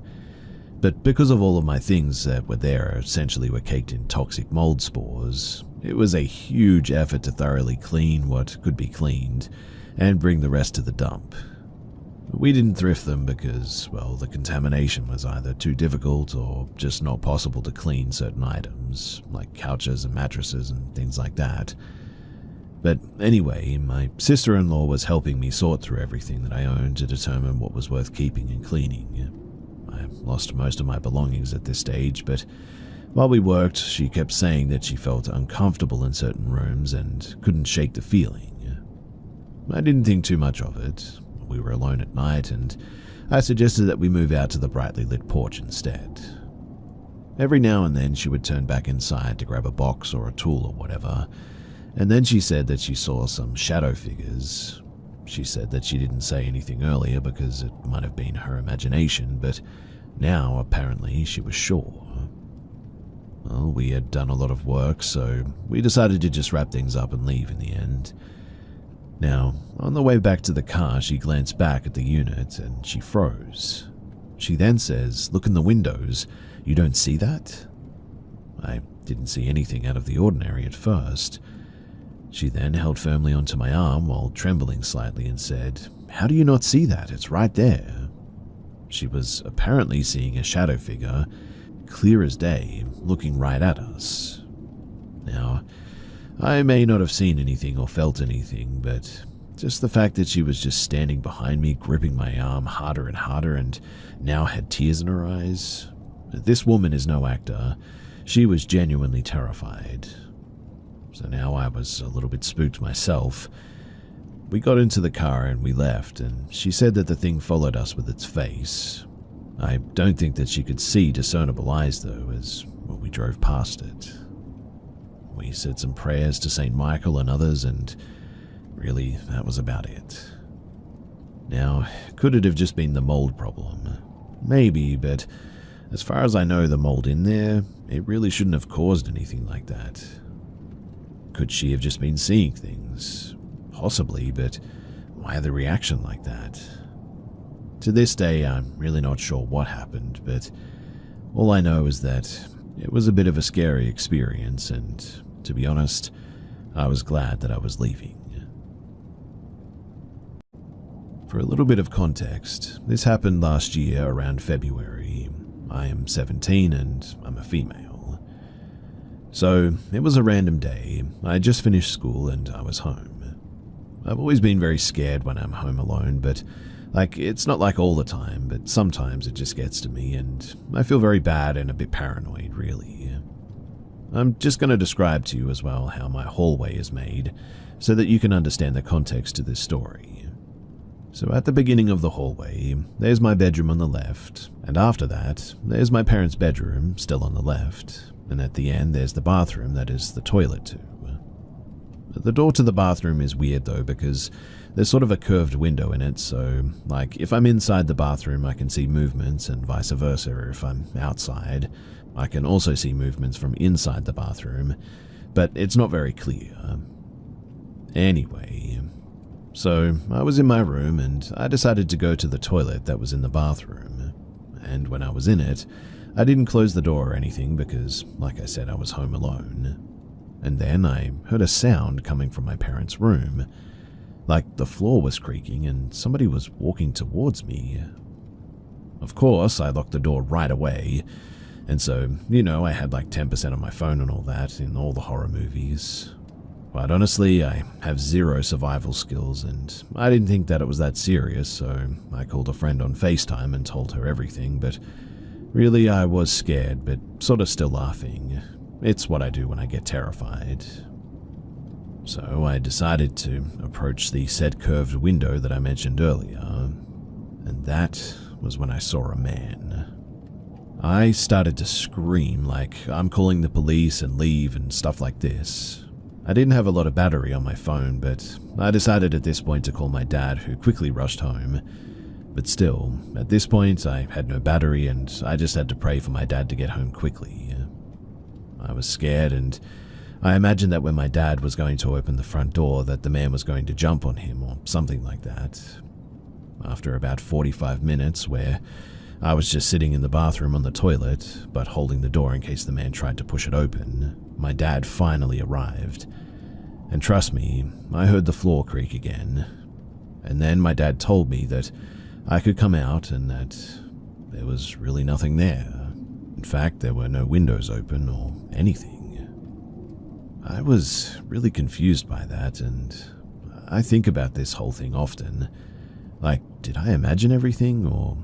But because of all of my things that were there essentially were caked in toxic mold spores, it was a huge effort to thoroughly clean what could be cleaned and bring the rest to the dump. We didn't thrift them because, well, the contamination was either too difficult or just not possible to clean certain items, like couches and mattresses and things like that. But anyway, my sister-in-law was helping me sort through everything that I owned to determine what was worth keeping and cleaning. I lost most of my belongings at this stage, but while we worked, she kept saying that she felt uncomfortable in certain rooms and couldn't shake the feeling. I didn't think too much of it. We were alone at night, and I suggested that we move out to the brightly lit porch instead. Every now and then she would turn back inside to grab a box or a tool or whatever, and then she said that she saw some shadow figures. She said that she didn't say anything earlier because it might have been her imagination, but now apparently she was sure. Well, we had done a lot of work, so we decided to just wrap things up and leave in the end. Now, on the way back to the car, she glanced back at the unit and she froze. She then says, "Look in the windows. You don't see that?" I didn't see anything out of the ordinary at first. She then held firmly onto my arm while trembling slightly and said, "How do you not see that? It's right there." She was apparently seeing a shadow figure, clear as day, looking right at us. Now, I may not have seen anything or felt anything, but just the fact that she was just standing behind me, gripping my arm harder and harder, and now had tears in her eyes. This woman is no actor. She was genuinely terrified. So now I was a little bit spooked myself. We got into the car and we left, and she said that the thing followed us with its face. I don't think that she could see discernible eyes, though, as we drove past it. We said some prayers to St. Michael and others, and really, that was about it. Now, could it have just been the mold problem? Maybe, but as far as I know, the mold in there, it really shouldn't have caused anything like that. Could she have just been seeing things? Possibly, but why the reaction like that? To this day, I'm really not sure what happened, but all I know is that it was a bit of a scary experience, and to be honest, I was glad that I was leaving. For a little bit of context, this happened last year around February. I am 17 and I'm a female. So, it was a random day. I had just finished school and I was home. I've always been very scared when I'm home alone, but it's not like all the time, but sometimes it just gets to me and I feel very bad and a bit paranoid, really. I'm just going to describe to you as well how my hallway is made so that you can understand the context to this story. So at the beginning of the hallway, there's my bedroom on the left, and after that, there's my parents' bedroom, still on the left, and at the end there's the bathroom that is the toilet too. The door to the bathroom is weird though because there's sort of a curved window in it, so if I'm inside the bathroom I can see movements and vice versa if I'm outside. I can also see movements from inside the bathroom, but it's not very clear. Anyway, so I was in my room and I decided to go to the toilet that was in the bathroom. And when I was in it, I didn't close the door or anything because, like I said, I was home alone. And then I heard a sound coming from my parents' room. Like the floor was creaking and somebody was walking towards me. Of course, I locked the door right away. And so, I had 10% of my phone and all that in all the horror movies. Quite honestly, I have zero survival skills and I didn't think that it was that serious, so I called a friend on FaceTime and told her everything, but really I was scared, but sort of still laughing. It's what I do when I get terrified. So I decided to approach the said curved window that I mentioned earlier, and that was when I saw a man. I started to scream like I'm calling the police and leave and stuff like this. I didn't have a lot of battery on my phone, but I decided at this point to call my dad, who quickly rushed home. But still, at this point I had no battery and I just had to pray for my dad to get home quickly. I was scared and I imagined that when my dad was going to open the front door that the man was going to jump on him or something like that. After about 45 minutes where I was just sitting in the bathroom on the toilet, but holding the door in case the man tried to push it open, my dad finally arrived. And trust me, I heard the floor creak again. And then my dad told me that I could come out and that there was really nothing there. In fact, there were no windows open or anything. I was really confused by that, and I think about this whole thing often. Like, did I imagine everything, or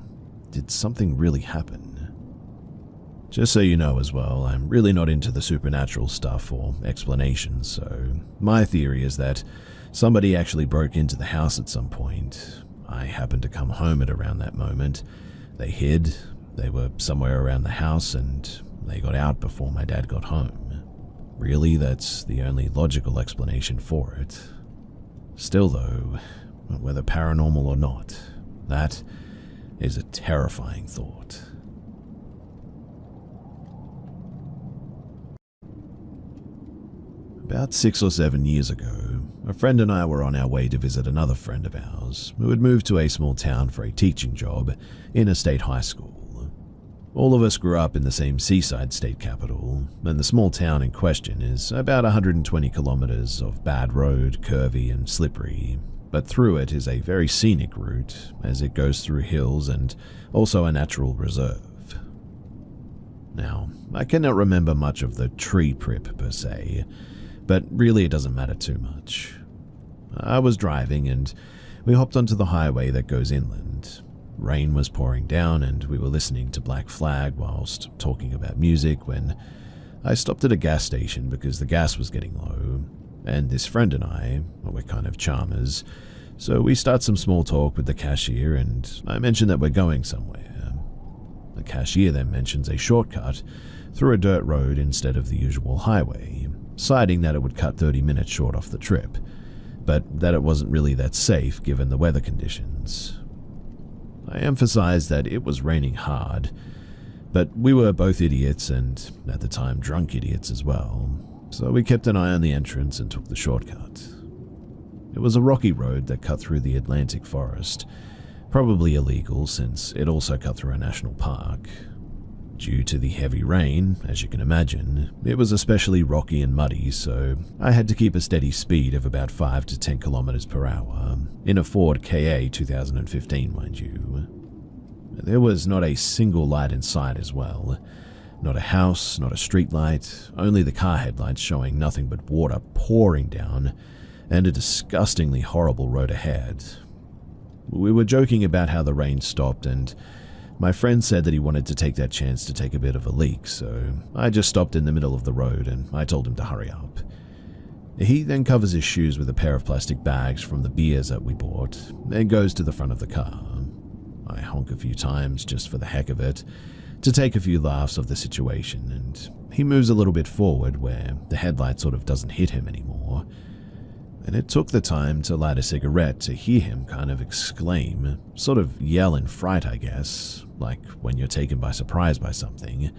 did something really happen? Just so you know as well, I'm really not into the supernatural stuff or explanations, so my theory is that somebody actually broke into the house at some point. I happened to come home at around that moment. They hid, they were somewhere around the house, and they got out before my dad got home. Really, that's the only logical explanation for it. Still though, whether paranormal or not, that is a terrifying thought. About 6 or 7 years ago, a friend and I were on our way to visit another friend of ours who had moved to a small town for a teaching job in a state high school. All of us grew up in the same seaside state capital, and the small town in question is about 120 kilometers of bad road, curvy and slippery, but through it is a very scenic route as it goes through hills and also a natural reserve. Now, I cannot remember much of the tree trip per se, but really it doesn't matter too much. I was driving and we hopped onto the highway that goes inland. Rain was pouring down and we were listening to Black Flag whilst talking about music when I stopped at a gas station because the gas was getting low, and this friend and I, we're kind of charmers, so we start some small talk with the cashier and I mention that we're going somewhere. The cashier then mentions a shortcut through a dirt road instead of the usual highway, citing that it would cut 30 minutes short off the trip, but that it wasn't really that safe given the weather conditions. I emphasized that it was raining hard, but we were both idiots and, at the time, drunk idiots as well, so we kept an eye on the entrance and took the shortcut. It was a rocky road that cut through the Atlantic forest, probably illegal since it also cut through a national park. Due to the heavy rain, as you can imagine, it was especially rocky and muddy, so I had to keep a steady speed of about 5 to 10 kilometers per hour, in a Ford Ka 2015, mind you. There was not a single light in sight as well. Not a house, not a street light, only the car headlights showing nothing but water pouring down, and a disgustingly horrible road ahead. We were joking about how the rain stopped, and my friend said that he wanted to take that chance to take a bit of a leak, so I just stopped in the middle of the road and I told him to hurry up. He then covers his shoes with a pair of plastic bags from the beers that we bought and goes to the front of the car. I honk a few times just for the heck of it, to take a few laughs of the situation, and he moves a little bit forward where the headlight sort of doesn't hit him anymore. And it took the time to light a cigarette to hear him kind of exclaim, sort of yell in fright, I guess, like when you're taken by surprise by something.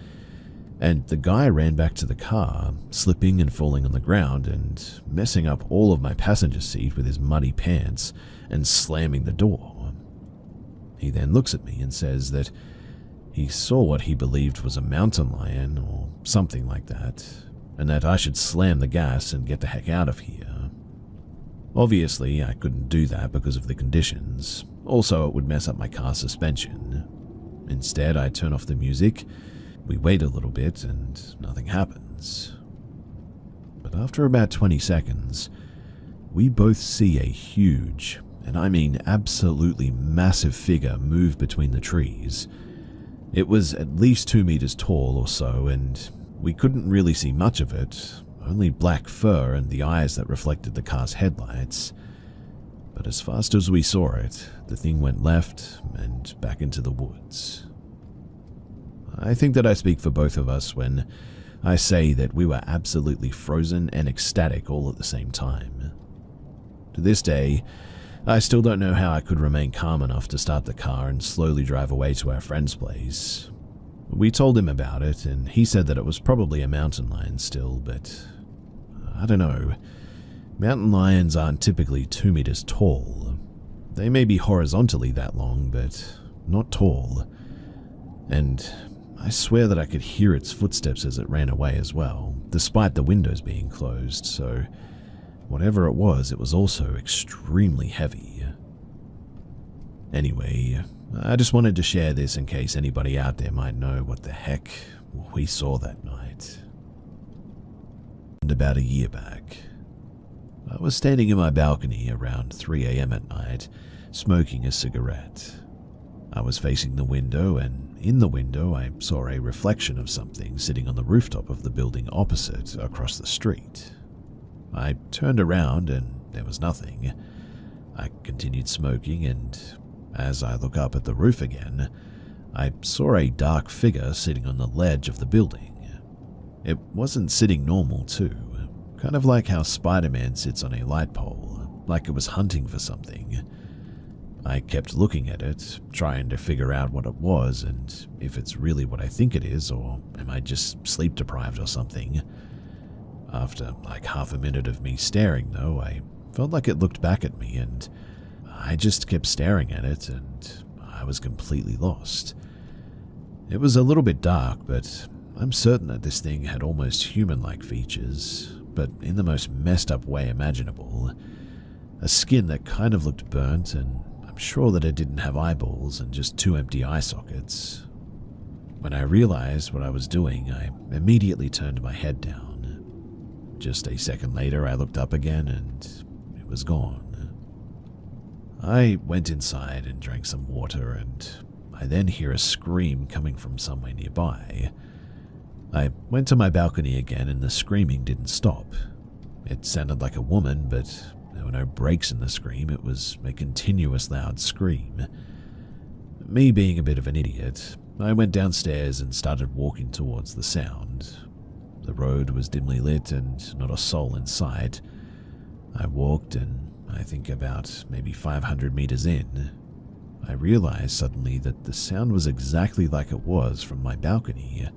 And the guy ran back to the car, slipping and falling on the ground and messing up all of my passenger seat with his muddy pants and slamming the door. He then looks at me and says that he saw what he believed was a mountain lion or something like that, and that I should slam the gas and get the heck out of here. Obviously, I couldn't do that because of the conditions. Also, it would mess up my car's suspension. Instead, I turn off the music, we wait a little bit, and nothing happens. But after about 20 seconds, we both see a huge, and I mean absolutely massive figure move between the trees. It was at least 2 meters tall or so, and we couldn't really see much of it, only black fur and the eyes that reflected the car's headlights. But as fast as we saw it, the thing went left and back into the woods. I think that I speak for both of us when I say that we were absolutely frozen and ecstatic all at the same time. To this day, I still don't know how I could remain calm enough to start the car and slowly drive away to our friend's place. We told him about it, and he said that it was probably a mountain lion still, but I don't know. Mountain lions aren't typically 2 meters tall. They may be horizontally that long, but not tall. And I swear that I could hear its footsteps as it ran away as well, despite the windows being closed, so whatever it was also extremely heavy. Anyway, I just wanted to share this in case anybody out there might know what the heck we saw that night. about a year back. I was standing in my balcony around 3 a.m. at night, smoking a cigarette. I was facing the window, and in the window I saw a reflection of something sitting on the rooftop of the building opposite across the street. I turned around and there was nothing. I continued smoking, and as I look up at the roof again, I saw a dark figure sitting on the ledge of the building. It wasn't sitting normal too, kind of like how Spider-Man sits on a light pole, like it was hunting for something. I kept looking at it, trying to figure out what it was and if it's really what I think it is, or am I just sleep deprived or something. After like half a minute of me staring though, I felt like it looked back at me, and I just kept staring at it, and I was completely lost. It was a little bit dark, but I'm certain that this thing had almost human-like features, but in the most messed up way imaginable. A skin that kind of looked burnt, and I'm sure that it didn't have eyeballs and just 2 empty eye sockets. When I realized what I was doing, I immediately turned my head down. Just a second later, I looked up again, and it was gone. I went inside and drank some water, and I then hear a scream coming from somewhere nearby. I went to my balcony again, and the screaming didn't stop. It sounded like a woman, but there were no breaks in the scream. It was a continuous loud scream. Me being a bit of an idiot, I went downstairs and started walking towards the sound. The road was dimly lit and not a soul in sight. I walked, and I think about maybe 500 meters in, I realized suddenly that the sound was exactly like it was from my balcony.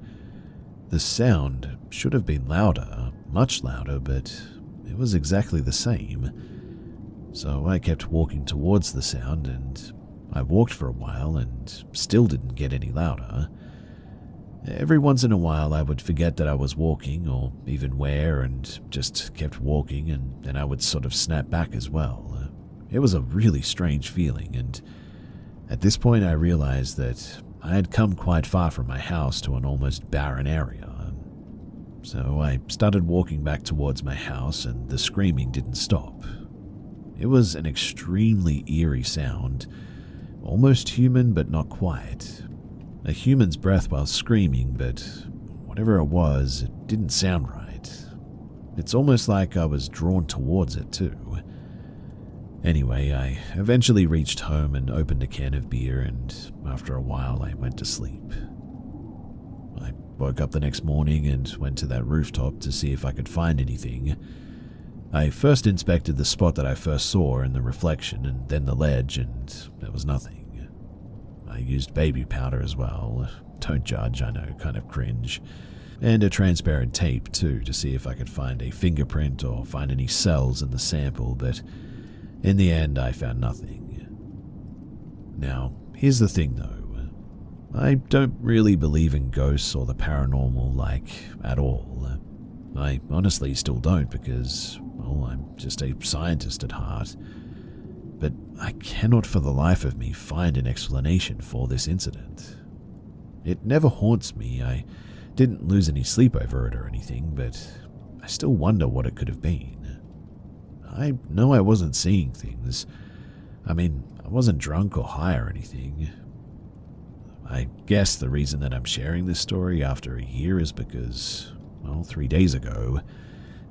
The sound should have been louder, much louder, but it was exactly the same. So I kept walking towards the sound, and I walked for a while and still didn't get any louder. Every once in a while I would forget that I was walking, or even where, and just kept walking, and then I would sort of snap back as well. It was a really strange feeling, and at this point I realized that I had come quite far from my house to an almost barren area. So I started walking back towards my house, and the screaming didn't stop. It was an extremely eerie sound, almost human but not quite. A human's breath while screaming, but whatever it was, it didn't sound right. It's almost like I was drawn towards it too. Anyway, I eventually reached home and opened a can of beer, and after a while I went to sleep. I woke up the next morning and went to that rooftop to see if I could find anything. I first inspected the spot that I first saw in the reflection, and then the ledge, and there was nothing. I used baby powder as well. Don't judge, I know, kind of cringe. And a transparent tape too, to see if I could find a fingerprint or find any cells in the sample, but in the end I found nothing. Now, here's the thing though. I don't really believe in ghosts or the paranormal, like, at all. I honestly still don't because, well, I'm just a scientist at heart. But I cannot for the life of me find an explanation for this incident. It never haunts me. I didn't lose any sleep over it or anything, but I still wonder what it could have been. I know I wasn't seeing things. I mean, I wasn't drunk or high or anything. I guess the reason that I'm sharing this story after a year is because, well, 3 days ago,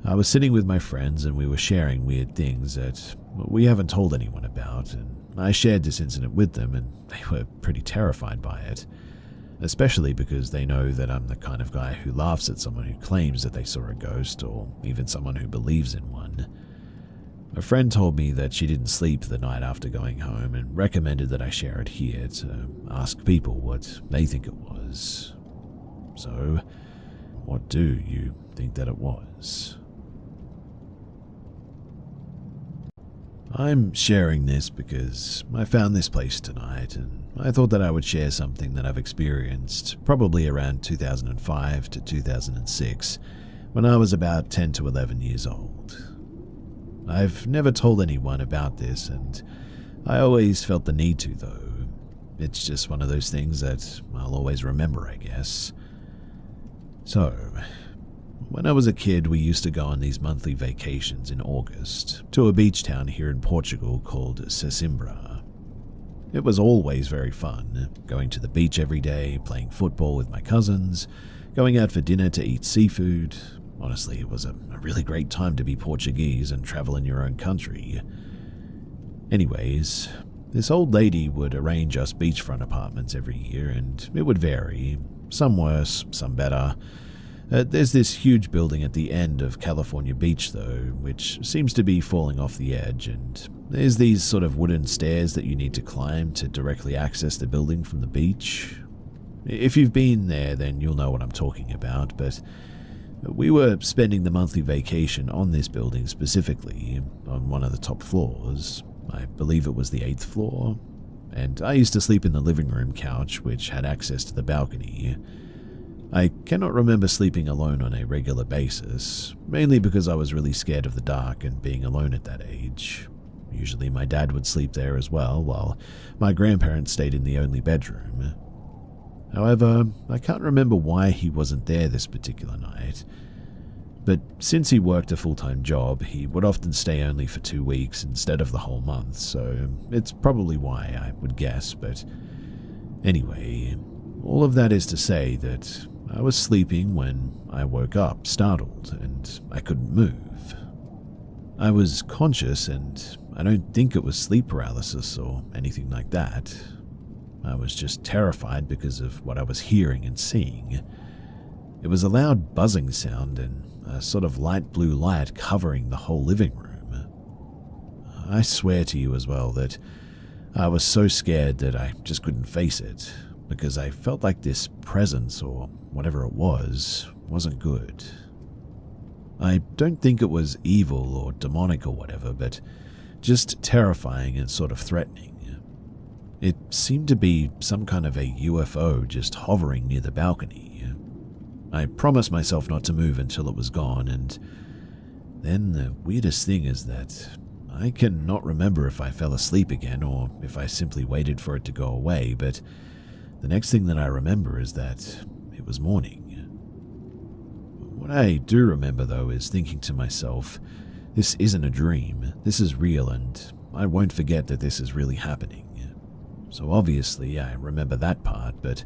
I was sitting with my friends and we were sharing weird things that we haven't told anyone about, and I shared this incident with them and they were pretty terrified by it, especially because they know that I'm the kind of guy who laughs at someone who claims that they saw a ghost or even someone who believes in one. A friend told me that she didn't sleep the night after going home and recommended that I share it here to ask people what they think it was. So, what do you think that it was? I'm sharing this because I found this place tonight, and I thought that I would share something that I've experienced probably around 2005 to 2006, when I was about 10 to 11 years old. I've never told anyone about this, and I always felt the need to, though. It's just one of those things that I'll always remember, I guess. So, When I was a kid, we used to go on these monthly vacations in August to a beach town here in Portugal called Sesimbra. It was always very fun, going to the beach every day, playing football with my cousins, going out for dinner to eat seafood. Honestly, it was a really great time to be Portuguese and travel in your own country. Anyways, this old lady would arrange us beachfront apartments every year, and it would vary, some worse, some better. There's this huge building at the end of California Beach, though, which seems to be falling off the edge, and there's these sort of wooden stairs that you need to climb to directly access the building from the beach. If you've been there, then you'll know what I'm talking about, but we were spending the monthly vacation on this building specifically, on one of the top floors. I believe it was the 8th floor, and I used to sleep in the living room couch, which had access to the balcony. I cannot remember sleeping alone on a regular basis, mainly because I was really scared of the dark and being alone at that age. Usually my dad would sleep there as well, while my grandparents stayed in the only bedroom. However, I can't remember why he wasn't there this particular night. But since he worked a full-time job, he would often stay only for 2 weeks instead of the whole month, so it's probably why, I would guess. But anyway, all of that is to say that I was sleeping when I woke up, startled, and I couldn't move. I was conscious, and I don't think it was sleep paralysis or anything like that. I was just terrified because of what I was hearing and seeing. It was a loud buzzing sound and a sort of light blue light covering the whole living room. I swear to you as well that I was so scared that I just couldn't face it, because I felt like this presence, or whatever it was, wasn't good. I don't think it was evil or demonic or whatever, but just terrifying and sort of threatening. It seemed to be some kind of a UFO just hovering near the balcony. I promised myself not to move until it was gone, and then the weirdest thing is that I cannot remember if I fell asleep again or if I simply waited for it to go away, but the next thing that I remember is that it was morning. What I do remember, though, is thinking to myself, this isn't a dream, this is real, and I won't forget that this is really happening. So obviously I remember that part, but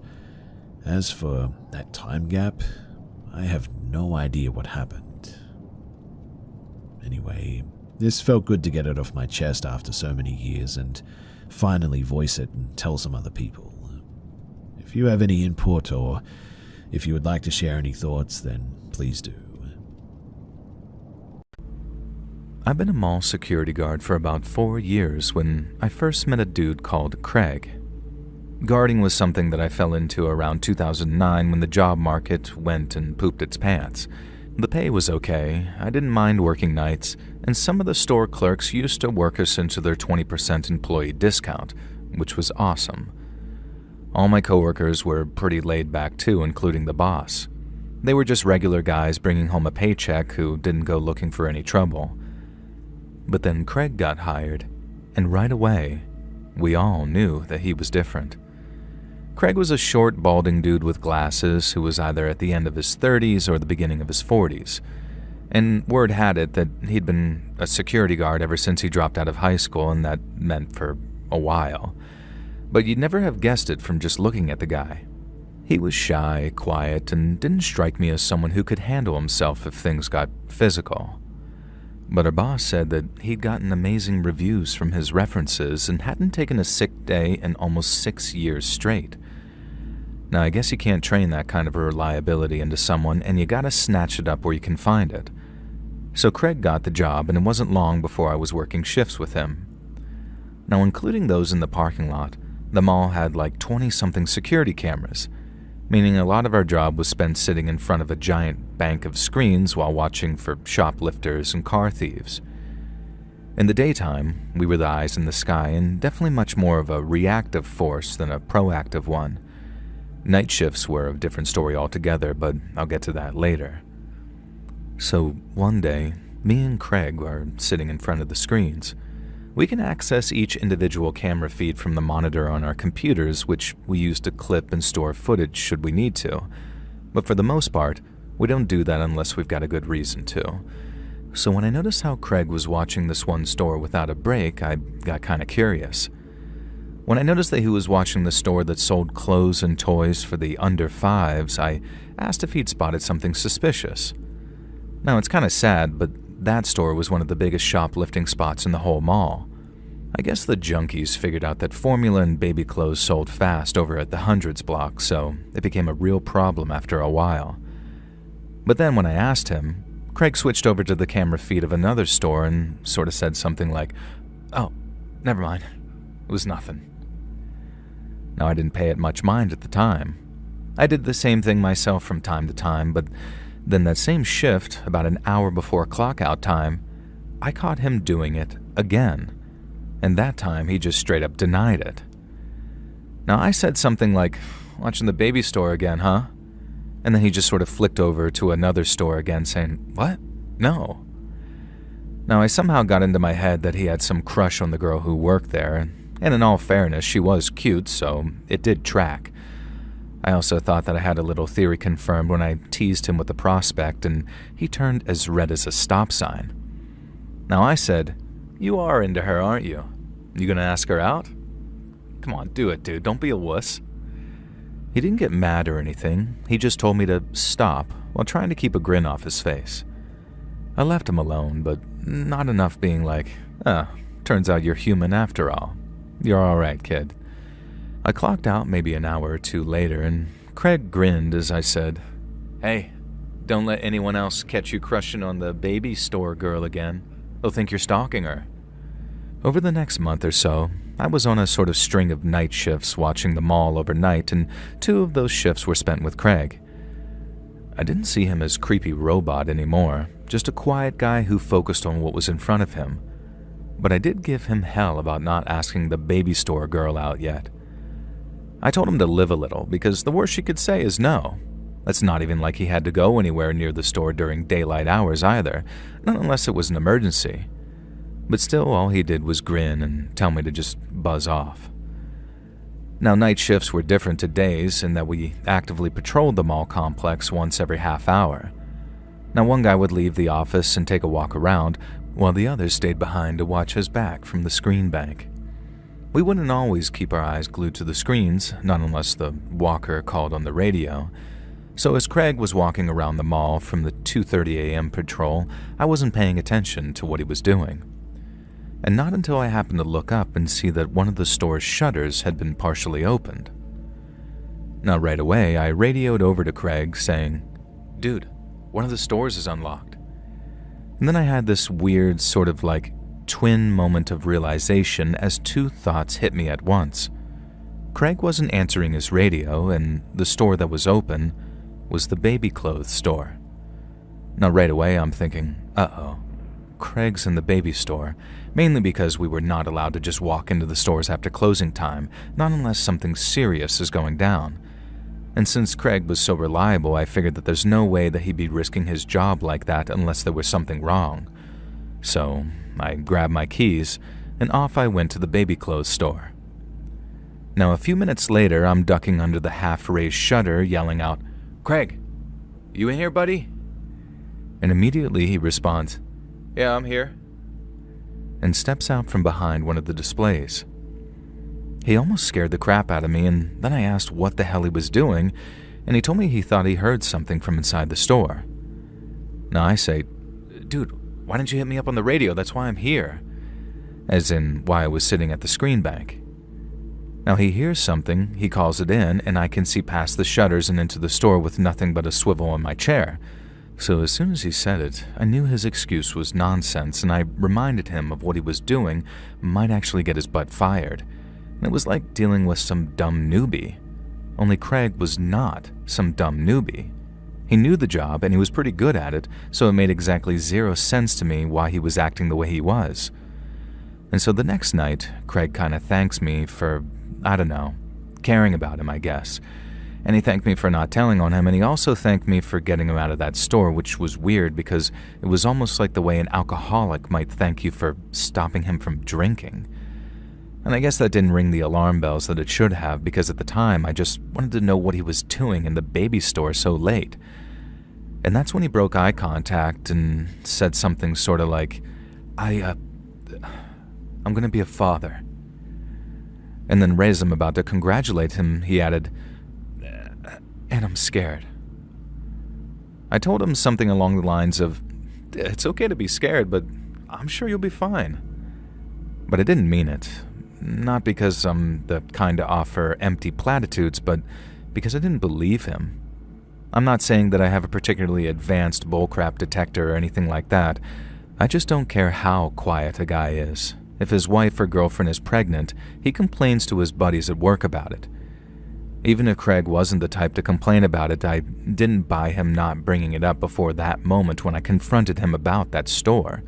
as for that time gap, I have no idea what happened. Anyway, this felt good to get it off my chest after so many years and finally voice it and tell some other people. If you have any input or if you would like to share any thoughts, then please do. I've been a mall security guard for about 4 years when I first met a dude called Craig. Guarding was something that I fell into around 2009 when the job market went and pooped its pants. The pay was okay, I didn't mind working nights, and some of the store clerks used to work us into their 20% employee discount, which was awesome. All my coworkers were pretty laid back too, including the boss. They were just regular guys bringing home a paycheck who didn't go looking for any trouble. But then Craig got hired, and right away, we all knew that he was different. Craig was a short, balding dude with glasses who was either at the end of his 30s or the beginning of his 40s. And word had it that he'd been a security guard ever since he dropped out of high school, and that meant for a while. But you'd never have guessed it from just looking at the guy. He was shy, quiet, and didn't strike me as someone who could handle himself if things got physical. But our boss said that he'd gotten amazing reviews from his references and hadn't taken a sick day in almost 6 years straight. Now, I guess you can't train that kind of a reliability into someone, and you gotta snatch it up where you can find it. So Craig got the job, and it wasn't long before I was working shifts with him. Now, including those in the parking lot, the mall had like 20-something security cameras, meaning a lot of our job was spent sitting in front of a giant bank of screens while watching for shoplifters and car thieves. In the daytime, we were the eyes in the sky, and definitely much more of a reactive force than a proactive one. Night shifts were a different story altogether, but I'll get to that later. So one day, me and Craig are sitting in front of the screens. We can access each individual camera feed from the monitor on our computers, which we use to clip and store footage should we need to. But for the most part, We don't do that unless we've got a good reason to. So when I noticed how Craig was watching this one store without a break, I got kind of curious. When I noticed that he was watching the store that sold clothes and toys for the under fives, I asked if he'd spotted something suspicious. Now, it's kind of sad, but that store was one of the biggest shoplifting spots in the whole mall. I guess the junkies figured out that formula and baby clothes sold fast over at the Hundreds block, so it became a real problem after a while. But then when I asked him, Craig switched over to the camera feed of another store and sort of said something like, "Oh, never mind. It was nothing." Now, I didn't pay it much mind at the time. I did the same thing myself from time to time, but then that same shift, about an hour before clock-out time, I caught him doing it again. And that time, he just straight up denied it. Now, I said something like, "Watching the baby store again, huh?" And then he just sort of flicked over to another store again, saying, "What? No." Now, I somehow got into my head that he had some crush on the girl who worked there, and in all fairness, she was cute, so it did track. I also thought that I had a little theory confirmed when I teased him with the prospect, and he turned as red as a stop sign. Now, I said, "You are into her, aren't you? You gonna ask her out? Come on, do it, dude. Don't be a wuss." He didn't get mad or anything. He just told me to stop while trying to keep a grin off his face. I left him alone, but not enough being like, turns out you're human after all. You're all right, kid." I clocked out maybe an hour or two later, and Craig grinned as I said, "Hey, don't let anyone else catch you crushing on the baby store girl again. They'll think you're stalking her." Over the next month or so, I was on a sort of string of night shifts watching the mall overnight, and 2 of those shifts were spent with Craig. I didn't see him as creepy robot anymore, just a quiet guy who focused on what was in front of him. But I did give him hell about not asking the baby store girl out yet. I told him to live a little, because the worst she could say is no. That's not even like he had to go anywhere near the store during daylight hours either, not unless it was an emergency. But still, all he did was grin and tell me to just buzz off. Now, night shifts were different to days in that we actively patrolled the mall complex once every half hour. Now, one guy would leave the office and take a walk around, while the other stayed behind to watch his back from the screen bank. We wouldn't always keep our eyes glued to the screens, not unless the walker called on the radio. So as Craig was walking around the mall from the 2:30 a.m. patrol, I wasn't paying attention to what he was doing. And not until I happened to look up and see that one of the store's shutters had been partially opened. Now, right away, I radioed over to Craig saying, "Dude, one of the stores is unlocked." And then I had this weird sort of like twin moment of realization as 2 thoughts hit me at once. Craig wasn't answering his radio, and the store that was open was the baby clothes store. Now, right away, I'm thinking, uh-oh, Craig's in the baby store, mainly because we were not allowed to just walk into the stores after closing time, not unless something serious is going down. And since Craig was so reliable, I figured that there's no way that he'd be risking his job like that unless there was something wrong. So I grabbed my keys, and off I went to the baby clothes store. Now, a few minutes later, I'm ducking under the half-raised shutter, yelling out, "Craig, you in here, buddy?" And immediately he responds, "Yeah, I'm here," and steps out from behind one of the displays. He almost scared the crap out of me, and then I asked what the hell he was doing, and he told me he thought he heard something from inside the store. Now I say, "Dude, why didn't you hit me up on the radio? That's why I'm here." As in, why I was sitting at the screen bank. Now he hears something, he calls it in, and I can see past the shutters and into the store with nothing but a swivel on my chair. So as soon as he said it, I knew his excuse was nonsense, and I reminded him of what he was doing might actually get his butt fired. And it was like dealing with some dumb newbie. Only Craig was not some dumb newbie. He knew the job, and he was pretty good at it, so it made exactly 0 sense to me why he was acting the way he was. And so the next night, Craig kind of thanks me for, I don't know, caring about him, I guess. And he thanked me for not telling on him, and he also thanked me for getting him out of that store, which was weird because it was almost like the way an alcoholic might thank you for stopping him from drinking. And I guess that didn't ring the alarm bells that it should have, because at the time I just wanted to know what he was doing in the baby store so late. And that's when he broke eye contact and said something sort of like, I'm gonna be a father. And then right as I'm about to congratulate him, he added, and I'm scared. I told him something along the lines of, it's okay to be scared, but I'm sure you'll be fine. But I didn't mean it. Not because I'm the kind to offer empty platitudes, but because I didn't believe him. I'm not saying that I have a particularly advanced bullcrap detector or anything like that. I just don't care how quiet a guy is. If his wife or girlfriend is pregnant, he complains to his buddies at work about it. Even if Craig wasn't the type to complain about it, I didn't buy him not bringing it up before that moment when I confronted him about that store.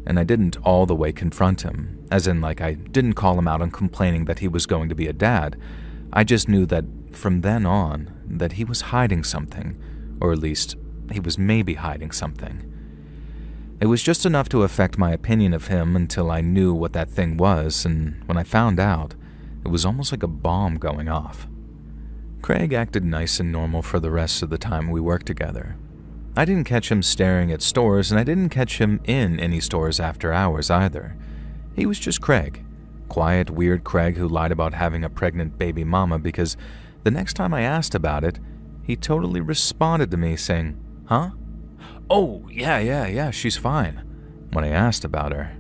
And I didn't all the way confront him, as in like I didn't call him out on complaining that he was going to be a dad. I just knew that from then on, that he was hiding something, or at least he was maybe hiding something. It was just enough to affect my opinion of him until I knew what that thing was, and when I found out, it was almost like a bomb going off. Craig acted nice and normal for the rest of the time we worked together. I didn't catch him staring at stores, and I didn't catch him in any stores after hours either. He was just Craig. Quiet, weird Craig who lied about having a pregnant baby mama because the next time I asked about it, he totally responded to me saying, "Huh? Oh, yeah, she's fine," when I asked about her.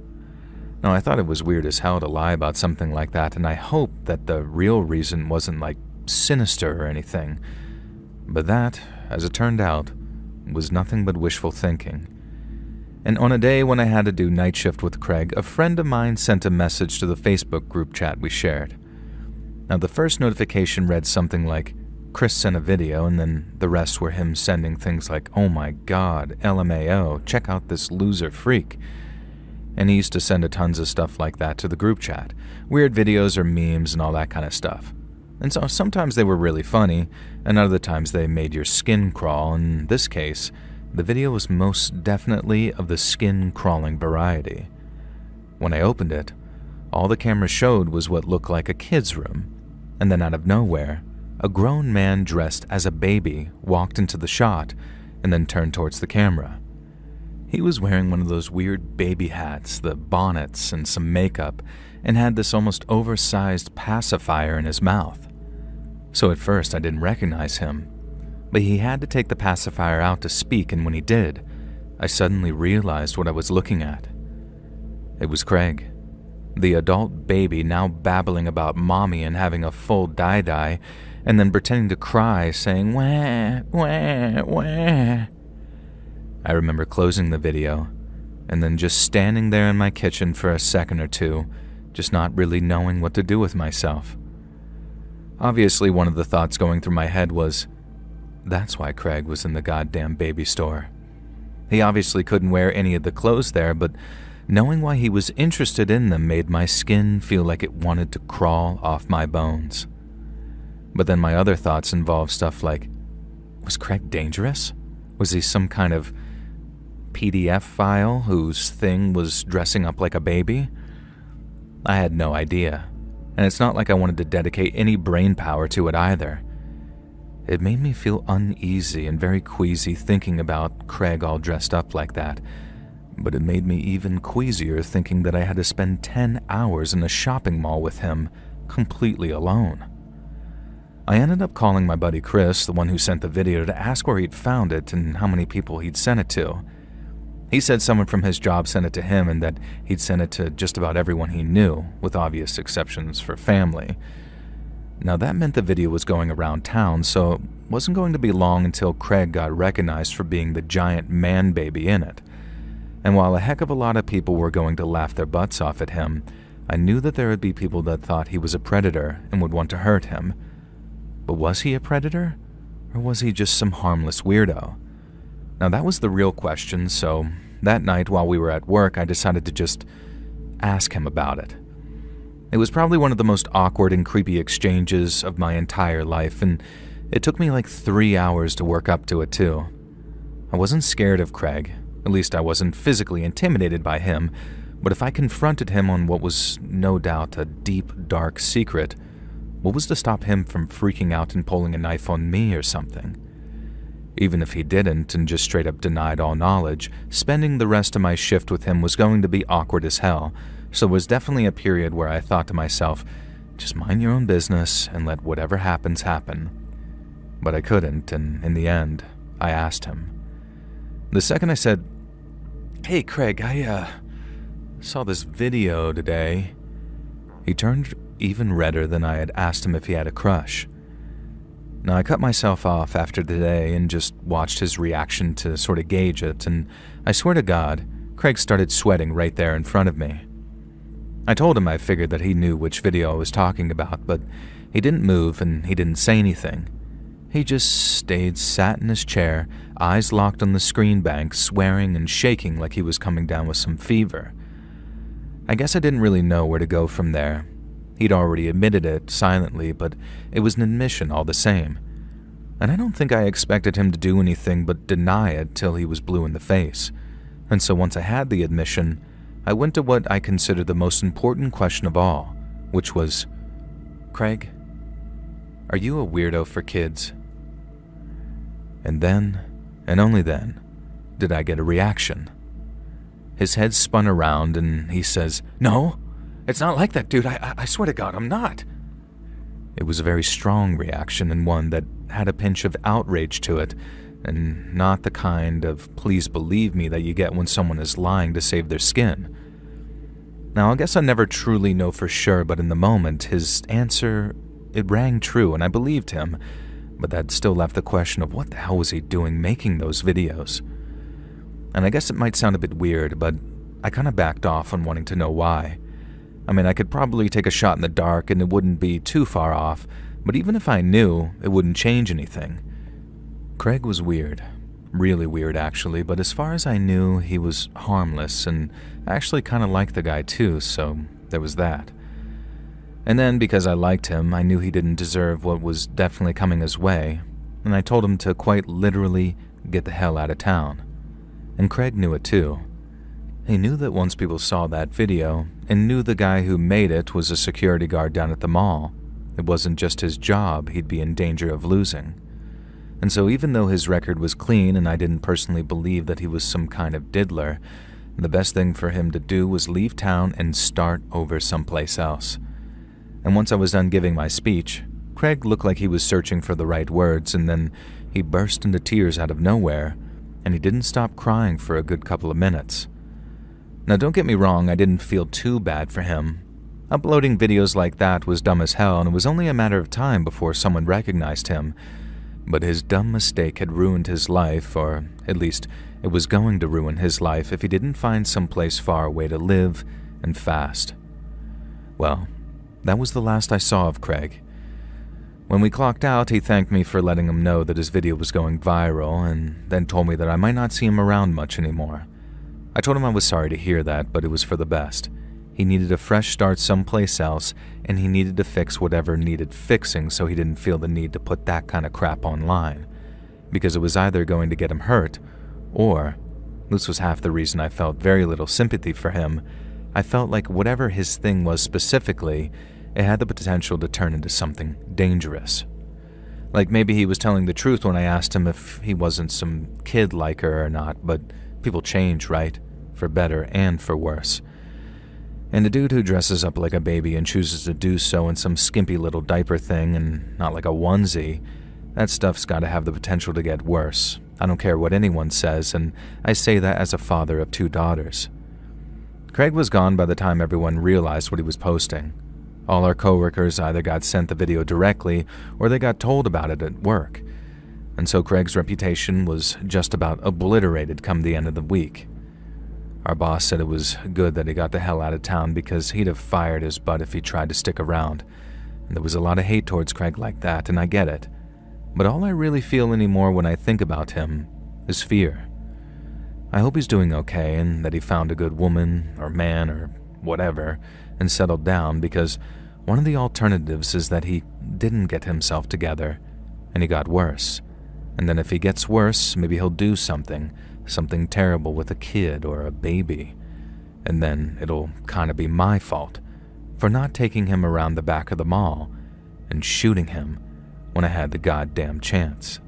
Now, I thought it was weird as hell to lie about something like that, and I hoped that the real reason wasn't like sinister or anything. But that, as it turned out, was nothing but wishful thinking. And on a day when I had to do night shift with Craig, a friend of mine sent a message to the Facebook group chat we shared. Now, the first notification read something like, Chris sent a video, and then the rest were him sending things like, oh my god, LMAO, check out this loser freak. And he used to send tons of stuff like that to the group chat, weird videos or memes and all that kind of stuff. And so sometimes they were really funny, and other times they made your skin crawl. In this case, the video was most definitely of the skin-crawling variety. When I opened it, all the camera showed was what looked like a kid's room, and then out of nowhere, a grown man dressed as a baby walked into the shot and then turned towards the camera. He was wearing one of those weird baby hats, the bonnets, and some makeup, and had this almost oversized pacifier in his mouth. So at first I didn't recognize him, but he had to take the pacifier out to speak, and when he did, I suddenly realized what I was looking at. It was Craig, the adult baby now babbling about mommy and having a full die-die, and then pretending to cry, saying, wah, wah, wah. I remember closing the video, and then just standing there in my kitchen for a second or two, just not really knowing what to do with myself. Obviously, one of the thoughts going through my head was, that's why Craig was in the goddamn baby store. He obviously couldn't wear any of the clothes there, but knowing why he was interested in them made my skin feel like it wanted to crawl off my bones. But then my other thoughts involved stuff like, was Craig dangerous? Was he some kind of PDF file whose thing was dressing up like a baby? I had no idea, and it's not like I wanted to dedicate any brain power to it either. It made me feel uneasy and very queasy thinking about Craig all dressed up like that, but it made me even queasier thinking that I had to spend 10 hours in a shopping mall with him, completely alone. I ended up calling my buddy Chris, the one who sent the video, to ask where he'd found it and how many people he'd sent it to. He said someone from his job sent it to him and that he'd sent it to just about everyone he knew, with obvious exceptions for family. Now that meant the video was going around town, so it wasn't going to be long until Craig got recognized for being the giant man baby in it. And while a heck of a lot of people were going to laugh their butts off at him, I knew that there would be people that thought he was a predator and would want to hurt him. But was he a predator? Or was he just some harmless weirdo? Now that was the real question, so that night while we were at work, I decided to just ask him about it. It was probably one of the most awkward and creepy exchanges of my entire life, and it took me like 3 hours to work up to it too. I wasn't scared of Craig, at least I wasn't physically intimidated by him, but if I confronted him on what was no doubt a deep, dark secret, what was to stop him from freaking out and pulling a knife on me or something? Even if he didn't and just straight up denied all knowledge, spending the rest of my shift with him was going to be awkward as hell, so it was definitely a period where I thought to myself, just mind your own business and let whatever happens happen. But I couldn't, and in the end, I asked him. The second I said, "Hey Craig, I saw this video today," he turned even redder than I had asked him if he had a crush. Now, I cut myself off after the day and just watched his reaction to sort of gauge it, and I swear to God, Craig started sweating right there in front of me. I told him I figured that he knew which video I was talking about, but he didn't move and he didn't say anything. He just stayed sat in his chair, eyes locked on the screen bank, swearing and shaking like he was coming down with some fever. I guess I didn't really know where to go from there. He'd already admitted it silently, but it was an admission all the same. And I don't think I expected him to do anything but deny it till he was blue in the face. And so once I had the admission, I went to what I considered the most important question of all, which was, "Craig, are you a weirdo for kids?" And then, and only then, did I get a reaction. His head spun around and he says, "No, it's not like that, dude. I swear to God, I'm not." It was a very strong reaction and one that had a pinch of outrage to it, and not the kind of "please believe me" that you get when someone is lying to save their skin. Now, I guess I never truly know for sure, but in the moment, his answer, it rang true, and I believed him, but that still left the question of what the hell was he doing making those videos? And I guess it might sound a bit weird, but I kind of backed off on wanting to know why. I mean, I could probably take a shot in the dark and it wouldn't be too far off, but even if I knew, it wouldn't change anything. Craig was weird. Really weird, actually, but as far as I knew, he was harmless, and I actually kind of liked the guy too, so there was that. And then, because I liked him, I knew he didn't deserve what was definitely coming his way, and I told him to quite literally get the hell out of town. And Craig knew it too. He knew that once people saw that video, and knew the guy who made it was a security guard down at the mall, it wasn't just his job he'd be in danger of losing. And so even though his record was clean and I didn't personally believe that he was some kind of diddler, the best thing for him to do was leave town and start over someplace else. And once I was done giving my speech, Craig looked like he was searching for the right words, and then he burst into tears out of nowhere, and he didn't stop crying for a good couple of minutes. Now, don't get me wrong, I didn't feel too bad for him. Uploading videos like that was dumb as hell, and it was only a matter of time before someone recognized him. But his dumb mistake had ruined his life, or at least it was going to ruin his life if he didn't find someplace far away to live, and fast. Well, that was the last I saw of Craig. When we clocked out, he thanked me for letting him know that his video was going viral, and then told me that I might not see him around much anymore. I told him I was sorry to hear that, but it was for the best. He needed a fresh start someplace else, and he needed to fix whatever needed fixing so he didn't feel the need to put that kind of crap online. Because it was either going to get him hurt, or, this was half the reason I felt very little sympathy for him, I felt like whatever his thing was specifically, it had the potential to turn into something dangerous. Like maybe he was telling the truth when I asked him if he wasn't some kid like her or not, but people change, right? For better and for worse. And a dude who dresses up like a baby and chooses to do so in some skimpy little diaper thing and not like a onesie, that stuff's gotta have the potential to get worse. I don't care what anyone says, and I say that as a father of 2 daughters. Craig was gone by the time everyone realized what he was posting. All our coworkers either got sent the video directly or they got told about it at work. And so Craig's reputation was just about obliterated come the end of the week. Our boss said it was good that he got the hell out of town because he'd have fired his butt if he tried to stick around. And there was a lot of hate towards Craig like that, and I get it. But all I really feel anymore when I think about him is fear. I hope he's doing okay and that he found a good woman or man or whatever and settled down, because one of the alternatives is that he didn't get himself together and he got worse. And then if he gets worse, maybe he'll do something terrible with a kid or a baby. And then it'll kind of be my fault for not taking him around the back of the mall and shooting him when I had the goddamn chance.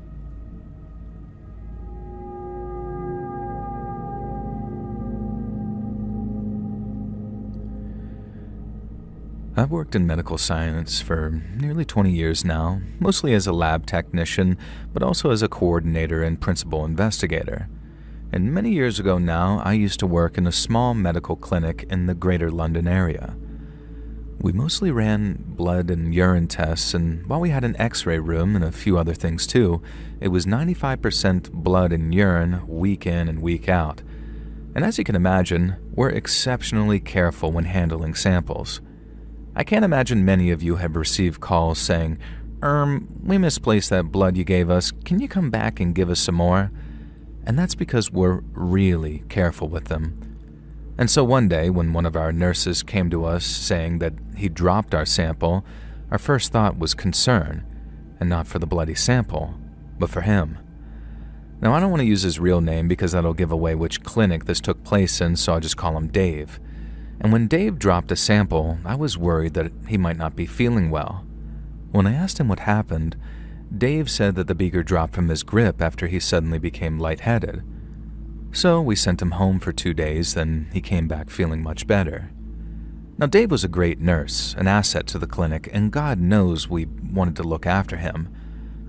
I've worked in medical science for nearly 20 years now, mostly as a lab technician, but also as a coordinator and principal investigator. And many years ago now, I used to work in a small medical clinic in the greater London area. We mostly ran blood and urine tests, and while we had an x-ray room and a few other things too, it was 95% blood and urine week in and week out. And as you can imagine, we're exceptionally careful when handling samples. I can't imagine many of you have received calls saying, we misplaced that blood you gave us. Can you come back and give us some more? And that's because we're really careful with them. And so one day, when one of our nurses came to us saying that he dropped our sample, our first thought was concern, and not for the bloody sample, but for him. Now, I don't want to use his real name because that'll give away which clinic this took place in, so I'll just call him Dave. And when Dave dropped a sample, I was worried that he might not be feeling well. When I asked him what happened, Dave said that the beaker dropped from his grip after he suddenly became lightheaded. So we sent him home for 2 days, then he came back feeling much better. Now, Dave was a great nurse, an asset to the clinic, and God knows we wanted to look after him.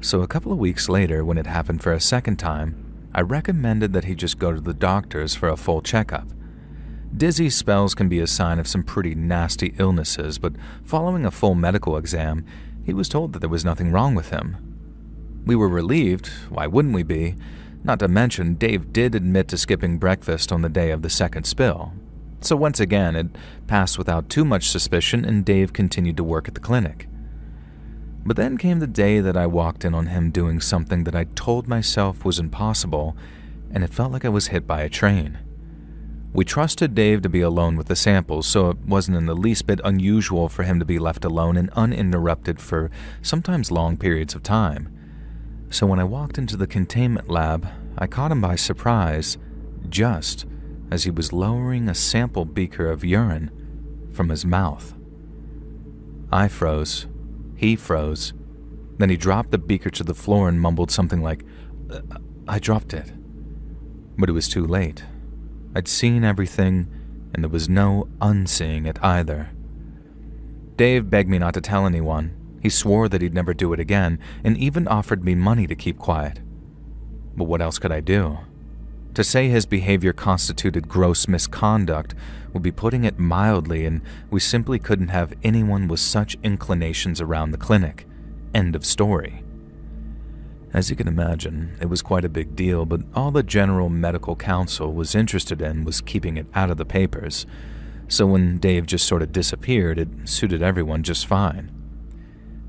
So a couple of weeks later, when it happened for a second time, I recommended that he just go to the doctors for a full checkup. Dizzy spells can be a sign of some pretty nasty illnesses, but following a full medical exam, he was told that there was nothing wrong with him. We were relieved, why wouldn't we be? Not to mention, Dave did admit to skipping breakfast on the day of the second spill. So once again, it passed without too much suspicion, and Dave continued to work at the clinic. But then came the day that I walked in on him doing something that I told myself was impossible, and it felt like I was hit by a train. We trusted Dave to be alone with the samples, so it wasn't in the least bit unusual for him to be left alone and uninterrupted for sometimes long periods of time. So when I walked into the containment lab, I caught him by surprise, just as he was lowering a sample beaker of urine from his mouth. I froze. He froze. Then he dropped the beaker to the floor and mumbled something like, I dropped it. But it was too late. I'd seen everything, and there was no unseeing it either. Dave begged me not to tell anyone. He swore that he'd never do it again, and even offered me money to keep quiet. But what else could I do? To say his behavior constituted gross misconduct would be putting it mildly, and we simply couldn't have anyone with such inclinations around the clinic. End of story. As you can imagine, it was quite a big deal, but all the General Medical Council was interested in was keeping it out of the papers. So when Dave just sort of disappeared, it suited everyone just fine.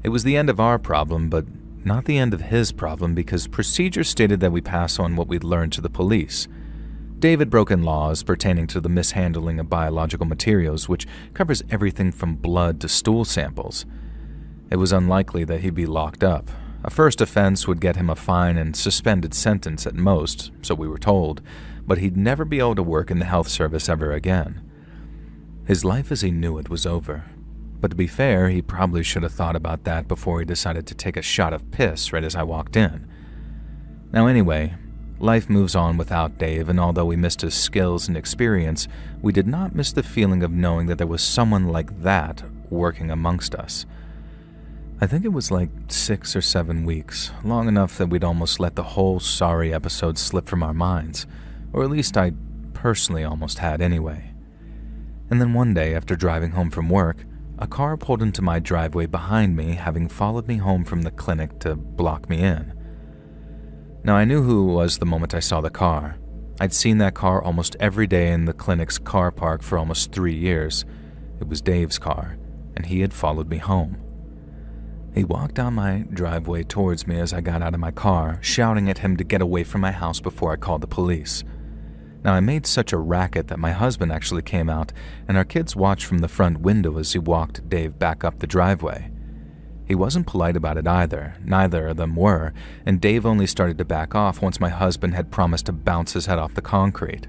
It was the end of our problem, but not the end of his problem, because procedure stated that we pass on what we'd learned to the police. Dave had broken laws pertaining to the mishandling of biological materials, which covers everything from blood to stool samples. It was unlikely that he'd be locked up. A first offense would get him a fine and suspended sentence at most, so we were told, but he'd never be able to work in the health service ever again. His life as he knew it was over. But to be fair, he probably should have thought about that before he decided to take a shot of piss right as I walked in. Now anyway, life moves on without Dave, and although we missed his skills and experience, we did not miss the feeling of knowing that there was someone like that working amongst us. I think it was like 6 or 7 weeks, long enough that we'd almost let the whole sorry episode slip from our minds, or at least I personally almost had anyway. And then one day, after driving home from work, a car pulled into my driveway behind me, having followed me home from the clinic to block me in. Now, I knew who it was the moment I saw the car. I'd seen that car almost every day in the clinic's car park for almost 3 years. It was Dave's car, and he had followed me home. He walked down my driveway towards me as I got out of my car, shouting at him to get away from my house before I called the police. Now, I made such a racket that my husband actually came out, and our kids watched from the front window as he walked Dave back up the driveway. He wasn't polite about it either, neither of them were, and Dave only started to back off once my husband had promised to bounce his head off the concrete.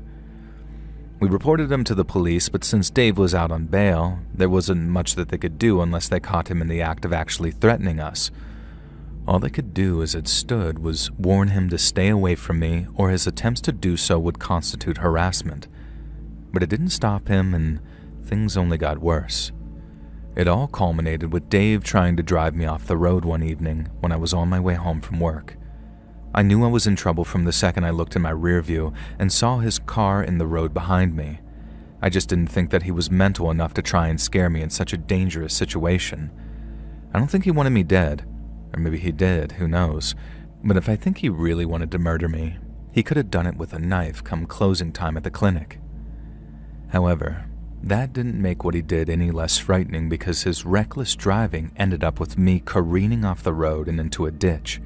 We reported him to the police, but since Dave was out on bail, there wasn't much that they could do unless they caught him in the act of actually threatening us. All they could do as it stood was warn him to stay away from me, or his attempts to do so would constitute harassment. But it didn't stop him, and things only got worse. It all culminated with Dave trying to drive me off the road one evening when I was on my way home from work. I knew I was in trouble from the second I looked in my rear view and saw his car in the road behind me. I just didn't think that he was mental enough to try and scare me in such a dangerous situation. I don't think he wanted me dead, or maybe he did, who knows. But if I think he really wanted to murder me, he could have done it with a knife come closing time at the clinic. However, that didn't make what he did any less frightening because his reckless driving ended up with me careening off the road and into a ditch.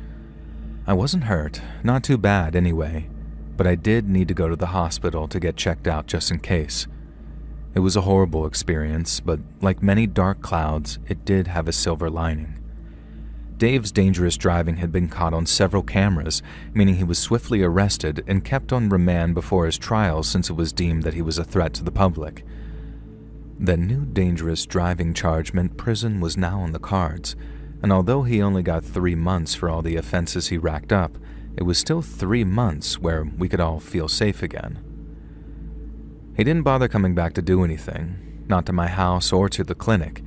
I wasn't hurt, not too bad anyway, but I did need to go to the hospital to get checked out just in case. It was a horrible experience, but like many dark clouds, it did have a silver lining. Dave's dangerous driving had been caught on several cameras, meaning he was swiftly arrested and kept on remand before his trial since it was deemed that he was a threat to the public. The new dangerous driving charge meant prison was now on the cards, and although he only got 3 months for all the offenses he racked up, it was still 3 months where we could all feel safe again. He didn't bother coming back to do anything, not to my house or to the clinic.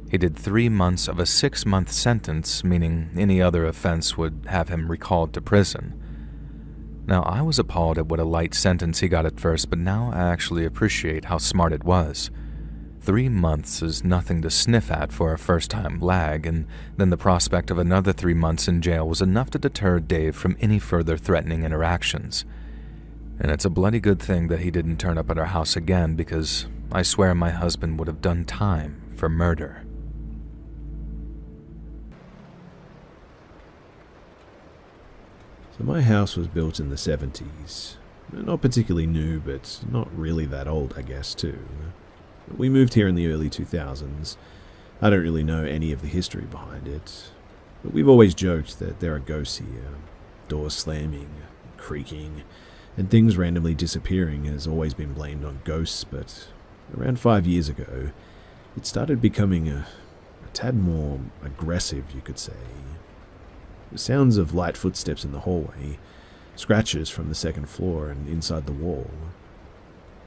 He did 3 months of a 6-month sentence, meaning any other offense would have him recalled to prison. Now, I was appalled at what a light sentence he got at first, but now I actually appreciate how smart it was. 3 months is nothing to sniff at for a first-time lag, and then the prospect of another 3 months in jail was enough to deter Dave from any further threatening interactions. And it's a bloody good thing that he didn't turn up at our house again, because I swear my husband would have done time for murder. So my house was built in the 70s. Not particularly new, but not really that old, I guess, too. We moved here in the early 2000s. I don't really know any of the history behind it, but we've always joked that there are ghosts here. Doors slamming, creaking, and things randomly disappearing has always been blamed on ghosts, but around 5 years ago, it started becoming a tad more aggressive, you could say. The sounds of light footsteps in the hallway, scratches from the second floor and inside the wall.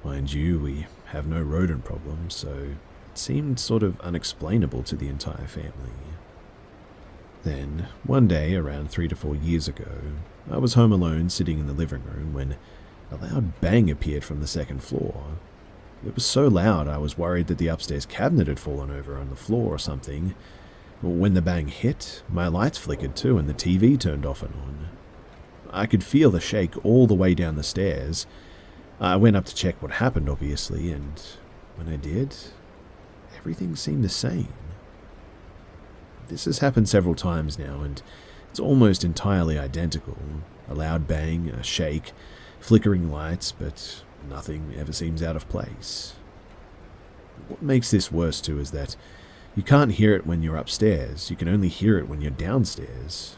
Mind you, we have no rodent problems, so it seemed sort of unexplainable to the entire family. Then, one day, around 3 to 4 years ago, I was home alone sitting in the living room when a loud bang appeared from the second floor. It was so loud I was worried that the upstairs cabinet had fallen over on the floor or something. When the bang hit, my lights flickered too and the TV turned off and on. I could feel the shake all the way down the stairs. I went up to check what happened, obviously, and when I did, everything seemed the same. This has happened several times now, and it's almost entirely identical. A loud bang, a shake, flickering lights, but nothing ever seems out of place. What makes this worse, too, is that you can't hear it when you're upstairs. You can only hear it when you're downstairs.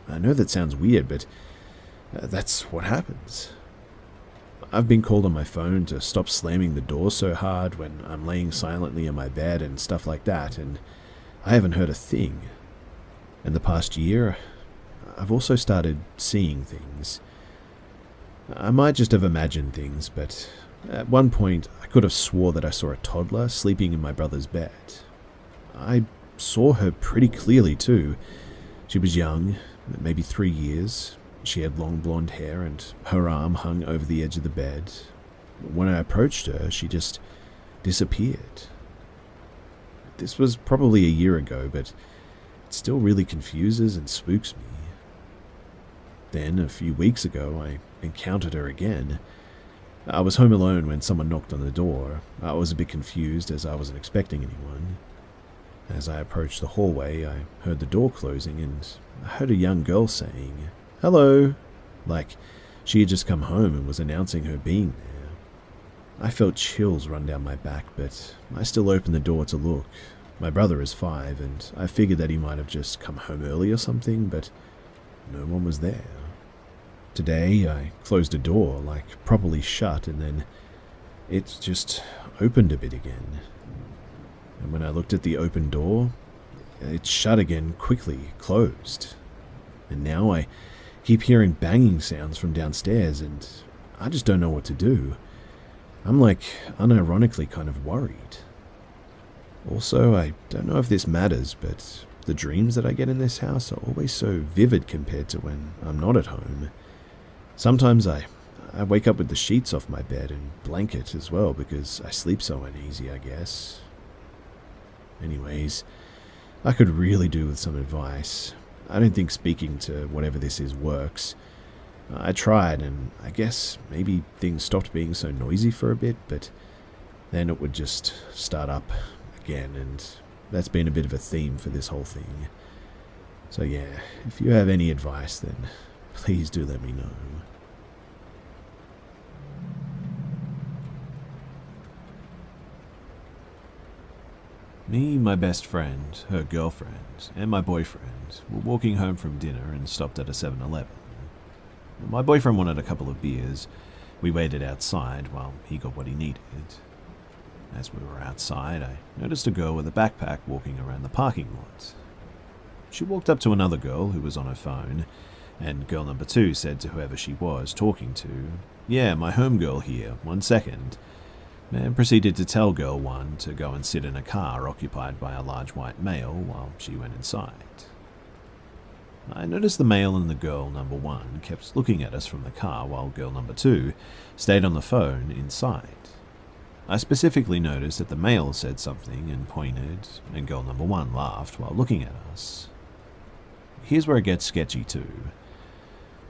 I know that sounds weird, but that's what happens. I've been called on my phone to stop slamming the door so hard when I'm laying silently in my bed and stuff like that, and I haven't heard a thing. In the past year, I've also started seeing things. I might just have imagined things, but at one point I could have swore that I saw a toddler sleeping in my brother's bed. I saw her pretty clearly too. She was young, maybe 3 years. She had long blonde hair and her arm hung over the edge of the bed. When I approached her, she just disappeared. This was probably a year ago, but it still really confuses and spooks me. Then, a few weeks ago, I encountered her again. I was home alone when someone knocked on the door. I was a bit confused as I wasn't expecting anyone. As I approached the hallway, I heard the door closing and I heard a young girl saying, "Hello," like she had just come home and was announcing her being there. I felt chills run down my back, but I still opened the door to look. My brother is 5, and I figured that he might have just come home early or something, but no one was there. Today, I closed the door, like properly shut, and then it just opened a bit again. And when I looked at the open door, it shut again quickly, closed. And now I keep hearing banging sounds from downstairs, and I just don't know what to do. I'm like unironically kind of worried. Also, I don't know if this matters, but the dreams that I get in this house are always so vivid compared to when I'm not at home. Sometimes I wake up with the sheets off my bed and blanket as well because I sleep so uneasy, I guess. Anyways, I could really do with some advice. I don't think speaking to whatever this is works. I tried, and I guess maybe things stopped being so noisy for a bit, but then it would just start up again, and that's been a bit of a theme for this whole thing. So yeah, if you have any advice, then please do let me know. Me, my best friend, her girlfriend, and my boyfriend were walking home from dinner and stopped at a 7-Eleven. My boyfriend wanted a couple of beers. We waited outside while he got what he needed. As we were outside, I noticed a girl with a backpack walking around the parking lot. She walked up to another girl who was on her phone, and girl number 2 said to whoever she was talking to, "Yeah, my homegirl here, 1 second," and proceeded to tell girl 1 to go and sit in a car occupied by a large white male while she went inside. I noticed the male and the girl number 1 kept looking at us from the car while girl number 2 stayed on the phone inside. I specifically noticed that the male said something and pointed, and girl number 1 laughed while looking at us. Here's where it gets sketchy too.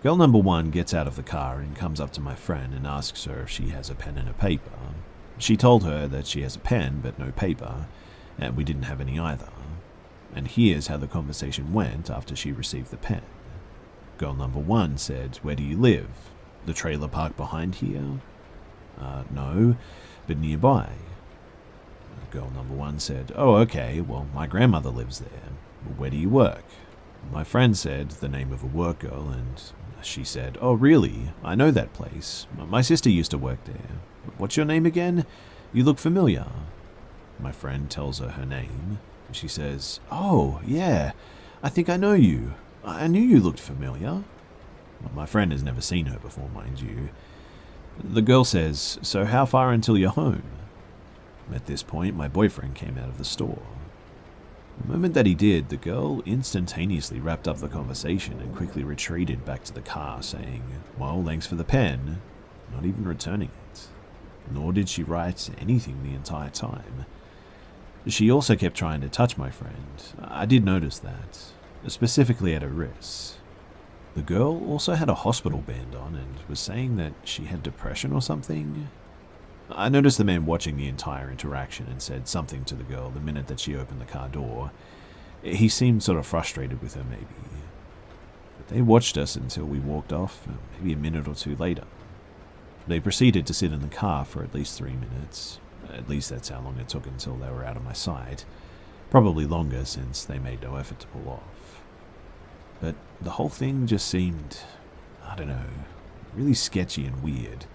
Girl number 1 gets out of the car and comes up to my friend and asks her if she has a pen and a paper. She told her that she has a pen but no paper, and we didn't have any either. And here's how the conversation went after she received the pen. Girl number 1 said, "Where do you live? The trailer park behind here?" No, but nearby." Girl number 1 said, "Oh, okay, well, my grandmother lives there. Where do you work?" My friend said the name of a work girl, and she said, "Oh, really? I know that place. My sister used to work there. What's your name again? You look familiar." My friend tells her name. She says, "Oh, yeah, I think I know you. I knew you looked familiar." My friend has never seen her before, mind you. The girl says, "So how far until you're home?" At this point, my boyfriend came out of the store. The moment that he did, the girl instantaneously wrapped up the conversation and quickly retreated back to the car, saying, "Well, thanks for the pen," not even returning it. Nor did she write anything the entire time. She also kept trying to touch my friend. I did notice that, specifically at her wrists. The girl also had a hospital band on and was saying that she had depression or something. I noticed the man watching the entire interaction and said something to the girl the minute that she opened the car door. He seemed sort of frustrated with her maybe. But they watched us until we walked off, maybe a minute or 2 later. They proceeded to sit in the car for at least 3 minutes. At least that's how long it took until they were out of my sight. Probably longer since they made no effort to pull off. But the whole thing just seemed, I don't know, really sketchy and weird.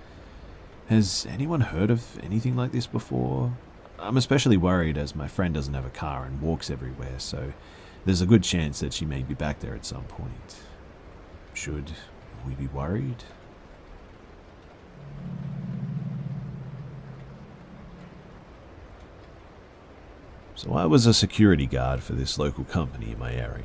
Has anyone heard of anything like this before? I'm especially worried as my friend doesn't have a car and walks everywhere, so there's a good chance that she may be back there at some point. Should we be worried? So I was a security guard for this local company in my area.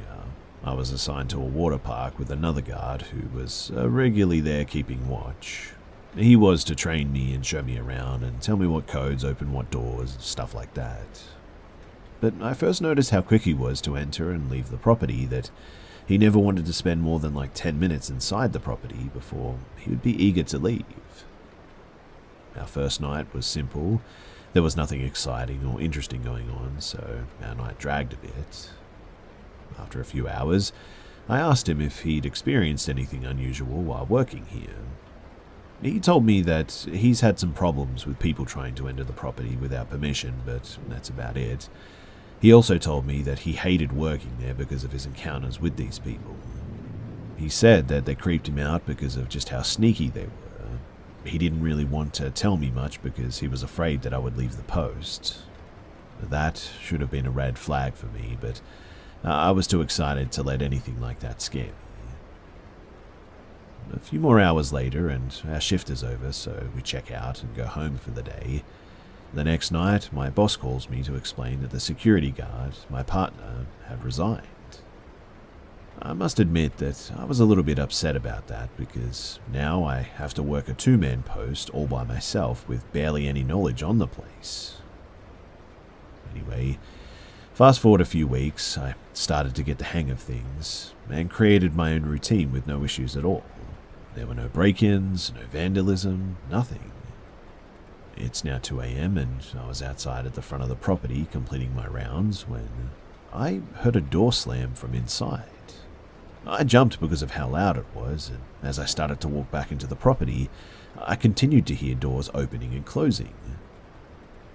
I was assigned to a water park with another guard who was regularly there keeping watch. He was to train me and show me around and tell me what codes open what doors, stuff like that. But I first noticed how quick he was to enter and leave the property, that he never wanted to spend more than like 10 minutes inside the property before he would be eager to leave. Our first night was simple. There was nothing exciting or interesting going on, so our night dragged a bit. After a few hours, I asked him if he'd experienced anything unusual while working here. He told me that he's had some problems with people trying to enter the property without permission, but that's about it. He also told me that he hated working there because of his encounters with these people. He said that they creeped him out because of just how sneaky they were. He didn't really want to tell me much because he was afraid that I would leave the post. That should have been a red flag for me, but I was too excited to let anything like that scare me. A few more hours later and our shift is over, so we check out and go home for the day. The next night, my boss calls me to explain that the security guard, my partner, had resigned. I must admit that I was a little bit upset about that because now I have to work a two-man post all by myself with barely any knowledge on the place. Anyway, fast forward a few weeks, I started to get the hang of things and created my own routine with no issues at all. There were no break-ins, no vandalism, nothing. It's now 2 a.m. and I was outside at the front of the property completing my rounds when I heard a door slam from inside. I jumped because of how loud it was, and as I started to walk back into the property, I continued to hear doors opening and closing.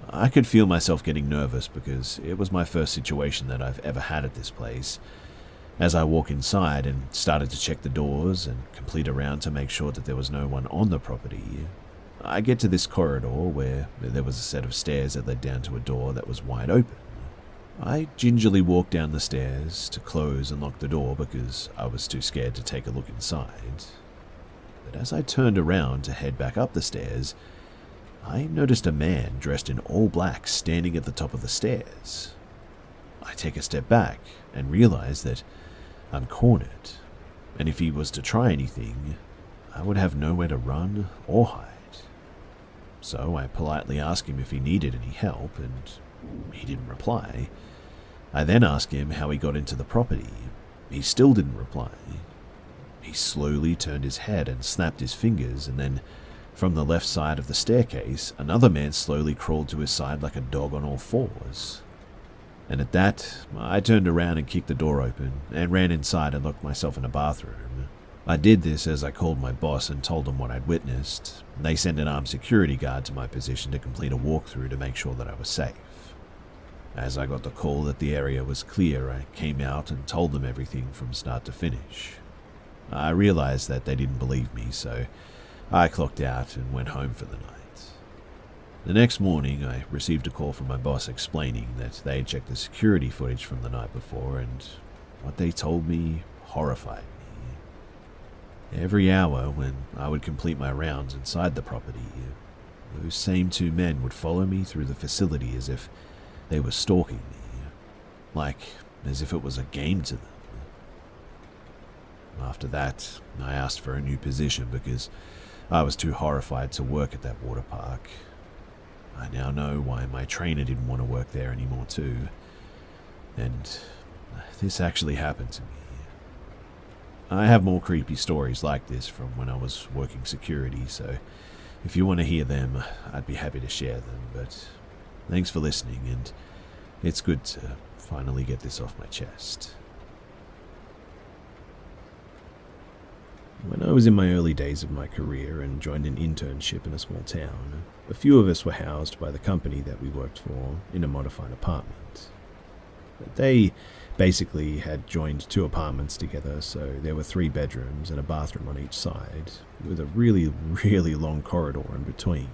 I could feel myself getting nervous because it was my first situation that I've ever had at this place. As I walk inside and started to check the doors and complete a round to make sure that there was no one on the property, I get to this corridor where there was a set of stairs that led down to a door that was wide open. I gingerly walked down the stairs to close and lock the door because I was too scared to take a look inside. But as I turned around to head back up the stairs, I noticed a man dressed in all black standing at the top of the stairs. I take a step back and realize that I'm cornered, and if he was to try anything, I would have nowhere to run or hide. So I politely asked him if he needed any help, and he didn't reply. I then asked him how he got into the property. He still didn't reply. He slowly turned his head and snapped his fingers, and then from the left side of the staircase, another man slowly crawled to his side like a dog on all fours. And at that, I turned around and kicked the door open and ran inside and locked myself in a bathroom. I did this as I called my boss and told him what I'd witnessed. They sent an armed security guard to my position to complete a walkthrough to make sure that I was safe. As I got the call that the area was clear, I came out and told them everything from start to finish. I realized that they didn't believe me, so I clocked out and went home for the night. The next morning, I received a call from my boss explaining that they had checked the security footage from the night before, and what they told me horrified me. Every hour when I would complete my rounds inside the property, those same two men would follow me through the facility as if they were stalking me, like as if it was a game to them. After that, I asked for a new position because I was too horrified to work at that water park. I now know why my trainer didn't want to work there anymore too, and this actually happened to me. I have more creepy stories like this from when I was working security, so if you want to hear them, I'd be happy to share them, but thanks for listening, and it's good to finally get this off my chest. When I was in my early days of my career and joined an internship in a small town, a few of us were housed by the company that we worked for in a modified apartment. They basically had joined two apartments together, so there were 3 bedrooms and a bathroom on each side, with a really, really long corridor in between.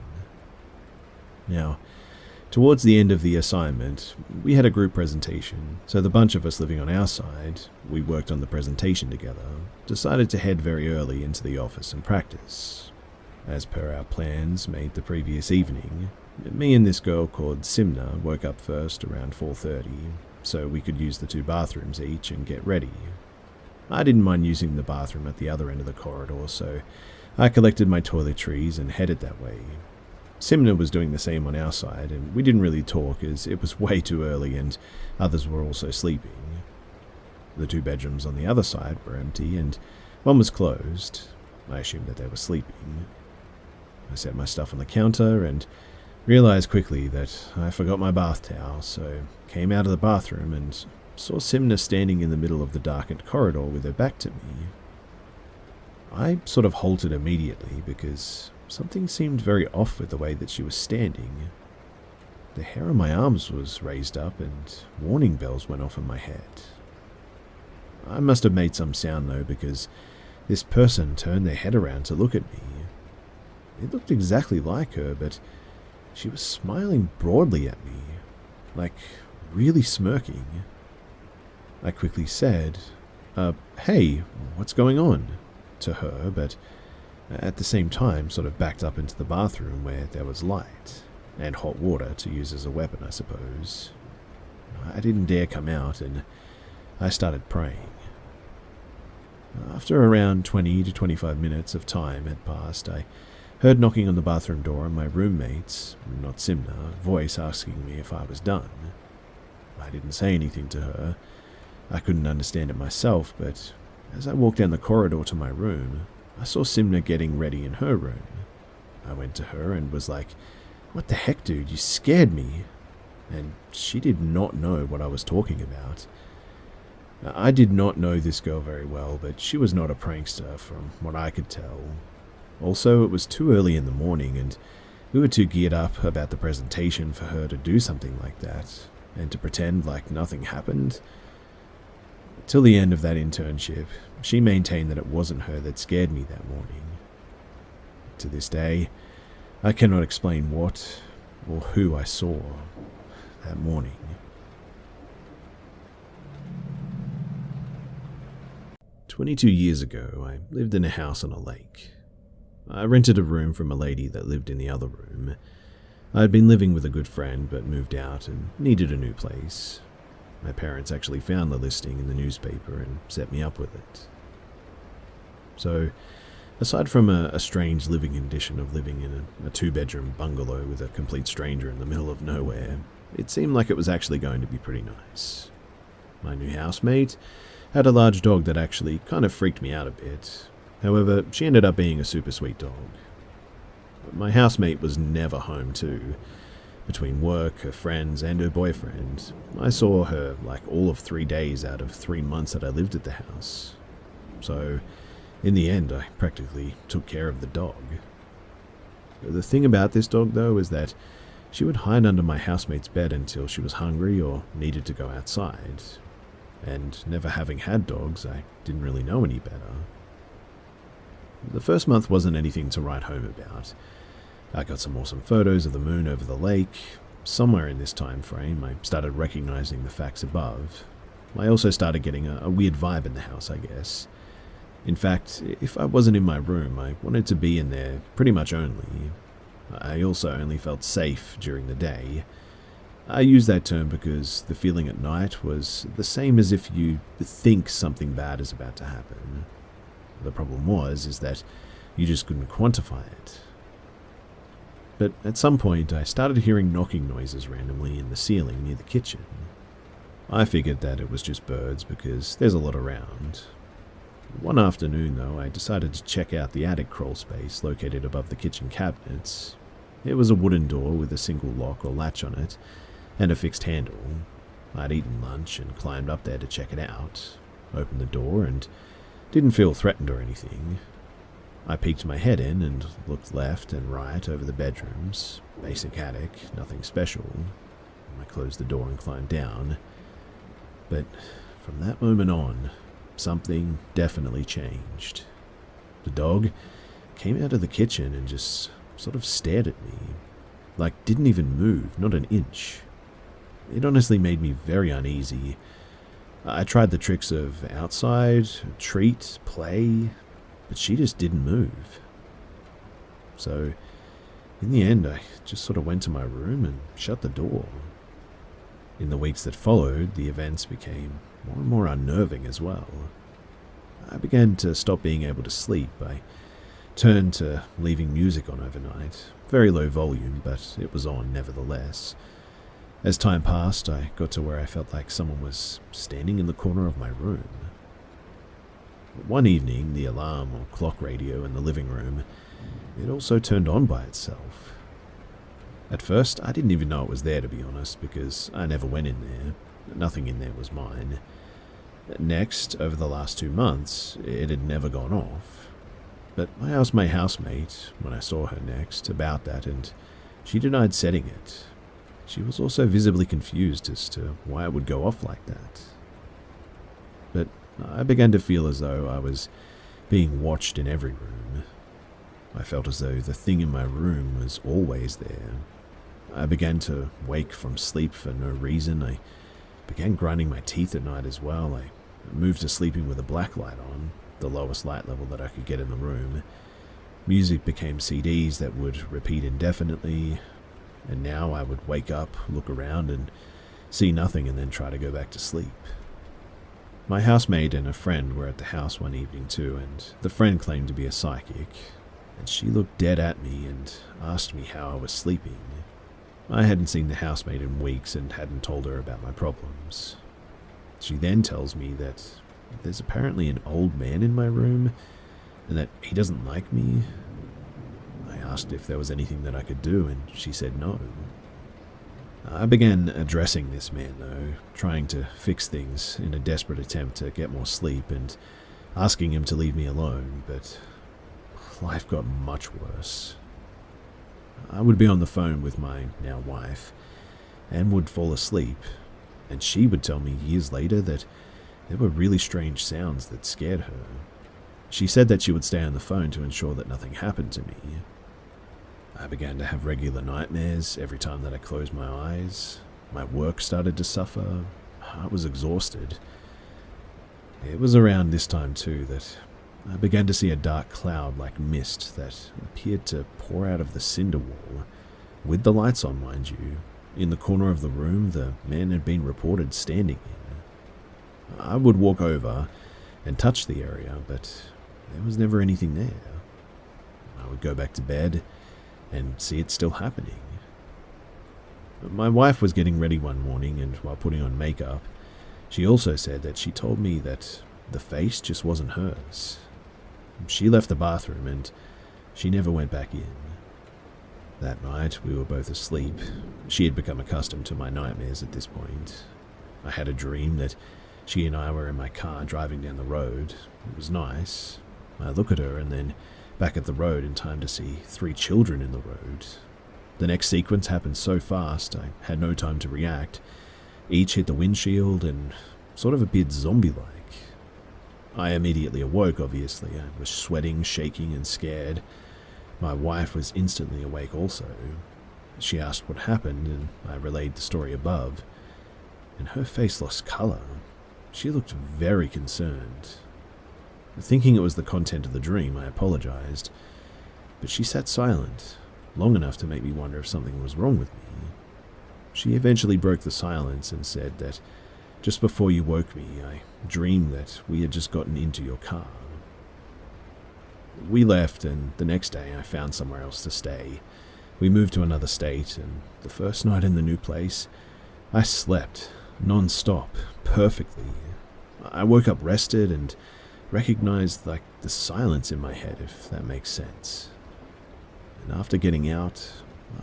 Now, towards the end of the assignment, we had a group presentation, so the bunch of us living on our side, we worked on the presentation together, decided to head very early into the office and practice. As per our plans made the previous evening, me and this girl called Simna woke up first around 4:30, so we could use the 2 bathrooms each and get ready. I didn't mind using the bathroom at the other end of the corridor, so I collected my toiletries and headed that way. Simna was doing the same on our side, and we didn't really talk as it was way too early and others were also sleeping. The 2 bedrooms on the other side were empty, and one was closed. I assumed that they were sleeping. I set my stuff on the counter and realized quickly that I forgot my bath towel, so came out of the bathroom and saw Simna standing in the middle of the darkened corridor with her back to me. I sort of halted immediately because something seemed very off with the way that she was standing. The hair on my arms was raised up and warning bells went off in my head. I must have made some sound though, because this person turned their head around to look at me. It looked exactly like her, but she was smiling broadly at me, like really smirking. I quickly said, hey, what's going on?" to her, but at the same time sort of backed up into the bathroom where there was light. and hot water to use as a weapon, I suppose. I didn't dare come out, and I started praying. After around 20 to 25 minutes of time had passed, I heard knocking on the bathroom door and my roommate's, not Simna, voice asking me if I was done. I didn't say anything to her. I couldn't understand it myself, but as I walked down the corridor to my room, I saw Simna getting ready in her room. I went to her and was like, "What the heck, dude? You scared me." And she did not know what I was talking about. I did not know this girl very well, but she was not a prankster from what I could tell. Also, it was too early in the morning, and we were too geared up about the presentation for her to do something like that, and to pretend like nothing happened. Till the end of that internship, she maintained that it wasn't her that scared me that morning. To this day, I cannot explain what or who I saw that morning. "22 years ago, I lived in a house on a lake. I rented a room from a lady that lived in the other room. I had been living with a good friend but moved out and needed a new place. My parents actually found the listing in the newspaper and set me up with it. So, aside from a strange living condition of living in a two-bedroom bungalow with a complete stranger in the middle of nowhere, it seemed like it was actually going to be pretty nice. My new housemate had a large dog that actually kind of freaked me out a bit. However, she ended up being a super sweet dog. My housemate was never home too. Between work, her friends, and her boyfriend, I saw her like all of 3 days out of 3 months that I lived at the house. So, in the end, I practically took care of the dog. The thing about this dog, though, is that she would hide under my housemate's bed until she was hungry or needed to go outside. And never having had dogs, I didn't really know any better. The first month wasn't anything to write home about. I got some awesome photos of the moon over the lake. Somewhere in this time frame, I started recognizing the facts above. I also started getting a weird vibe in the house, I guess. In fact, if I wasn't in my room, I wanted to be in there pretty much only. I also only felt safe during the day. I use that term because the feeling at night was the same as if you think something bad is about to happen. The problem is that you just couldn't quantify it. But at some point, I started hearing knocking noises randomly in the ceiling near the kitchen. I figured that it was just birds because there's a lot around. One afternoon, though, I decided to check out the attic crawl space located above the kitchen cabinets. It was a wooden door with a single lock or latch on it, and a fixed handle. I'd eaten lunch and climbed up there to check it out, opened the door, and didn't feel threatened or anything. I peeked my head in and looked left and right over the bedrooms. Basic attic, nothing special. I closed the door and climbed down. But from that moment on, something definitely changed. The dog came out of the kitchen and just sort of stared at me. Like, didn't even move, not an inch. It honestly made me very uneasy. I tried the tricks of outside, treat, play, but she just didn't move. So, in the end, I just sort of went to my room and shut the door. In the weeks that followed, the events became more and more unnerving as well. I began to stop being able to sleep. I turned to leaving music on overnight. Very low volume, but it was on nevertheless. As time passed, I got to where I felt like someone was standing in the corner of my room. One evening, the alarm or clock radio in the living room, it also turned on by itself. At first, I didn't even know it was there, to be honest, because I never went in there. Nothing in there was mine. Next, over the last 2 months, it had never gone off. But I asked my housemate, when I saw her next, about that, and she denied setting it. She was also visibly confused as to why it would go off like that. But I began to feel as though I was being watched in every room. I felt as though the thing in my room was always there. I began to wake from sleep for no reason. I began grinding my teeth at night as well. I moved to sleeping with a black light on, the lowest light level that I could get in the room. Music became CDs that would repeat indefinitely. and now I would wake up, look around, and see nothing and then try to go back to sleep. My housemate and a friend were at the house one evening too, and the friend claimed to be a psychic, and she looked dead at me and asked me how I was sleeping. I hadn't seen the housemate in weeks and hadn't told her about my problems. She then tells me that there's apparently an old man in my room and that he doesn't like me. I asked if there was anything that I could do, and she said no. I began addressing this man, though, trying to fix things in a desperate attempt to get more sleep and asking him to leave me alone, but life got much worse. I would be on the phone with my now wife and would fall asleep, and she would tell me years later that there were really strange sounds that scared her. She said that she would stay on the phone to ensure that nothing happened to me. I began to have regular nightmares every time that I closed my eyes. My work started to suffer. I was exhausted. It was around this time too that I began to see a dark cloud like mist that appeared to pour out of the cinder wall, with the lights on, mind you, in the corner of the room the man had been reported standing in. I would walk over and touch the area, but there was never anything there. I would go back to bed and see it still happening. My wife was getting ready one morning, and while putting on makeup, she also said that she told me that the face just wasn't hers. She left the bathroom and she never went back in. That night, we were both asleep. She had become accustomed to my nightmares at this point. I had a dream that she and I were in my car driving down the road. It was nice. I look at her and then back at the road in time to see 3 children in the road. The next sequence happened so fast, I had no time to react. Each hit the windshield and sort of appeared zombie-like. I immediately awoke, obviously. I was sweating, shaking, and scared. My wife was instantly awake also. She asked what happened, and I relayed the story above, and her face lost color. She looked very concerned. Thinking it was the content of the dream, I apologized, but she sat silent, long enough to make me wonder if something was wrong with me. She eventually broke the silence and said that just before you woke me, I dreamed that we had just gotten into your car. We left, and the next day I found somewhere else to stay. We moved to another state, and the first night in the new place, I slept non-stop, perfectly. I woke up rested and recognized like the silence in my head, if that makes sense. And after getting out,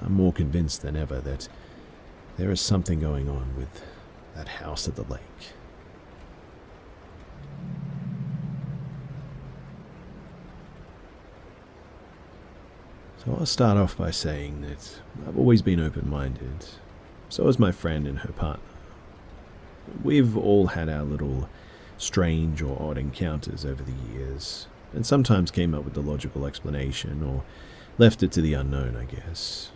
I'm more convinced than ever that there is something going on with that house at the lake. So I'll start off by saying that I've always been open-minded. So has my friend and her partner. We've all had our little strange or odd encounters over the years, and sometimes came up with the logical explanation or left it to the unknown, I guess.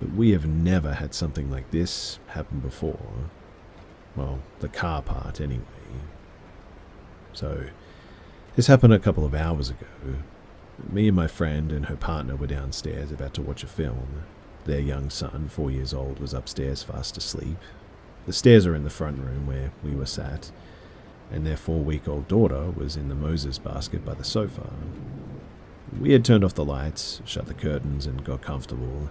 But we have never had something like this happen before. Well, the car part anyway. So, this happened a couple of hours ago. Me and my friend and her partner were downstairs about to watch a film. Their young son, 4 years old, was upstairs fast asleep. The stairs are in the front room where we were sat, and their 4-week-old daughter was in the Moses basket by the sofa. We had turned off the lights, shut the curtains, and got comfortable.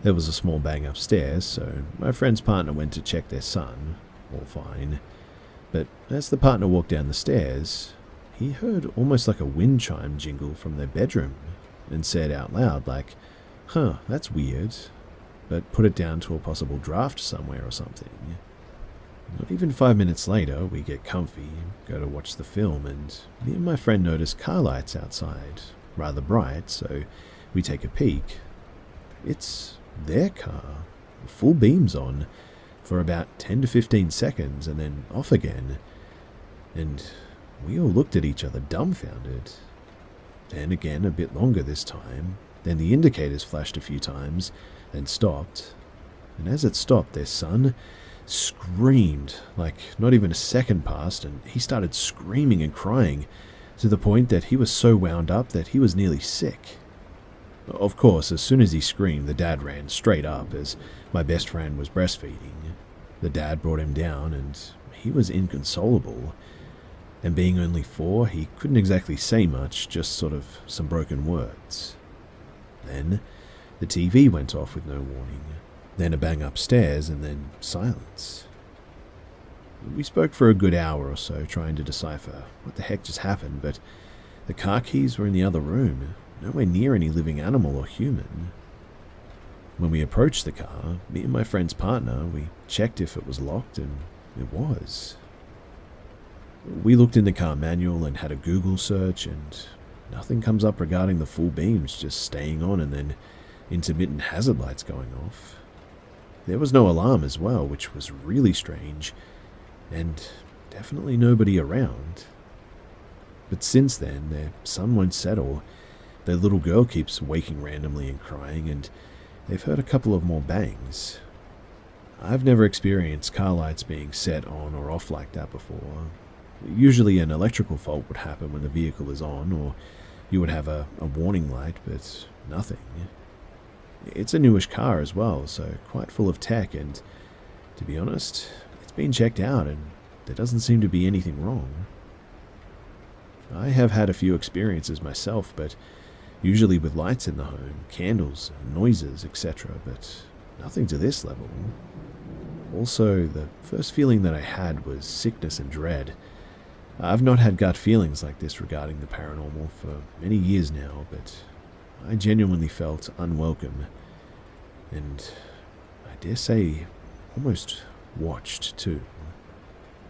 There was a small bang upstairs, so my friend's partner went to check their son. All fine. But as the partner walked down the stairs, he heard almost like a wind chime jingle from their bedroom, and said out loud like, "Huh, that's weird," but put it down to a possible draft somewhere or something. Not even 5 minutes later, we get comfy, go to watch the film, and me and my friend notice car lights outside, rather bright, so we take a peek. It's their car, full beams on, for about 10 to 15 seconds, and then off again. And we all looked at each other dumbfounded. And again, a bit longer this time. Then the indicators flashed a few times, and stopped. And as it stopped, their son screamed, like not even a second passed, and he started screaming and crying, to the point that he was so wound up that he was nearly sick. Of course, as soon as he screamed, the dad ran straight up as my best friend was breastfeeding. The dad brought him down, and he was inconsolable. And being only 4, he couldn't exactly say much, just sort of some broken words. Then the TV went off with no warning, then a bang upstairs, and then silence. We spoke for a good hour or so, trying to decipher what the heck just happened, but the car keys were in the other room, nowhere near any living animal or human. When we approached the car, me and my friend's partner, we checked if it was locked, and it was. We looked in the car manual and had a Google search, and nothing comes up regarding the full beams just staying on and then intermittent hazard lights going off. There was no alarm as well, which was really strange, and definitely nobody around. But since then, their son won't settle. Their little girl keeps waking randomly and crying, and they've heard a couple of more bangs. I've never experienced car lights being set on or off like that before. Usually an electrical fault would happen when the vehicle is on, or you would have a warning light, but nothing. It's a newish car as well, so quite full of tech, and to be honest, it's been checked out and there doesn't seem to be anything wrong. I have had a few experiences myself, but usually with lights in the home, candles, noises, etc., but nothing to this level. Also, the first feeling that I had was sickness and dread. I've not had gut feelings like this regarding the paranormal for many years now, but I genuinely felt unwelcome, and I dare say almost watched too.